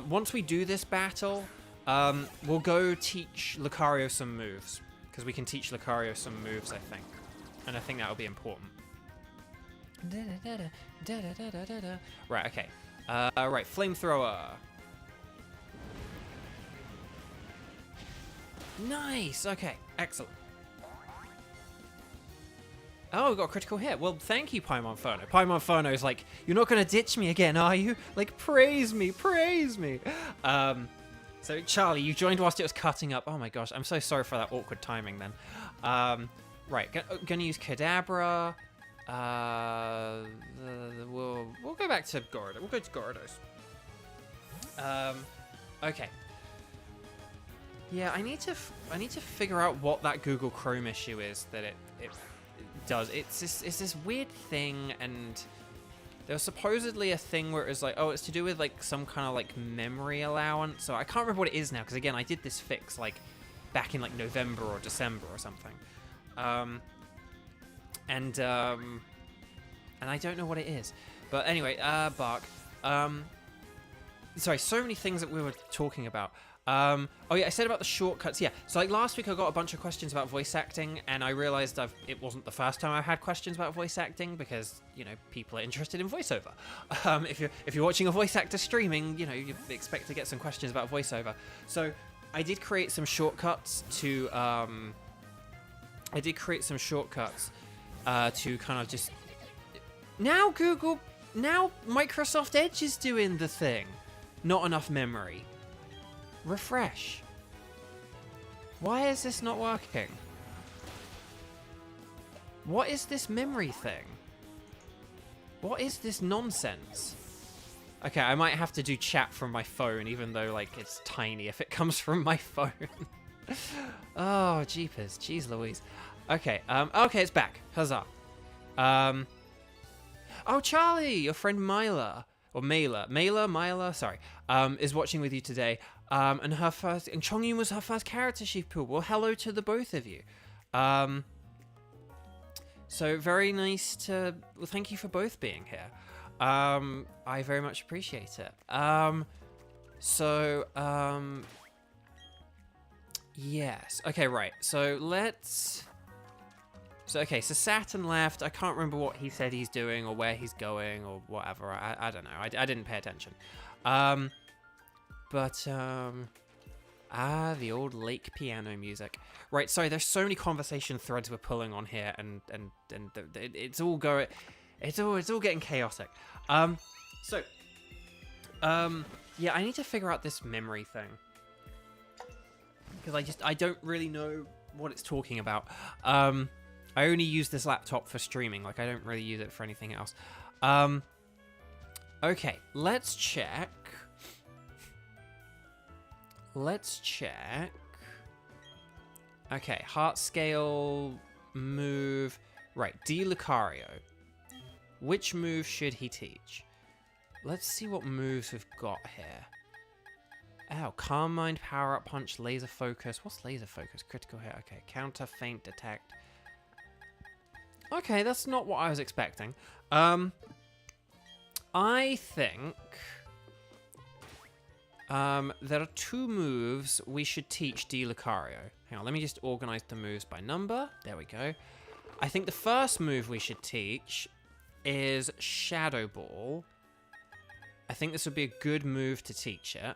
A: Once we do this battle, we'll go teach Lucario some moves. Because we can teach Lucario some moves, I think. And I think that will be important. Right, okay. Right, Flamethrower. Nice! Okay, excellent. Oh, we got a critical hit. Well, thank you, Paimon Phono. Paimon Phono is like, you're not going to ditch me again, are you? Like, praise me, praise me. So, Charlie, you joined whilst it was cutting up. Oh my gosh, I'm so sorry for that awkward timing then. Right, gonna use Kadabra. We'll go back to Gyarados. We'll go to Gyarados. Okay. Yeah, I need to figure out what that Google Chrome issue is that it does. It's this weird thing, and there was supposedly a thing where it was like, oh, it's to do with like some kind of like memory allowance. So I can't remember what it is now, because again, I did this fix like back in like November or December or something. And I don't know what it is. But anyway, Bark. Sorry, so many things that we were talking about. Oh yeah, I said about the shortcuts. Yeah, so like last week I got a bunch of questions about voice acting, and I realized it wasn't the first time I've had questions about voice acting, because you know people are interested in voiceover. If you're watching a voice actor streaming, you know you expect to get some questions about voiceover. So I did create some shortcuts to kind of just now Google now Microsoft Edge is doing the thing. Not enough memory. Refresh. Why is this not working? What is this memory thing? What is this nonsense? Okay, I might have to do chat from my phone, even though, like, it's tiny if it comes from my phone. Oh, jeepers. Jeez Louise. Okay, okay, it's back. Huzzah. Oh, Charlie, your friend Myla, or Myla, sorry, is watching with you today. And Chongyun was her first character she pulled. Well, hello to the both of you. So very nice to, well, thank you for both being here. I very much appreciate it. Yes. Okay, right. So okay, so Saturn left. I can't remember what he said he's doing or where he's going or whatever. I don't know. I didn't pay attention. The old lake piano music. Right, sorry, there's so many conversation threads we're pulling on here, and it's all getting chaotic. Yeah, I need to figure out this memory thing. Because I don't really know what it's talking about. I only use this laptop for streaming, like I don't really use it for anything else. Okay, let's check. Okay, heart scale move. Right, D. Lucario. Which move should he teach? Let's see what moves we've got here. Oh, Calm Mind, Power Up Punch, Laser Focus. What's Laser Focus? Critical hit. Okay, Counter, Feint, Detect. Okay, that's not what I was expecting. I think there are two moves we should teach D. Lucario. Hang on, let me just organize the moves by number. There we go. I think the first move we should teach is Shadow Ball. I think this would be a good move to teach it.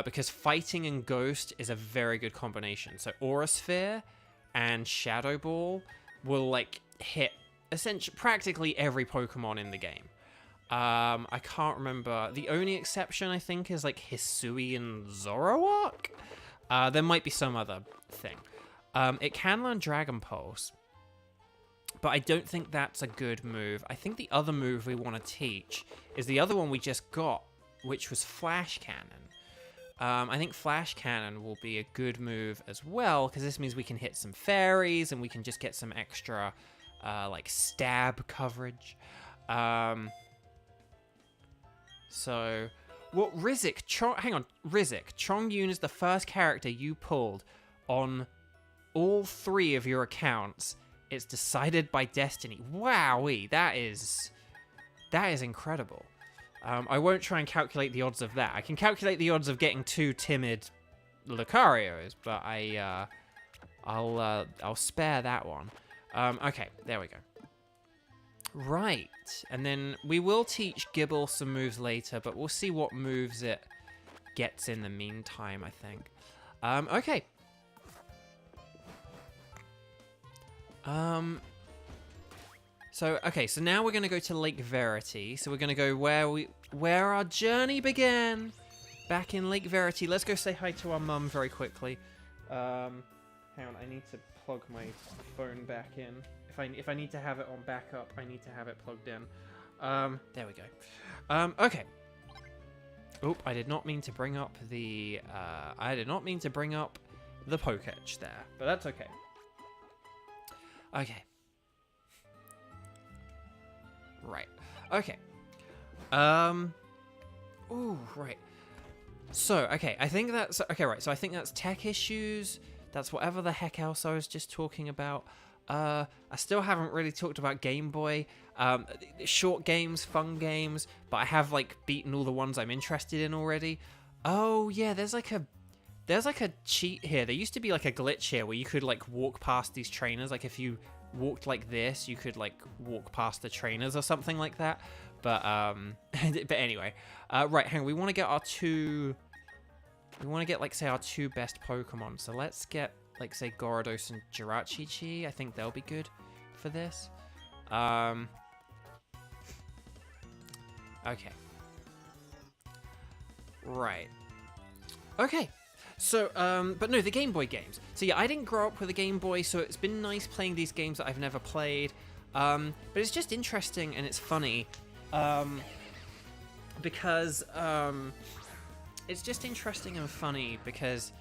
A: Because Fighting and Ghost is a very good combination. So Aura Sphere and Shadow Ball will, like, hit essentially practically every Pokemon in the game. I can't remember. The only exception, I think, is, like, Hisui and Zoroark? There might be some other thing. It can learn Dragon Pulse, but I don't think that's a good move. I think the other move we want to teach is the other one we just got, which was Flash Cannon. I think Flash Cannon will be a good move as well, because this means we can hit some fairies, and we can just get some extra, like, stab coverage. So, well, hang on, Rizik, Chongyun is the first character you pulled on all 3 of your accounts. It's decided by destiny. Wowee, that is incredible. I won't try and calculate the odds of that. I can calculate the odds of getting 2 timid Lucarios, but I'll spare that one. Okay, there we go. Right, and then we will teach Gibble some moves later, but we'll see what moves it gets in the meantime, I think. Okay. So now we're going to go to Lake Verity. So we're going to go where our journey began, back in Lake Verity. Let's go say hi to our mum very quickly. Hang on, I need to plug my phone back in. If I need to have it on backup, I need to have it plugged in. There we go. Okay. Oop, I did not mean to bring up the Pokétch there, but that's okay. Okay. Right. Okay. Ooh, right. So, okay, I think that's... Okay, right, so I think that's tech issues. That's whatever the heck else I was just talking about. I still haven't really talked about Game Boy. Short games, fun games, but I have, like, beaten all the ones I'm interested in already. Oh, yeah, there's like a cheat here. There used to be, like, a glitch here where you could, like, walk past these trainers. Like, if you walked like this, you could, like, walk past the trainers or something like that. But anyway. Right, hang on. We want to get our 2... We want to get, like, say, our 2 best Pokemon. So let's get, like, say, Gyarados and Jirachi-Chi. I think they'll be good for this. Okay. Right. Okay. So, but no, the Game Boy games. So yeah, I didn't grow up with a Game Boy, so it's been nice playing these games that I've never played. But it's just interesting and it's funny. Because, it's just interesting and funny because,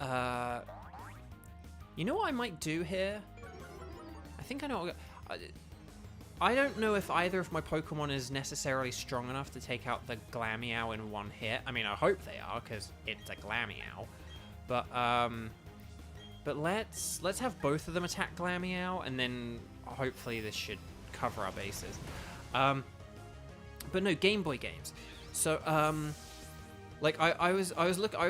A: you know what I might do here? I think I know what I don't know if either of my Pokemon is necessarily strong enough to take out the Glameow in one hit. I mean, I hope they are, because it's a Glameow. But let's have both of them attack Glameow, and then hopefully this should cover our bases. But no, Game Boy games. So, like I was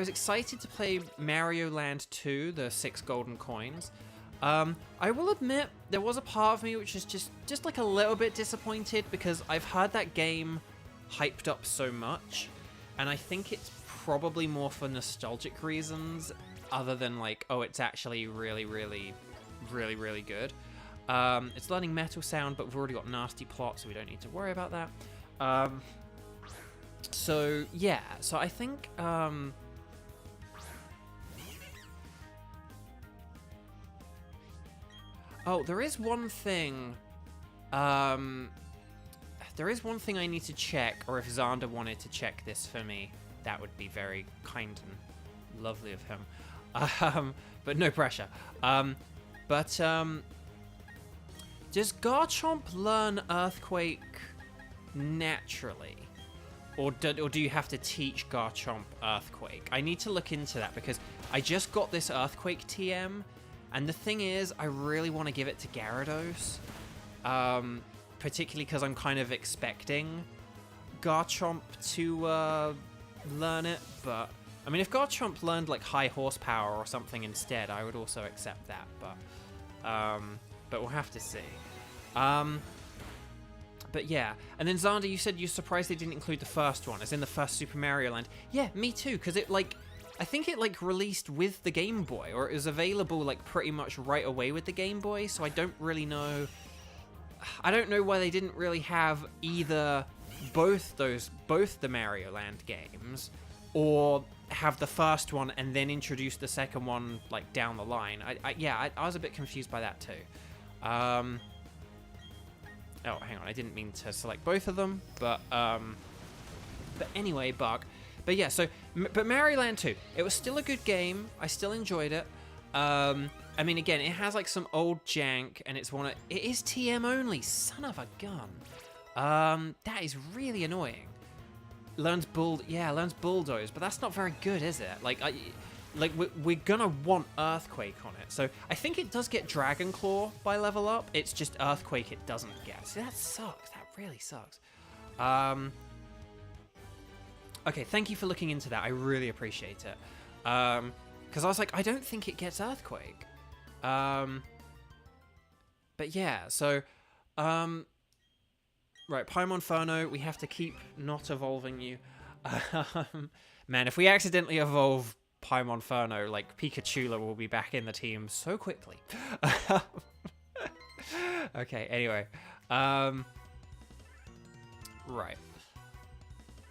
A: excited to play Mario Land 2, the 6 golden coins. I will admit there was a part of me which is just like a little bit disappointed because I've heard that game hyped up so much, and I think it's probably more for nostalgic reasons other than like, oh, it's actually really good. It's learning Metal Sound, but we've already got Nasty Plot, so we don't need to worry about that. So yeah, so I think oh, there is one thing I need to check, or if Xander wanted to check this for me, that would be very kind and lovely of him. But no pressure. Does Garchomp learn Earthquake naturally? Or do you have to teach Garchomp Earthquake? I need to look into that because I just got this Earthquake TM, and the thing is, I really want to give it to Gyarados. Particularly because I'm kind of expecting Garchomp to learn it, but I mean, if Garchomp learned like high horsepower or something instead, I would also accept that, but we'll have to see. But yeah, and then Xander, you said you're surprised they didn't include the first one, as in the first Super Mario Land. Yeah, me too, because it like, I think it like released with the Game Boy, or it was available like pretty much right away with the Game Boy, so I don't really know. I don't know why they didn't really have either both the Mario Land games, or have the first one and then introduce the second one like down the line. I was a bit confused by that too. Oh, hang on, I didn't mean to select both of them, but anyway, But yeah, so, but Mario Land 2, it was still a good game. I still enjoyed it. I mean, again, it has like some old jank, and it is TM only, son of a gun. That is really annoying. Learns Bulldoze, but that's not very good, is it? We're gonna want Earthquake on it, so I think it does get Dragon Claw by level up. It's just Earthquake it doesn't get. See, that sucks. That really sucks. Okay, thank you for looking into that. I really appreciate it. Because I was like, I don't think it gets Earthquake. But yeah, so right, Paimon Inferno, we have to keep not evolving you. Man, if we accidentally evolve Paimon Inferno, like, Pikachula will be back in the team so quickly. Okay, anyway. Right.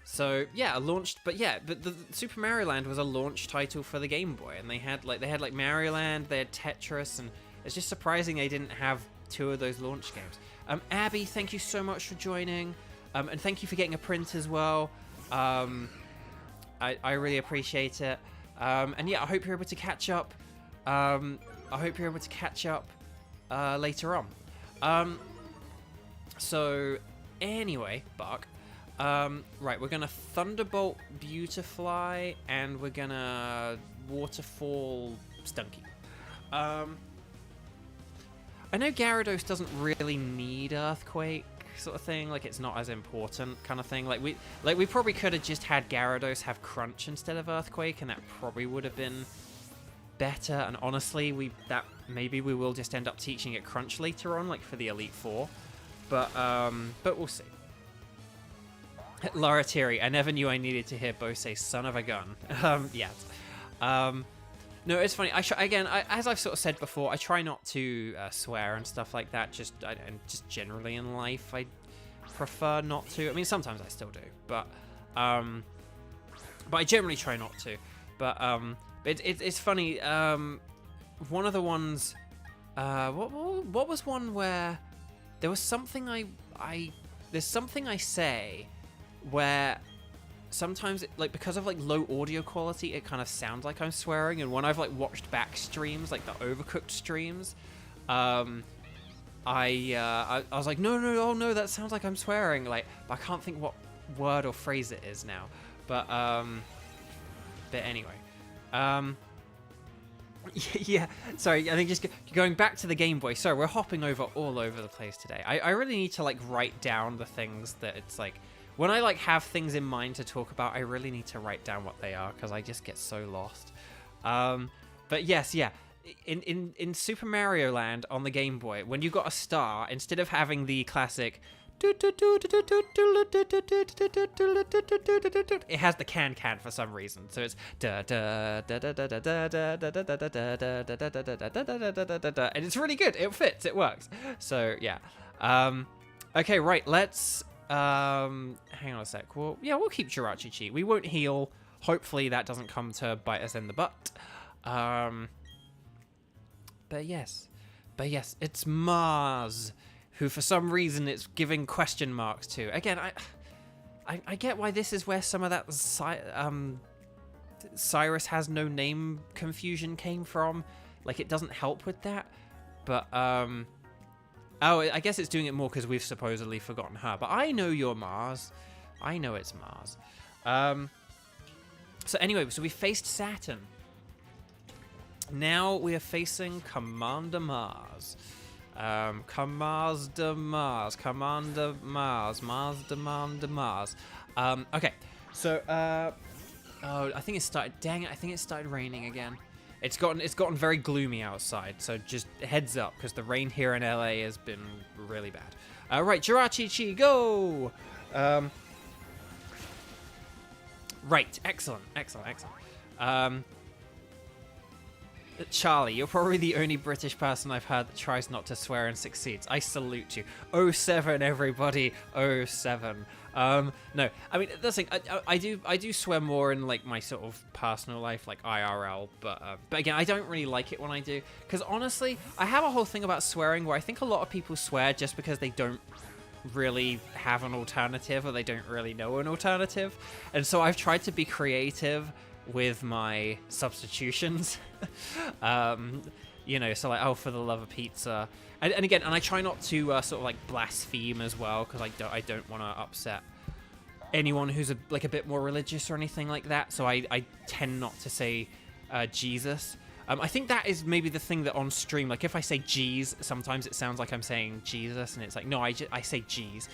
A: So, yeah, but the Super Mario Land was a launch title for the Game Boy, and they had Mario Land, they had Tetris, and it's just surprising they didn't have 2 of those launch games. Abby, thank you so much for joining, and thank you for getting a print as well. I really appreciate it. And yeah, I hope you're able to catch up. Later on. So anyway, Buck. Right, we're gonna Thunderbolt Beautifly, and we're gonna Waterfall Stunky. I know Gyarados doesn't really need Earthquake, sort of thing. Like, it's not as important, kind of thing. Like we probably could have just had Gyarados have Crunch instead of Earthquake, and that probably would have been better. And honestly, maybe we will just end up teaching it Crunch later on, like for the Elite Four. But we'll see. Laura Thierry, I never knew I needed to hear Bo say "son of a gun." Yeah. No, it's funny. As I've sort of said before, I try not to swear and stuff like that. Just generally in life, prefer not to. I mean, sometimes I still do, but I generally try not to. But it's funny. One of the ones, what was one where there was something there's something I say where sometimes like because of like low audio quality, it kind of sounds like I'm swearing. And when I've like watched back streams, like the Overcooked streams, I was like, no, oh no, that sounds like I'm swearing. Like, but I can't think what word or phrase it is now. But anyway, yeah. Sorry, I think just going back to the Game Boy. Sorry, we're hopping all over the place today. I really need to like write down the things that it's like. When I like have things in mind to talk about, I really need to write down what they are because I just get so lost. But yes, yeah. In Super Mario Land on the Game Boy, when you got a star, instead of having the classic, it has the can for some reason. So it's and it's really good. It fits. It works. So yeah. Okay, right. Let's hang on a sec. Well, yeah, we'll keep Jirachi-Chi. We won't heal. Hopefully that doesn't come to bite us in the butt. But yes, it's Mars, who for some reason it's giving question marks to. Again, I get why this is where some of that Cyrus has no name confusion came from. Like, it doesn't help with that. But oh, I guess it's doing it more because we've supposedly forgotten her. But I know you're Mars. I know it's Mars. So anyway, so we faced Saturn. Now we are facing Commander Mars. Commander Mars. Okay, so oh, I think it started. Dang it! I think it started raining again. It's gotten very gloomy outside. So just heads up, because the rain here in LA has been really bad. Right, Jirachi-Chi, go. Right, excellent. Charlie, you're probably the only British person I've heard that tries not to swear and succeeds. I salute you. 07, everybody. 07. No, I mean, the thing, I do swear more in like my sort of personal life, like IRL, but again, I don't really like it when I do, because honestly, I have a whole thing about swearing where I think a lot of people swear just because they don't really have an alternative, or they don't really know an alternative, and so I've tried to be creative with my substitutions. You know, so like, oh, for the love of pizza, and again, and I try not to sort of like blaspheme as well, because I don't want to upset anyone who's a bit more religious or anything like that. So I tend not to say Jesus. I think that is maybe the thing that on stream, like if I say G's, sometimes it sounds like I'm saying Jesus, and it's like, no, I say G's.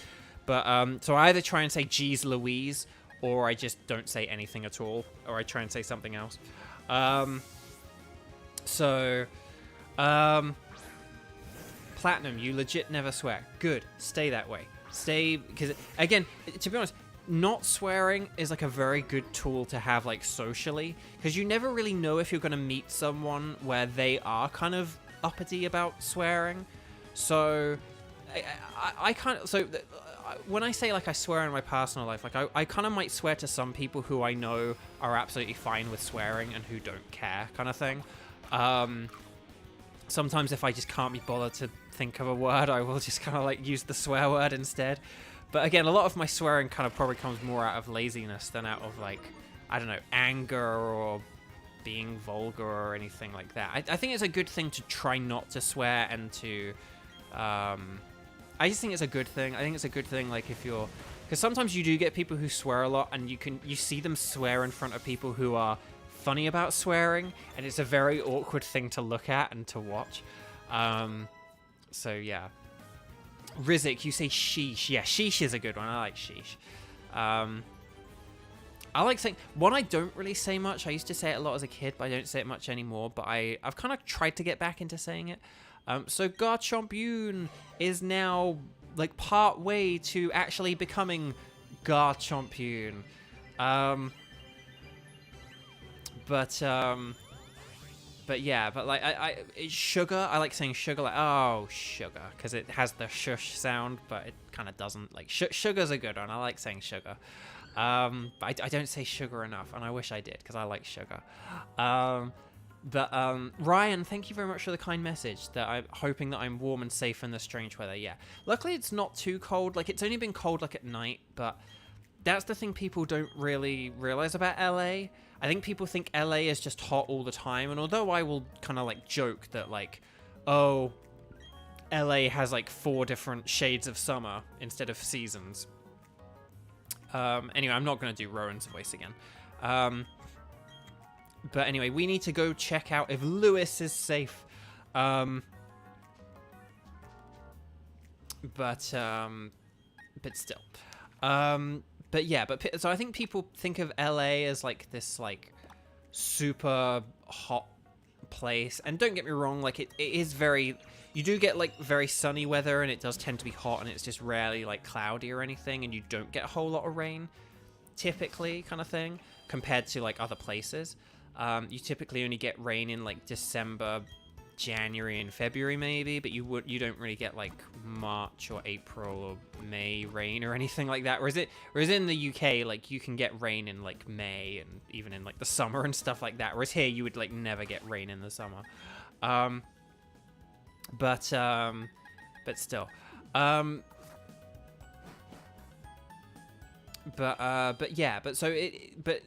A: But so I either try and say G's Louise, or I just don't say anything at all, or I try and say something else. Platinum, you legit never swear. Good, stay that way. Stay, because again, to be honest, not swearing is like a very good tool to have like socially, because you never really know if you're going to meet someone where they are kind of uppity about swearing. So I kind of, so when I say like I swear in my personal life, like I kind of might swear to some people who I know are absolutely fine with swearing and who don't care, kind of thing. Sometimes if I just can't be bothered to think of a word, I will just kind of like use the swear word instead. But again, a lot of my swearing kind of probably comes more out of laziness than out of like, I don't know, anger or being vulgar or anything like that. I think it's a good thing to try not to swear and to, I just think it's a good thing. I think it's a good thing, like if you're, because sometimes you do get people who swear a lot, and you see them swear in front of people who are funny about swearing, and it's a very awkward thing to look at and to watch. So yeah. Rizik, you say sheesh. Yeah, sheesh is a good one. I like sheesh. I like saying one I don't really say much. I used to say it a lot as a kid, but I don't say it much anymore. But I've kind of tried to get back into saying it. So Chongyun is now like part way to actually becoming Chongyun. But but yeah, but like it's sugar. I like saying sugar, like oh sugar, because it has the shush sound, but it kind of doesn't. Like sugar's a good one. I like saying sugar, but I don't say sugar enough, and I wish I did because I like sugar. But Ryan, thank you very much for the kind message. That I'm hoping that I'm warm and safe in the strange weather. Yeah, luckily it's not too cold. Like it's only been cold like at night, but that's the thing people don't really realize about LA. I think people think LA is just hot all the time, and although I will kind of like joke that like, oh, LA has like 4 different shades of summer instead of seasons. Anyway, I'm not going to do Rowan's voice again. But anyway, we need to go check out if Lewis is safe. But still. But yeah, so I think people think of LA as like this like super hot place, and don't get me wrong, like it is very, you do get like very sunny weather, and it does tend to be hot, and it's just rarely like cloudy or anything, and you don't get a whole lot of rain typically, kind of thing, compared to like other places. You typically only get rain in like December, January, and February maybe, but you don't really get like March or April or May rain or anything like that. Whereas in the UK, like you can get rain in like May and even in like the summer and stuff like that. Whereas here you would like never get rain in the summer. But still. But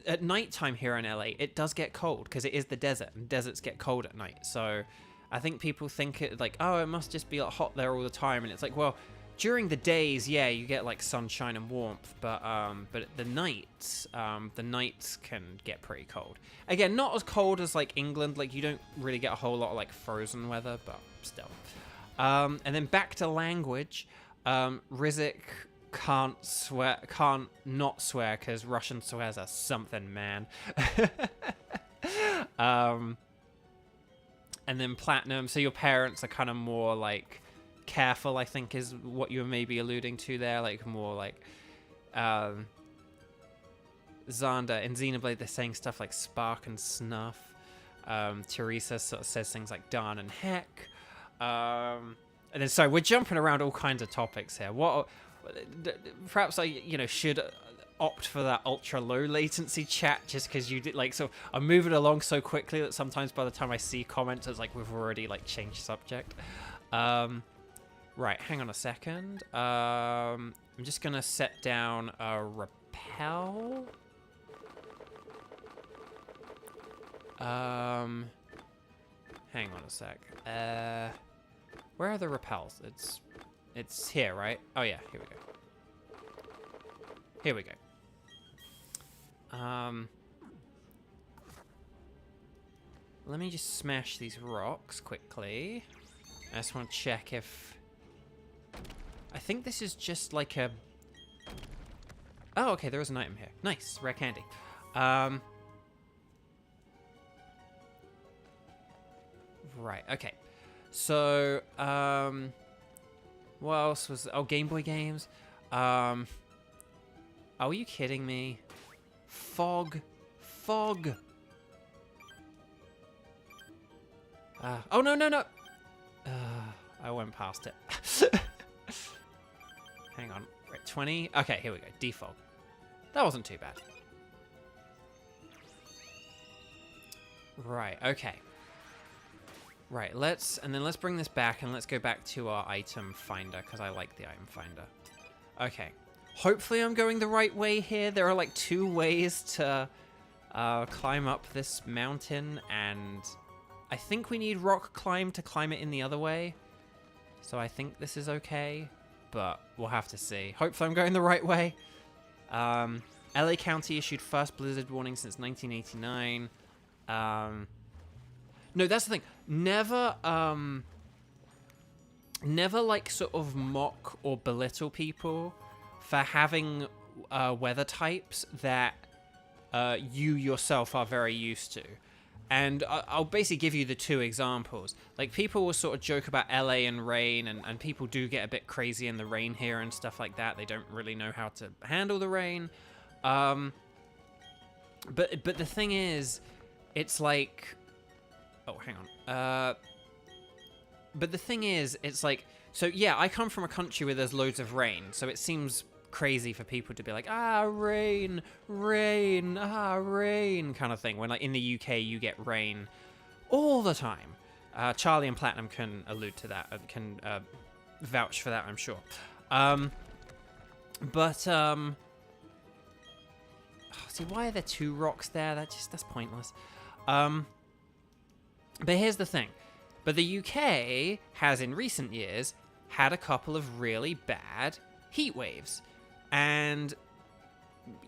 A: at nighttime here in LA, it does get cold because it is the desert, and deserts get cold at night. So I think people think it like, oh, it must just be like hot there all the time, and it's like, well, during the days, yeah, you get like sunshine and warmth, but the nights can get pretty cold. Again, not as cold as like England, like you don't really get a whole lot of like frozen weather, but still. And then back to language, Rizik can't not swear because Russian swears are something, man. And then Platinum, so your parents are kind of more like careful, I think is what you were maybe alluding to there, like more like Xander in Xenoblade, they're saying stuff like spark and snuff. Teresa sort of says things like darn and heck. And then sorry, we're jumping around all kinds of topics here. Perhaps I should opt for that ultra low latency chat just because you did like, so I'm moving along so quickly that sometimes by the time I see comments it's like we've already like changed subject. Right, hang on a second. I'm just gonna set down a repel. Hang on a sec. Where are the repels? It's here, right? Oh yeah, here we go. Here we go. Let me just smash these rocks quickly. I just want to check if... I think this is just like a... Oh, okay, there is an item here. Nice, rare candy. Right, okay. So, what else was... Oh, Game Boy games. Are you kidding me? Fog. Oh, no. I went past it. Hang on. Right, 20. Okay, here we go. Defog. That wasn't too bad. Right, okay. Right, let's bring this back and let's go back to our item finder because I like the item finder. Okay. Hopefully I'm going the right way here. There are like 2 ways to climb up this mountain, and I think we need rock climb to climb it in the other way. So I think this is okay, but we'll have to see. Hopefully I'm going the right way. LA County issued first blizzard warning since 1989. No, that's the thing. Never like sort of mock or belittle people for having weather types that you yourself are very used to. And I'll basically give you the 2 examples. Like, people will sort of joke about LA and rain, and people do get a bit crazy in the rain here and stuff like that. They don't really know how to handle the rain. But the thing is, it's like... Oh, hang on. But the thing is, it's like, so yeah, I come from a country where there's loads of rain, so it seems crazy for people to be like, rain, rain, rain, kind of thing. When like in the UK, you get rain all the time. Charlie and Platinum can allude to that, can vouch for that, I'm sure. See, why are there 2 rocks there? That's pointless. But here's the thing. But the UK has, in recent years, had a couple of really bad heat waves. And,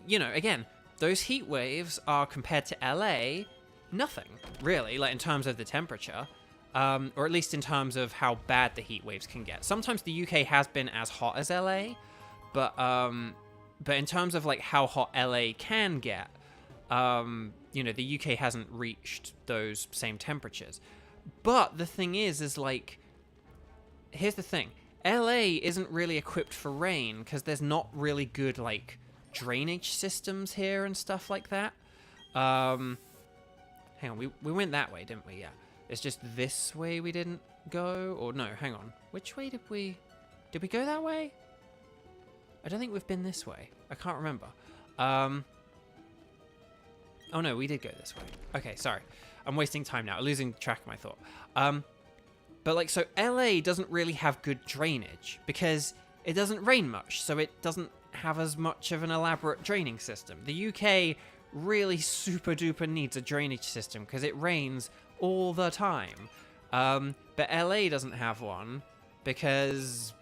A: you know, again, those heat waves are, compared to LA, nothing, really, like in terms of the temperature. Or at least in terms of how bad the heat waves can get. Sometimes the UK has been as hot as LA, but in terms of like how hot LA can get, you know, the UK hasn't reached those same temperatures. But the thing is like, here's the thing. LA isn't really equipped for rain because there's not really good like drainage systems here and stuff like that. Hang on, we went that way, didn't we? Yeah. It's just this way we didn't go, or no, hang on. Which way did we go that way? I don't think we've been this way. I can't remember. Oh no, we did go this way. Okay, sorry. I'm wasting time now, losing track of my thought. But like, so LA doesn't really have good drainage because it doesn't rain much, so it doesn't have as much of an elaborate draining system. The UK really super duper needs a drainage system because it rains all the time. But LA doesn't have one because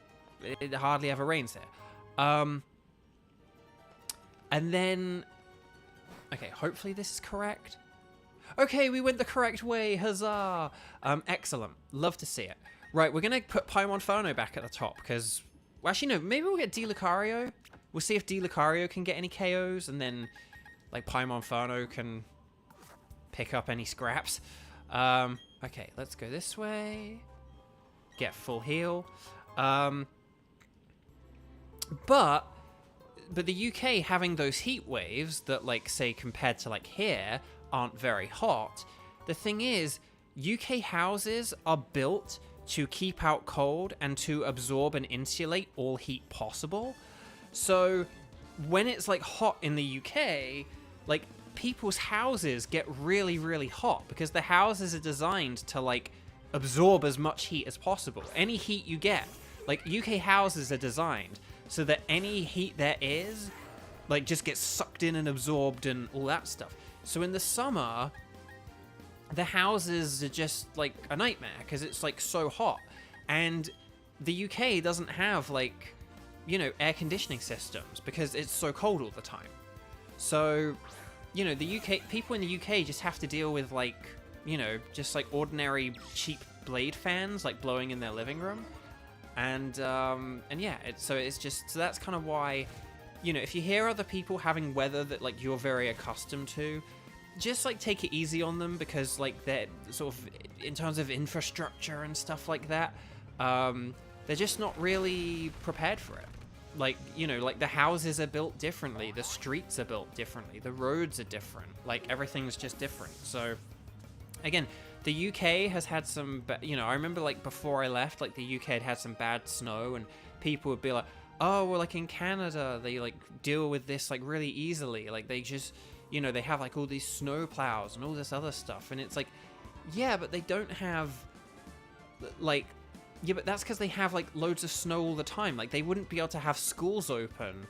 A: it hardly ever rains here. And then, okay, hopefully this is correct. Okay, we went the correct way, huzzah! Excellent, love to see it. Right, we're gonna put Portmanteau back at the top because, well, actually no, maybe we'll get Lucario. We'll see if Lucario can get any KOs, and then like Portmanteau can pick up any scraps. Okay, let's go this way. Get full heal. But the UK having those heat waves that, like, say, compared to, like, here, aren't very hot. The thing is, UK houses are built to keep out cold and to absorb and insulate all heat possible. So when it's, like, hot in the UK, like, people's houses get really, really hot because the houses are designed to, like, absorb as much heat as possible. Any heat you get, like, UK houses are designed so that any heat there is, like, just gets sucked in and absorbed and all that stuff. So in the summer, the houses are just, like, a nightmare because it's, like, so hot. And the UK doesn't have, like, you know, air conditioning systems because it's so cold all the time. So, you know, the UK, people in the UK just have to deal with, like, you know, just, like, ordinary cheap blade fans, like, blowing in their living room. And yeah, so that's kind of why, you know, if you hear other people having weather that, like, you're very accustomed to, just, like, take it easy on them because, like, they're sort of, in terms of infrastructure and stuff like that, they're just not really prepared for it. Like, you know, like, the houses are built differently, the streets are built differently, the roads are different, like, everything's just different. So, again, the UK has had some, you know, I remember, like, before I left, like, the UK had some bad snow, and people would be like, oh, well, like, in Canada, they, like, deal with this, like, really easily. Like, they just, you know, they have, like, all these snow plows and all this other stuff. And it's like, yeah, but they don't have, like, yeah, but that's because they have, like, loads of snow all the time. Like, they wouldn't be able to have schools open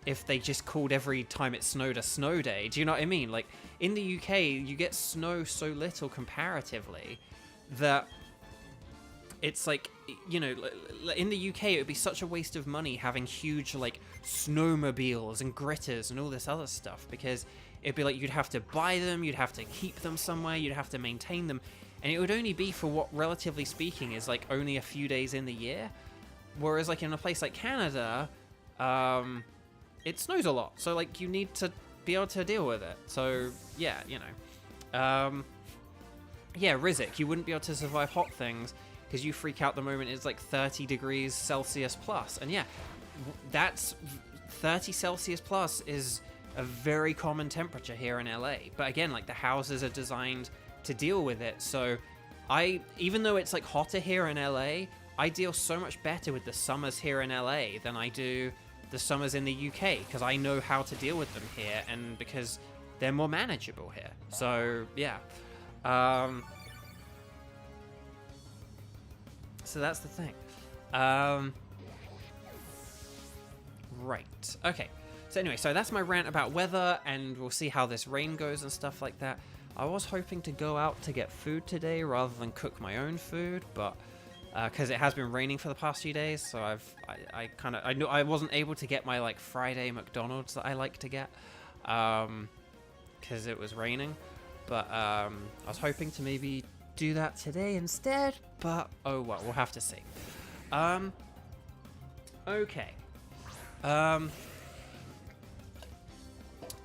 A: if they just called every time it snowed a snow day. Do you know what I mean? Like, in the UK, you get snow so little comparatively that it's like, you know, in the UK, it would be such a waste of money having huge, like, snowmobiles and gritters and all this other stuff, because it'd be like you'd have to buy them, you'd have to keep them somewhere, you'd have to maintain them, and it would only be for what, relatively speaking, is, like, only a few days in the year. Whereas, like, in a place like Canada, it snows a lot, so, like, you need to be able to deal with it. So, yeah, you know. Yeah, Rizzik, you wouldn't be able to survive hot things because you freak out the moment it's, like, 30 degrees Celsius plus. And, yeah, that's 30 Celsius plus is a very common temperature here in LA. But, again, like, the houses are designed to deal with it. So even though it's like hotter here in LA, I deal so much better with the summers here in LA than I do the summers in the UK, because I know how to deal with them here, and because they're more manageable here. So yeah. So that's the thing. Right. Okay. So anyway, so that's my rant about weather, and we'll see how this rain goes and stuff like that. I was hoping to go out to get food today rather than cook my own food, but because it has been raining for the past few days, so I knew I wasn't able to get my like Friday McDonald's that I like to get, because it was raining. But I was hoping to maybe do that today instead, but oh well, we'll have to see. Okay. I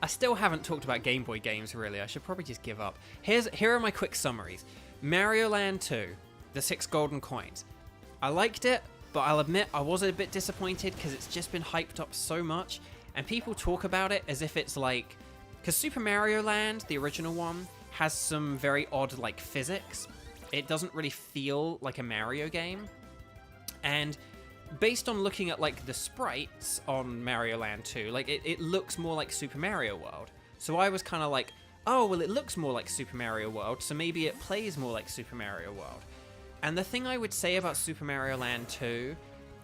A: still haven't talked about Game Boy games, really. I should probably just give up. Here are my quick summaries. Mario Land 2, the 6 golden coins. I liked it, but I'll admit I was a bit disappointed because it's just been hyped up so much, and people talk about it as if it's like... Because Super Mario Land, the original one, has some very odd, like, physics. It doesn't really feel like a Mario game. And based on looking at, like, the sprites on Mario Land 2, like, it looks more like Super Mario World. So I was kind of like, oh, well, it looks more like Super Mario World, so maybe it plays more like Super Mario World. And the thing I would say about Super Mario Land 2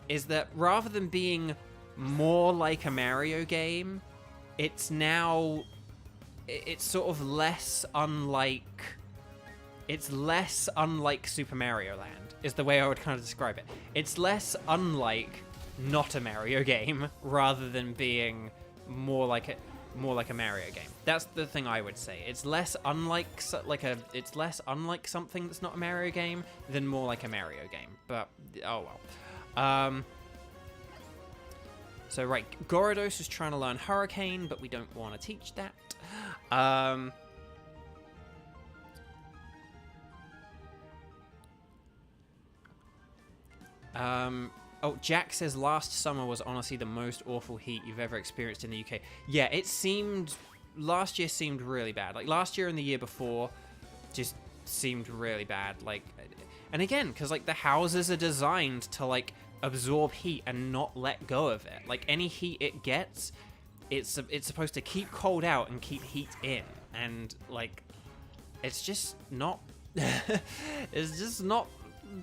A: is that rather than being more like a Mario game, it's sort of less unlike... It's less unlike Super Mario Land, is the way I would kind of describe it. It's less unlike not a Mario game, rather than being more like a Mario game. That's the thing I would say. It's less unlike it's less unlike something that's not a Mario game than more like a Mario game. But oh well. So right, Gyarados is trying to learn Hurricane, but we don't want to teach that. Oh, Jack says last summer was honestly the most awful heat you've ever experienced in the UK. Yeah, last year seemed really bad. Like last year and the year before just seemed really bad. Like, and again, because like the houses are designed to like absorb heat and not let go of it. Like any heat it gets, it's supposed to keep cold out and keep heat in. And like, it's just not, it's just not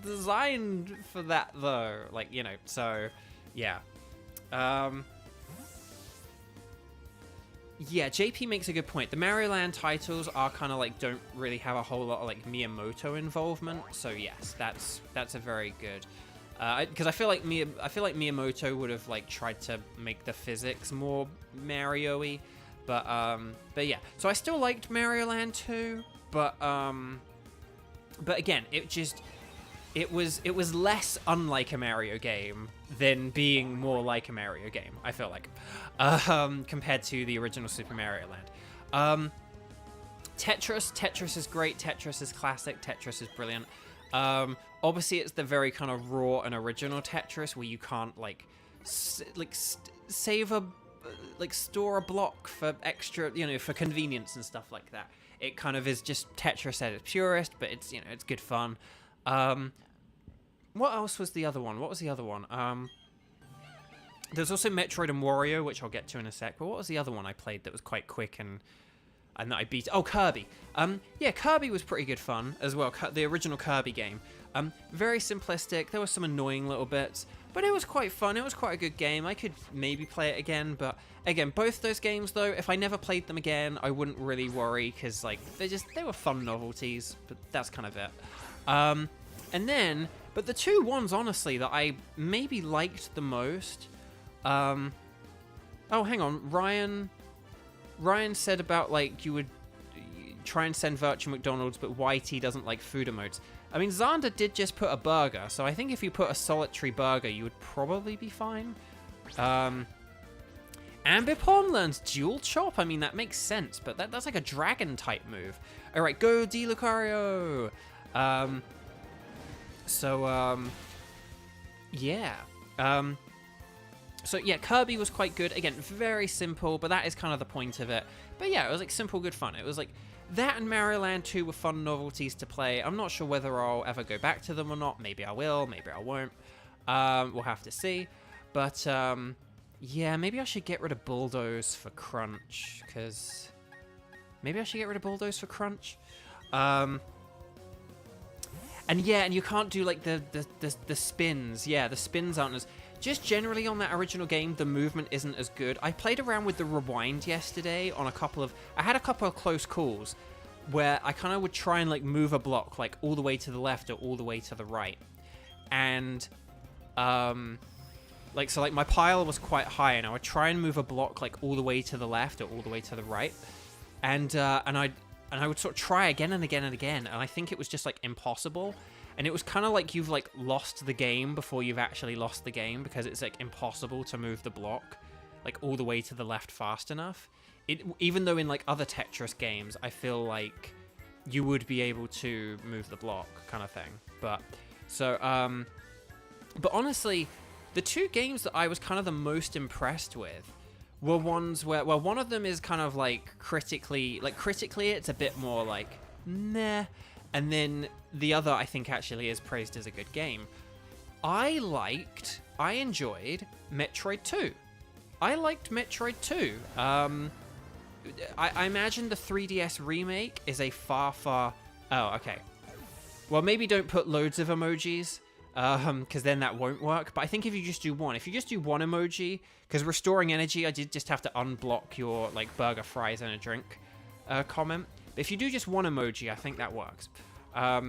A: designed for that though, like, you know. So yeah. Yeah, JP makes a good point. The Mario Land titles are kind of like don't really have a whole lot of like Miyamoto involvement, so yes, that's a very good, because I feel like Miyamoto would have like tried to make the physics more Mario-y, but yeah, so I still liked Mario Land 2, but again, it was less unlike a Mario game than being more like a Mario game, I feel like, compared to the original Super Mario Land. Tetris is great, Tetris is classic, Tetris is brilliant. Obviously, it's the very kind of raw and original Tetris where you can't store a block for extra, you know, for convenience and stuff like that. It kind of is just Tetris at its purest, but it's, you know, it's good fun. What else was the other one? What was the other one? There's also Metroid and Wario, which I'll get to in a sec. But what was the other one I played that was quite quick and that I beat? Oh, Kirby. Yeah, Kirby was pretty good fun as well. The original Kirby game. Very simplistic. There were some annoying little bits, but it was quite fun. It was quite a good game. I could maybe play it again, but again, both those games though, if I never played them again, I wouldn't really worry because like they were fun novelties. But that's kind of it. And then, but the two ones, honestly, that I maybe liked the most... oh, hang on. Ryan said about, like, you would try and send virtual McDonald's, but YT doesn't like food emotes. I mean, Xander did just put a burger, so I think if you put a solitary burger, you would probably be fine. Ambipom learns Dual Chop? I mean, that makes sense, but that's like a dragon-type move. Alright, go D. Lucario! So, yeah. So yeah, Kirby was quite good. Again, very simple, but that is kind of the point of it. But yeah, it was like simple, good fun. It was like that and Mario Land 2 were fun novelties to play. I'm not sure whether I'll ever go back to them or not. Maybe I will, maybe I won't. We'll have to see. But yeah, maybe I should get rid of Bulldoze for Crunch, because maybe I should get rid of Bulldoze for Crunch. And yeah, and you can't do like the spins. Yeah, the spins aren't as... Just generally on that original game, the movement isn't as good. I played around with the rewind yesterday on a couple of... I had a couple of close calls where I kind of would try and like move a block like all the way to the left or all the way to the right. And like, so like my pile was quite high and I would try and move a block like all the way to the left or all the way to the right. And I would sort of try again and again and again. And I think it was just like impossible. And it was kind of like you've like lost the game before you've actually lost the game, because it's like impossible to move the block like all the way to the left fast enough. Even though in like other Tetris games, I feel like you would be able to move the block kind of thing. But so, but honestly, the two games that I was kind of the most impressed with were ones where, well, one of them is kind of like critically it's a bit more like, nah. And then the other, I think, actually is praised as a good game. I enjoyed Metroid 2. I liked Metroid 2. I imagine the 3DS remake is a far... Oh, okay. Well, maybe don't put loads of emojis, because then that won't work. But I think if you just do one emoji, because restoring energy, I did just have to unblock your, like, burger, fries, and a drink comment. But if you do just one emoji, I think that works. But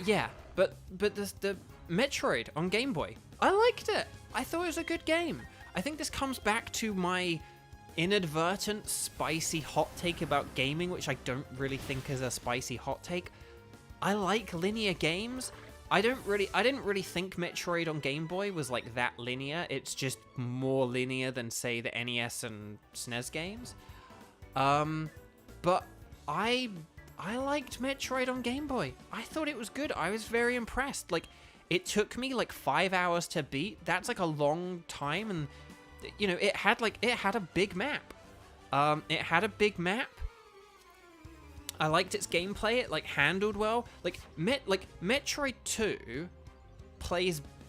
A: yeah, but the Metroid on Game Boy, I liked it. I thought it was a good game. I think this comes back to my inadvertent spicy hot take about gaming, which I don't really think is a spicy hot take. I like linear games. I didn't really think Metroid on Game Boy was like that linear. It's just more linear than, say, the NES and SNES games. But I liked Metroid on Game Boy. I thought it was good. I was very impressed. Like, it took me like 5 hours to beat. That's like a long time, and you know, it had a big map. It had a big map. I liked its gameplay. It like handled well. Like Metroid 2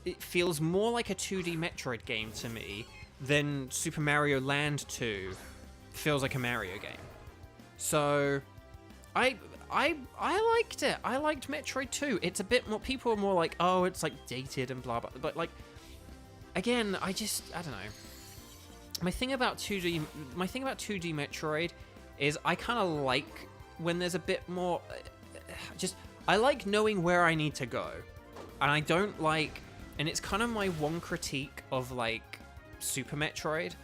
A: it feels more like a 2D Metroid game to me than Super Mario Land 2 feels like a Mario game. So I liked it. I liked Metroid 2. It's a bit more, people are more like, oh, it's like dated and blah blah, but like, again, I don't know. My thing about 2D Metroid is I kind of like when there's a bit more, I like knowing where I need to go. And I don't like, and it's kind of my one critique of like Super Metroid.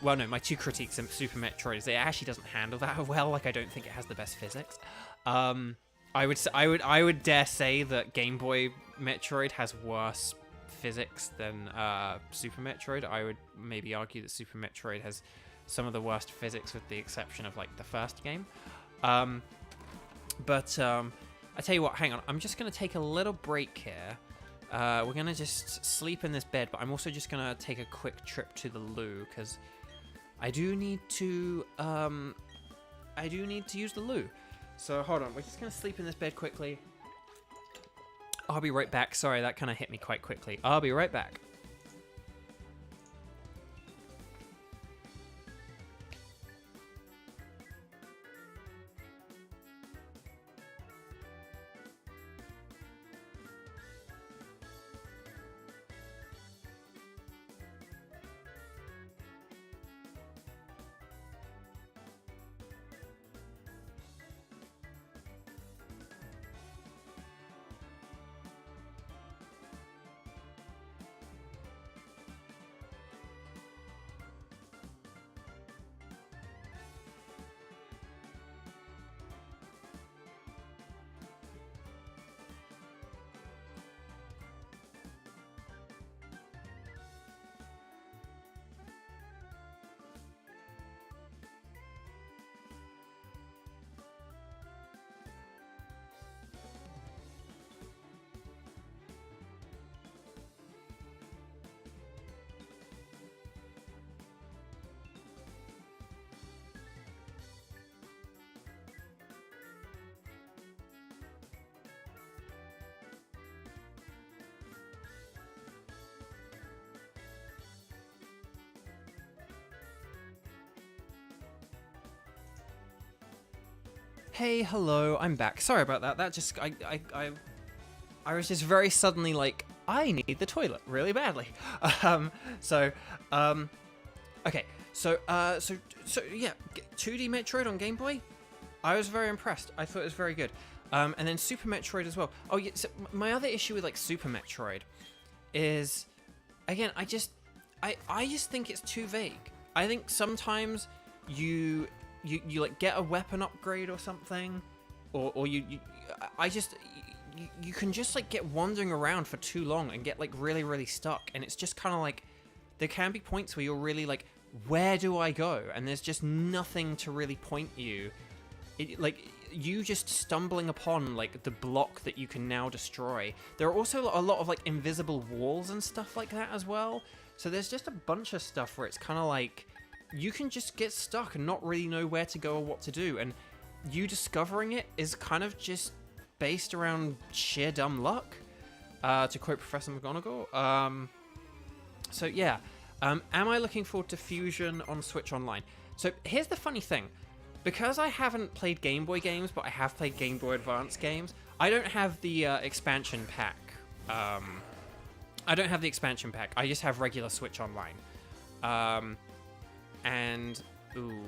A: Well, no, my two critiques of Super Metroid is it actually doesn't handle that well. Like, I don't think it has the best physics. I would dare say that Game Boy Metroid has worse physics than Super Metroid. I would maybe argue that Super Metroid has some of the worst physics, with the exception of like the first game. But I tell you what, hang on. I'm just gonna take a little break here. We're gonna just sleep in this bed, but I'm also just gonna take a quick trip to the loo, because I do need to use the loo. So hold on, we're just gonna sleep in this bed quickly. I'll be right back. Sorry, that kind of hit me quite quickly. I'll be right back. Hey, hello, I'm back. Sorry about that. That just I was just very suddenly like, I need the toilet really badly. So okay. So yeah, 2D Metroid on Game Boy. I was very impressed. I thought it was very good. And then Super Metroid as well. Oh yeah. So my other issue with like Super Metroid is, again, I just think it's too vague. I think sometimes you like get a weapon upgrade or something, or you can just like get wandering around for too long and get like really stuck, and it's just kind of like there can be points where you're really like, where do I go? And there's just nothing to really point you. Like you just stumbling upon like the block that you can now destroy. There are also a lot of like invisible walls and stuff like that as well. So there's just a bunch of stuff where it's kind of like you can just get stuck and not really know where to go or what to do, and you discovering it is kind of just based around sheer dumb luck, to quote Professor McGonagall. So yeah, am I looking forward to Fusion on Switch Online? So here's the funny thing. Because I haven't played Game Boy games, but I have played Game Boy Advance games, I don't have the expansion pack. I don't have the expansion pack. I just have regular Switch Online. And ooh,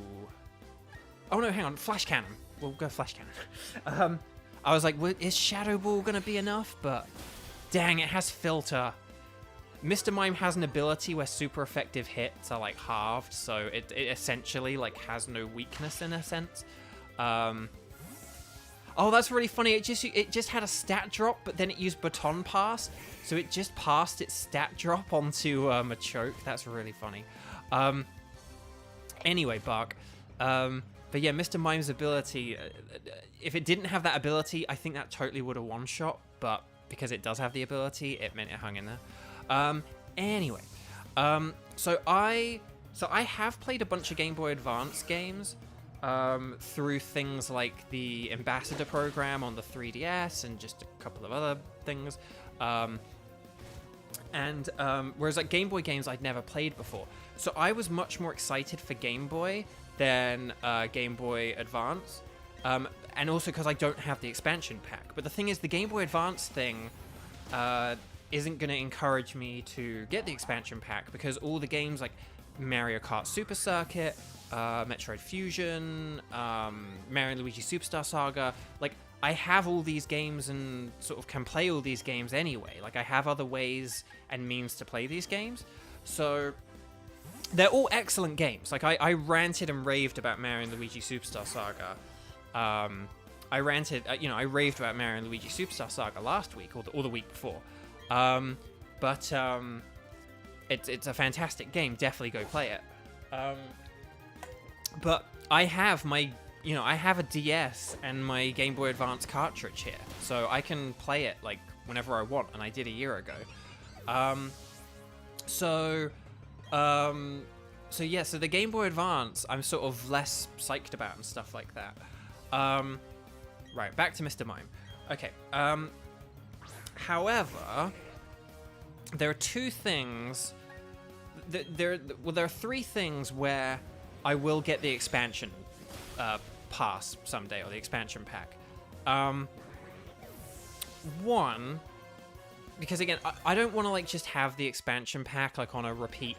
A: oh no, hang on, Flash Cannon. We'll go Flash Cannon. I was like, is Shadow Ball gonna be enough? But dang, it has filter. Mr. Mime has an ability where super effective hits are like halved, so it essentially like has no weakness in a sense. Oh, that's really funny. It just had a stat drop, but then it used Baton Pass, so it just passed its stat drop onto Machoke. That's really funny. Anyway, Bark. But yeah, Mr. Mime's ability, if it didn't have that ability, I think that totally would have one-shot, but because it does have the ability, it meant it hung in there. Anyway, so I have played a bunch of Game Boy Advance games, through things like the Ambassador program on the 3DS and just a couple of other things. Whereas like Game Boy games I'd never played before. So I was much more excited for Game Boy than Game Boy Advance. And also because I don't have the expansion pack. But the thing is, the Game Boy Advance thing isn't going to encourage me to get the expansion pack, because all the games like Mario Kart Super Circuit, Metroid Fusion, Mario and Luigi Superstar Saga, like I have all these games and sort of can play all these games anyway. Like I have other ways and means to play these games. So they're all excellent games. Like I ranted and raved about Mario and Luigi Superstar Saga. I raved about Mario and Luigi Superstar Saga last week or the week before. It's a fantastic game. Definitely go play it. But I have I have a DS and my Game Boy Advance cartridge here, so I can play it like whenever I want, and I did a year ago. So the Game Boy Advance I'm sort of less psyched about and stuff like that. Right, back to Mr. Mime. Okay. However, there are two things. There are three things where I will get the expansion pass someday, or the expansion pack. One, because again, I don't want to like just have the expansion pack like on a repeat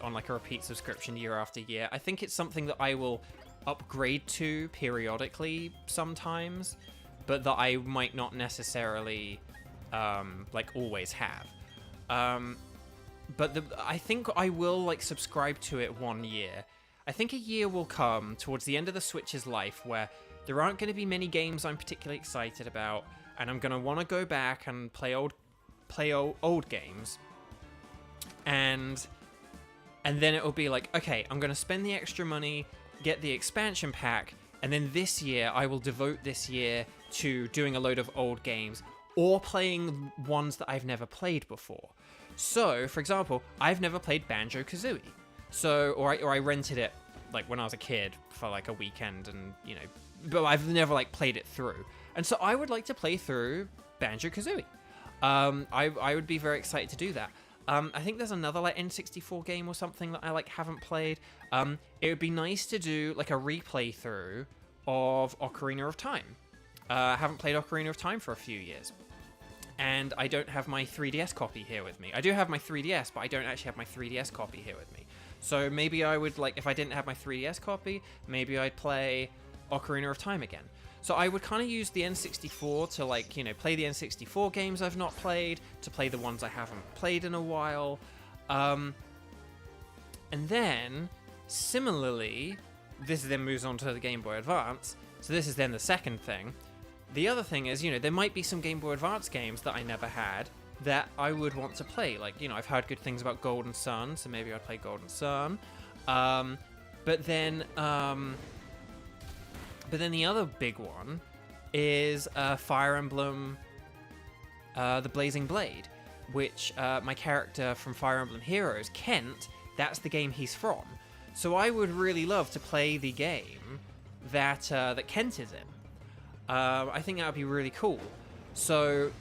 A: subscription year after year. I think it's something that I will upgrade to periodically sometimes, but that I might not necessarily like always have. But I think I will like subscribe to it 1 year. I think a year will come towards the end of the Switch's life where there aren't going to be many games I'm particularly excited about, and I'm going to want to go back and play old games. And then it'll be like, okay, I'm going to spend the extra money, get the expansion pack, and then this year I will devote this year to doing a load of old games or playing ones that I've never played before. So, for example, I've never played Banjo-Kazooie. So, or I rented it like when I was a kid for like a weekend, and but I've never like played it through. And so I would like to play through Banjo-Kazooie. I would be very excited to do that. I think there's another like N64 game or something that I like haven't played. It would be nice to do like a replay through of Ocarina of Time. haven't played Ocarina of Time for a few years. And I don't have my 3DS copy here with me. I do have my 3DS, but I don't actually have my 3DS copy here with me. So maybe I would, like, if I didn't have my 3DS copy, maybe I'd play Ocarina of Time again. So I would kind of use the N64 to, like, you know, play the N64 games I've not played, to play the ones I haven't played in a while. And then, similarly, this then moves on to the Game Boy Advance. So this is then the second thing. The other thing is, you know, there might be some Game Boy Advance games that I never had that I would want to play. Like, you know, I've heard good things about Golden Sun, so maybe I'd play Golden Sun. But then the other big one is Fire Emblem, the Blazing Blade, which my character from Fire Emblem Heroes, Kent, that's the game he's from. So I would really love to play the game that Kent is in. I think that would be really cool. So,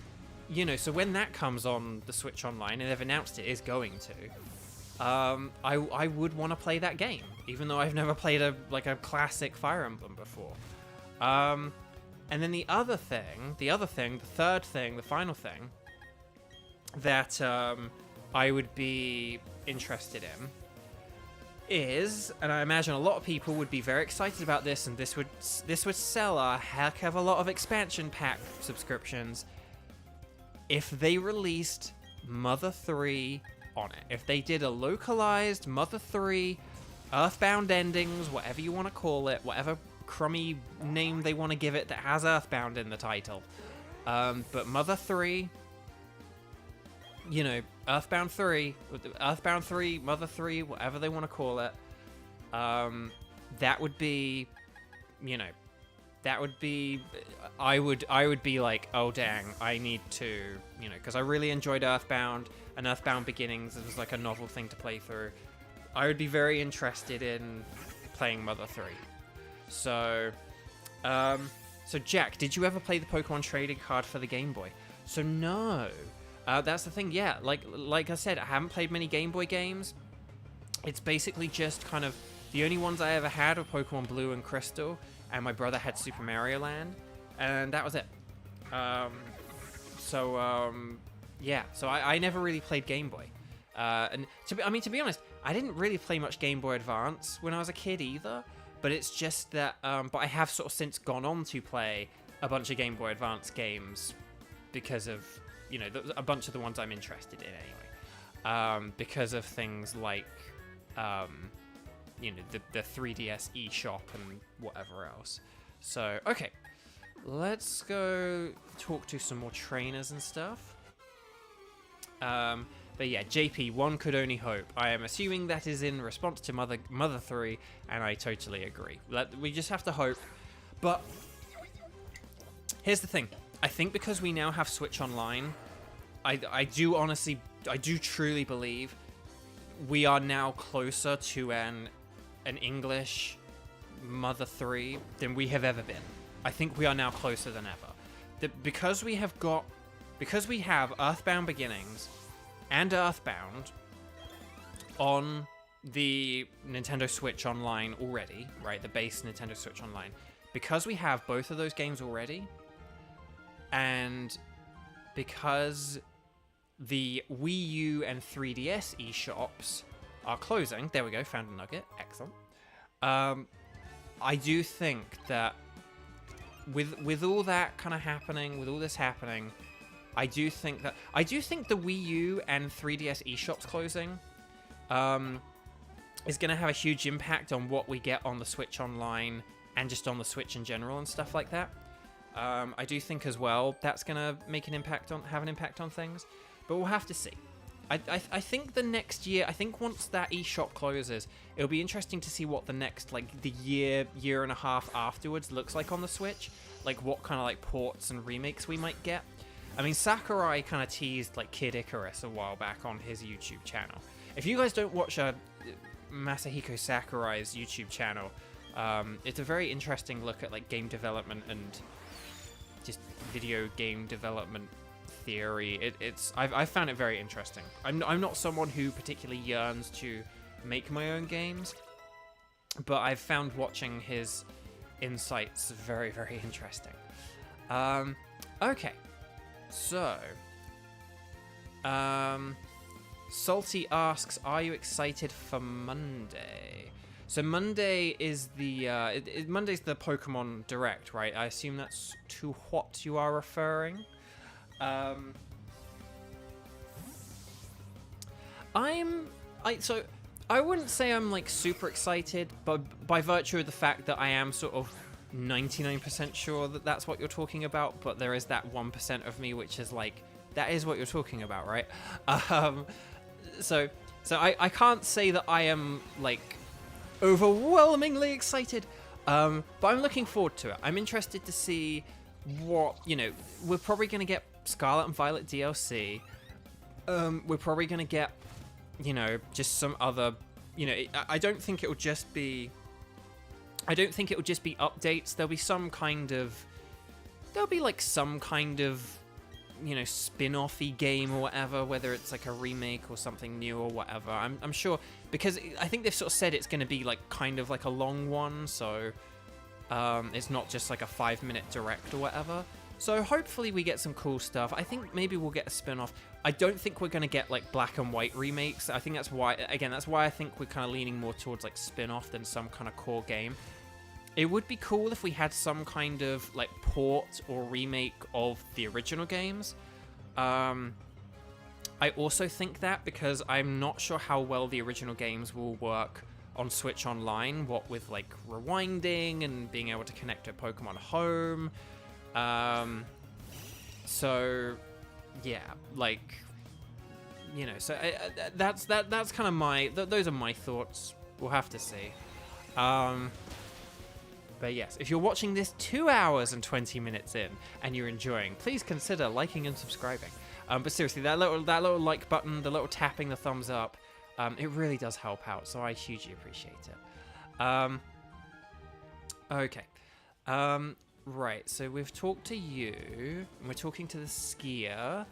A: you know, so when that comes on the Switch Online, and they've announced it is going to, I would want to play that game, even though I've never played a classic Fire Emblem before. And then the third thing, the final thing that I would be interested in is, and I imagine a lot of people would be very excited about this, and this would sell a heck of a lot of expansion pack subscriptions, if they released Mother 3 on it. If they did a localized Mother 3, Earthbound endings, whatever you want to call it, whatever crummy name they want to give it that has Earthbound in the title. But Mother 3, you know, Earthbound 3, Mother 3, whatever they want to call it, that would be, you know, I would be like, oh dang, I need to, you know, because I really enjoyed Earthbound, and Earthbound Beginnings, it was like a novel thing to play through. I would be very interested in playing Mother 3. So Jack, did you ever play the Pokemon trading card for the Game Boy? So no. That's the thing, yeah. Like I said, I haven't played many Game Boy games. It's basically just kind of the only ones I ever had were Pokemon Blue and Crystal, and my brother had Super Mario Land, and that was it. Yeah. So I never really played Game Boy. And to be honest, I didn't really play much Game Boy Advance when I was a kid either. But it's just that. But I have sort of since gone on to play a bunch of Game Boy Advance games because of, you know, a bunch of the ones I'm interested in anyway. Because of things like, you know, the 3DS eShop and whatever else. So, okay. Let's go talk to some more trainers and stuff. But yeah, JP, one could only hope. I am assuming that is in response to Mother 3, and I totally agree. We just have to hope. But here's the thing. I think because we now have Switch Online, I do truly believe we are now closer to an English Mother 3 than we have ever been. I think we are now closer than ever. Because we have Earthbound Beginnings and Earthbound on the Nintendo Switch Online already, right? The base Nintendo Switch Online. Because we have both of those games already, and because the Wii U and 3DS eShops are closing, there we go, found a nugget, excellent. I do think that with all that kind of happening, with all this happening, I do think the Wii U and 3DS eShops closing is going to have a huge impact on what we get on the Switch Online and just on the Switch in general and stuff like that. I do think as well that's going to have an impact on things, but we'll have to see. I think the next year, I think once that eShop closes, it'll be interesting to see what the next, like, the year and a half afterwards looks like on the Switch. Like, what kind of, like, ports and remakes we might get. I mean, Sakurai kind of teased, like, Kid Icarus a while back on his YouTube channel. If you guys don't watch Masahiko Sakurai's YouTube channel, it's a very interesting look at, like, game development and just video game development theory. I found it very interesting. I'm not someone who particularly yearns to make my own games, but I've found watching his insights very, very interesting. Okay. So, Salty asks, "Are you excited for Monday?" So Monday is the Monday's the Pokemon Direct, right? I assume that's to what you are referring. So I wouldn't say I'm like super excited, but by virtue of the fact that I am sort of 99% sure that that's what you're talking about, but there is that 1% of me which is like, that is what you're talking about, right? So I can't say that I am like overwhelmingly excited, but I'm looking forward to it. I'm interested to see what, we're probably going to get Scarlet and Violet DLC. We're probably going to get, just some other, I don't think it will just be updates. There'll be some kind of spin-offy game or whatever, whether it's like a remake or something new or whatever. I'm sure, because I think they've sort of said it's going to be like kind of like a long one, so it's not just like a 5-minute direct or whatever. So hopefully we get some cool stuff. I think maybe we'll get a spin-off. I don't think we're going to get like black and white remakes. I think that's why I think we're kind of leaning more towards like spin-off than some kind of core game. It would be cool if we had some kind of like port or remake of the original games. I also think that because I'm not sure how well the original games will work on Switch Online, what with like rewinding and being able to connect to Pokemon Home. So yeah, like, so that's kind of those are my thoughts. We'll have to see. But yes, if you're watching this 2 hours and 20 minutes in and you're enjoying, please consider liking and subscribing. But seriously, that little like button, the little tapping, the thumbs up, it really does help out. So I hugely appreciate it. Okay. Right. So we've talked to you. And we're talking to the skier.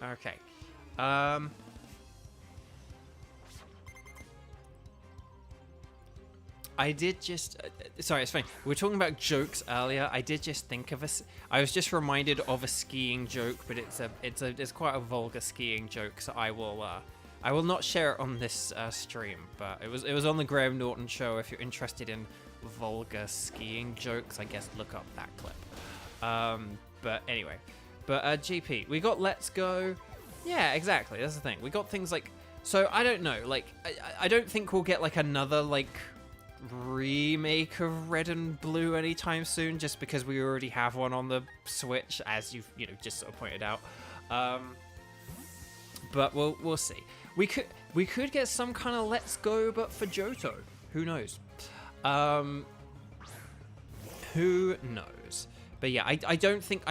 A: Okay. I did just... sorry, it's fine. We were talking about jokes earlier. I did just think of I was just reminded of a skiing joke, but it's quite a vulgar skiing joke, so I will not share it on this stream. But it was on the Graham Norton show. If you're interested in vulgar skiing jokes, I guess look up that clip. But anyway, GP, we got Let's Go. Yeah, exactly. That's the thing. We got things like... So I don't know. Like I don't think we'll get like another like remake of Red and Blue anytime soon, just because we already have one on the Switch, as you've just sort of pointed out. But we'll see. We could get some kind of Let's Go, but for Johto. Who knows? Who knows? But yeah, I don't think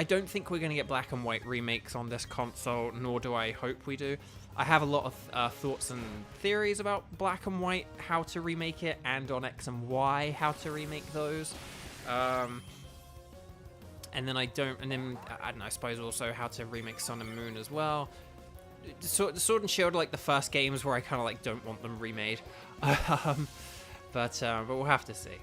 A: we're gonna get black and white remakes on this console, nor do I hope we do. I have a lot of thoughts and theories about black and white, how to remake it, and on X and Y, how to remake those. And then I don't know, I suppose also how to remake Sun and Moon as well. Sword and Shield are like the first games where I kind of like don't want them remade. But we'll have to see.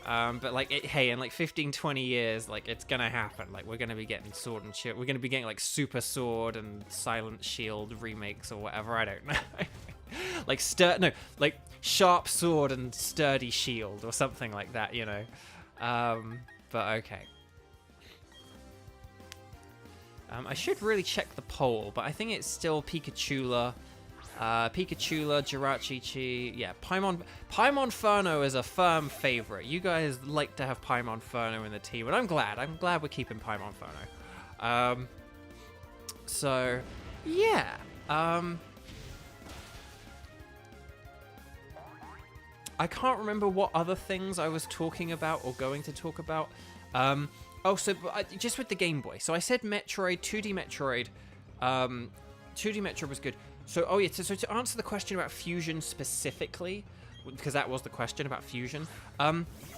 A: But like, hey, in like 15-20 years, like it's gonna happen. Like we're gonna be getting Sword and Shield. We're gonna be getting like Super Sword and Silent Shield remakes or whatever. I don't know. like Sharp Sword and Sturdy Shield or something like that. But okay. I should really check the poll, but I think it's still Pikachula. Pikachula, Jirachi-Chi, yeah, Paimonferno is a firm favorite. You guys like to have Paimonferno in the team, and I'm glad we're keeping Paimonferno. So, yeah, I can't remember what other things I was talking about or going to talk about. Just with the Game Boy. So I said Metroid, 2D Metroid. 2D Metroid was good. So to answer the question about Fusion specifically, because that was the question about Fusion,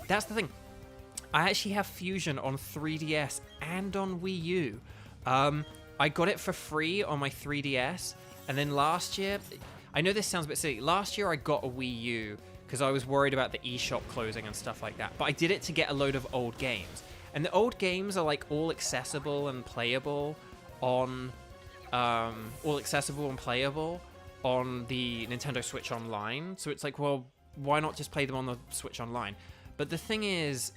A: that's the thing. I actually have Fusion on 3DS and on Wii U. I got it for free on my 3DS, and then last year, I know this sounds a bit silly, last year I got a Wii U because I was worried about the eShop closing and stuff like that, but I did it to get a load of old games. And the old games are like all accessible and playable on the Nintendo Switch Online. So it's like, well, why not just play them on the Switch Online? But the thing is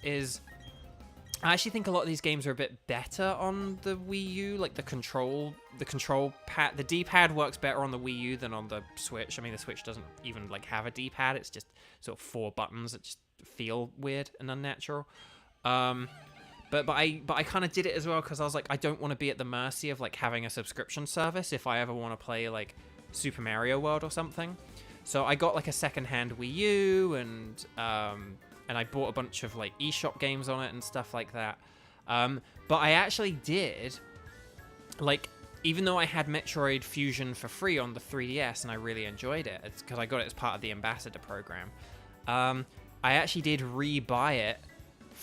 A: I actually think a lot of these games are a bit better on the Wii U. Like the control pad, the D-pad works better on the Wii U than on the Switch. I mean, the Switch doesn't even like have a D-pad. It's just sort of 4 buttons that just feel weird and unnatural. But I kind of did it as well because I was like, I don't want to be at the mercy of like having a subscription service if I ever want to play like Super Mario World or something. So I got like a secondhand Wii U, and I bought a bunch of like eShop games on it and stuff like that. But I actually did, like, even though I had Metroid Fusion for free on the 3DS and I really enjoyed it, it's because I got it as part of the Ambassador program. I actually did re-buy it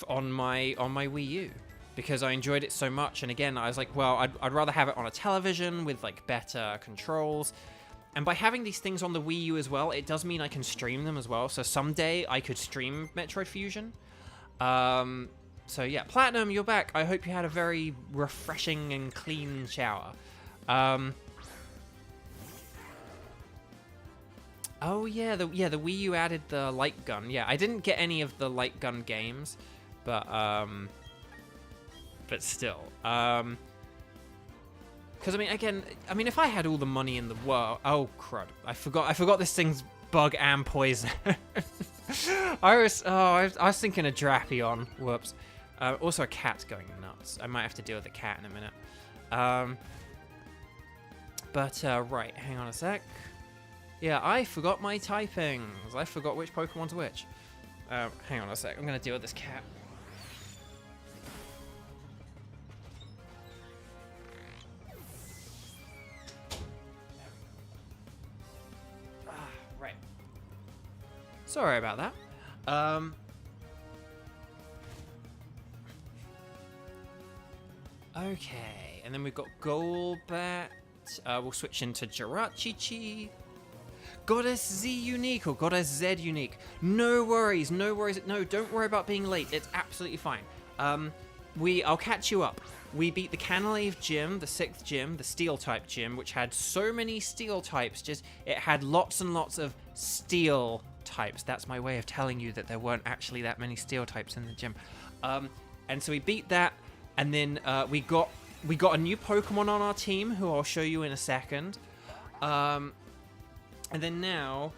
A: on my Wii U because I enjoyed it so much. And again, I was like, well, I'd rather have it on a television with like better controls. And by having these things on the Wii U as well, it does mean I can stream them as well. So someday I could stream Metroid Fusion. So yeah, Platinum, you're back. I hope you had a very refreshing and clean shower. Oh yeah, the Wii U added the light gun. Yeah, I didn't get any of the light gun games, but still. Because I mean, if I had all the money in the world, oh crud, I forgot this thing's bug and poison. I was thinking of Drapion. Whoops. Also, a cat's going nuts. I might have to deal with the cat in a minute. Right, hang on a sec. Yeah, I forgot my typings. I forgot which Pokemon's which. Hang on a sec. I'm gonna deal with this cat. Right. Sorry about that. Okay, and then we've got Golbat. We'll switch into Jirachi. Goddess Z Unique or Goddess Z Unique. No worries, no worries. No, don't worry about being late. It's absolutely fine. I'll catch you up. We beat the Canalave gym, the 6th gym, the Steel type gym, which had so many Steel types. It had lots and lots of Steel types. That's my way of telling you that there weren't actually that many Steel types in the gym. And so we beat that, and then we got a new Pokemon on our team, who I'll show you in a second. And then now,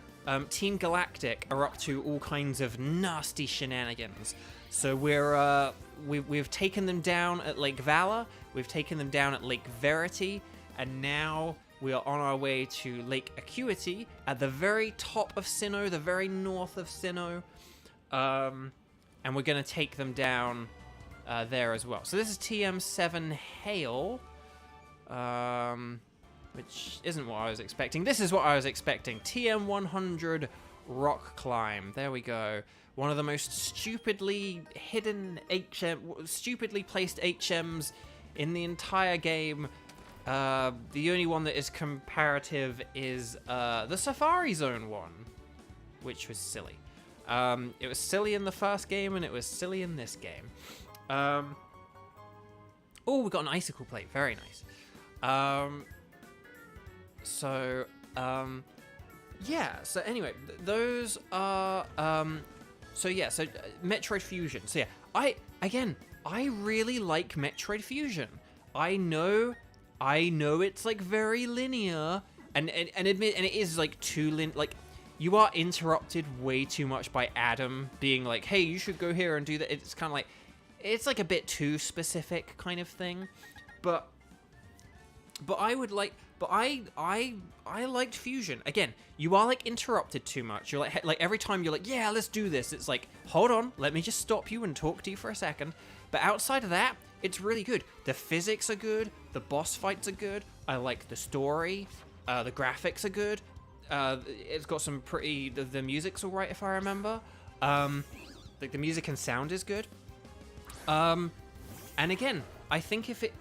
A: Team Galactic are up to all kinds of nasty shenanigans. So we've taken them down at Lake Valor, we've taken them down at Lake Verity, and now we are on our way to Lake Acuity at the very top of Sinnoh, the very north of Sinnoh. And we're going to take them down there as well. So this is TM7 Hail. Which isn't what I was expecting. This is what I was expecting. TM100 Rock Climb. There we go. One of the most stupidly hidden stupidly placed HMs in the entire game. The only one that is comparative is the Safari Zone one, which was silly. It was silly in the first game, and it was silly in this game. Oh, we got an Icicle plate. Very nice. Yeah, so anyway, those are, Metroid Fusion. So yeah, I really like Metroid Fusion. I know it's like very linear, and it is like too like, you are interrupted way too much by Adam being like, hey, you should go here and do that. It's kind of like, it's like a bit too specific kind of thing, but I liked Fusion. Again, you are like interrupted too much. You're like every time you're like, yeah, let's do this. It's like, hold on, let me just stop you and talk to you for a second. But outside of that, it's really good. The physics are good. The boss fights are good. I like the story. The graphics are good. It's got some pretty. The music's all right if I remember. Like the music and sound is good. And again, I think if it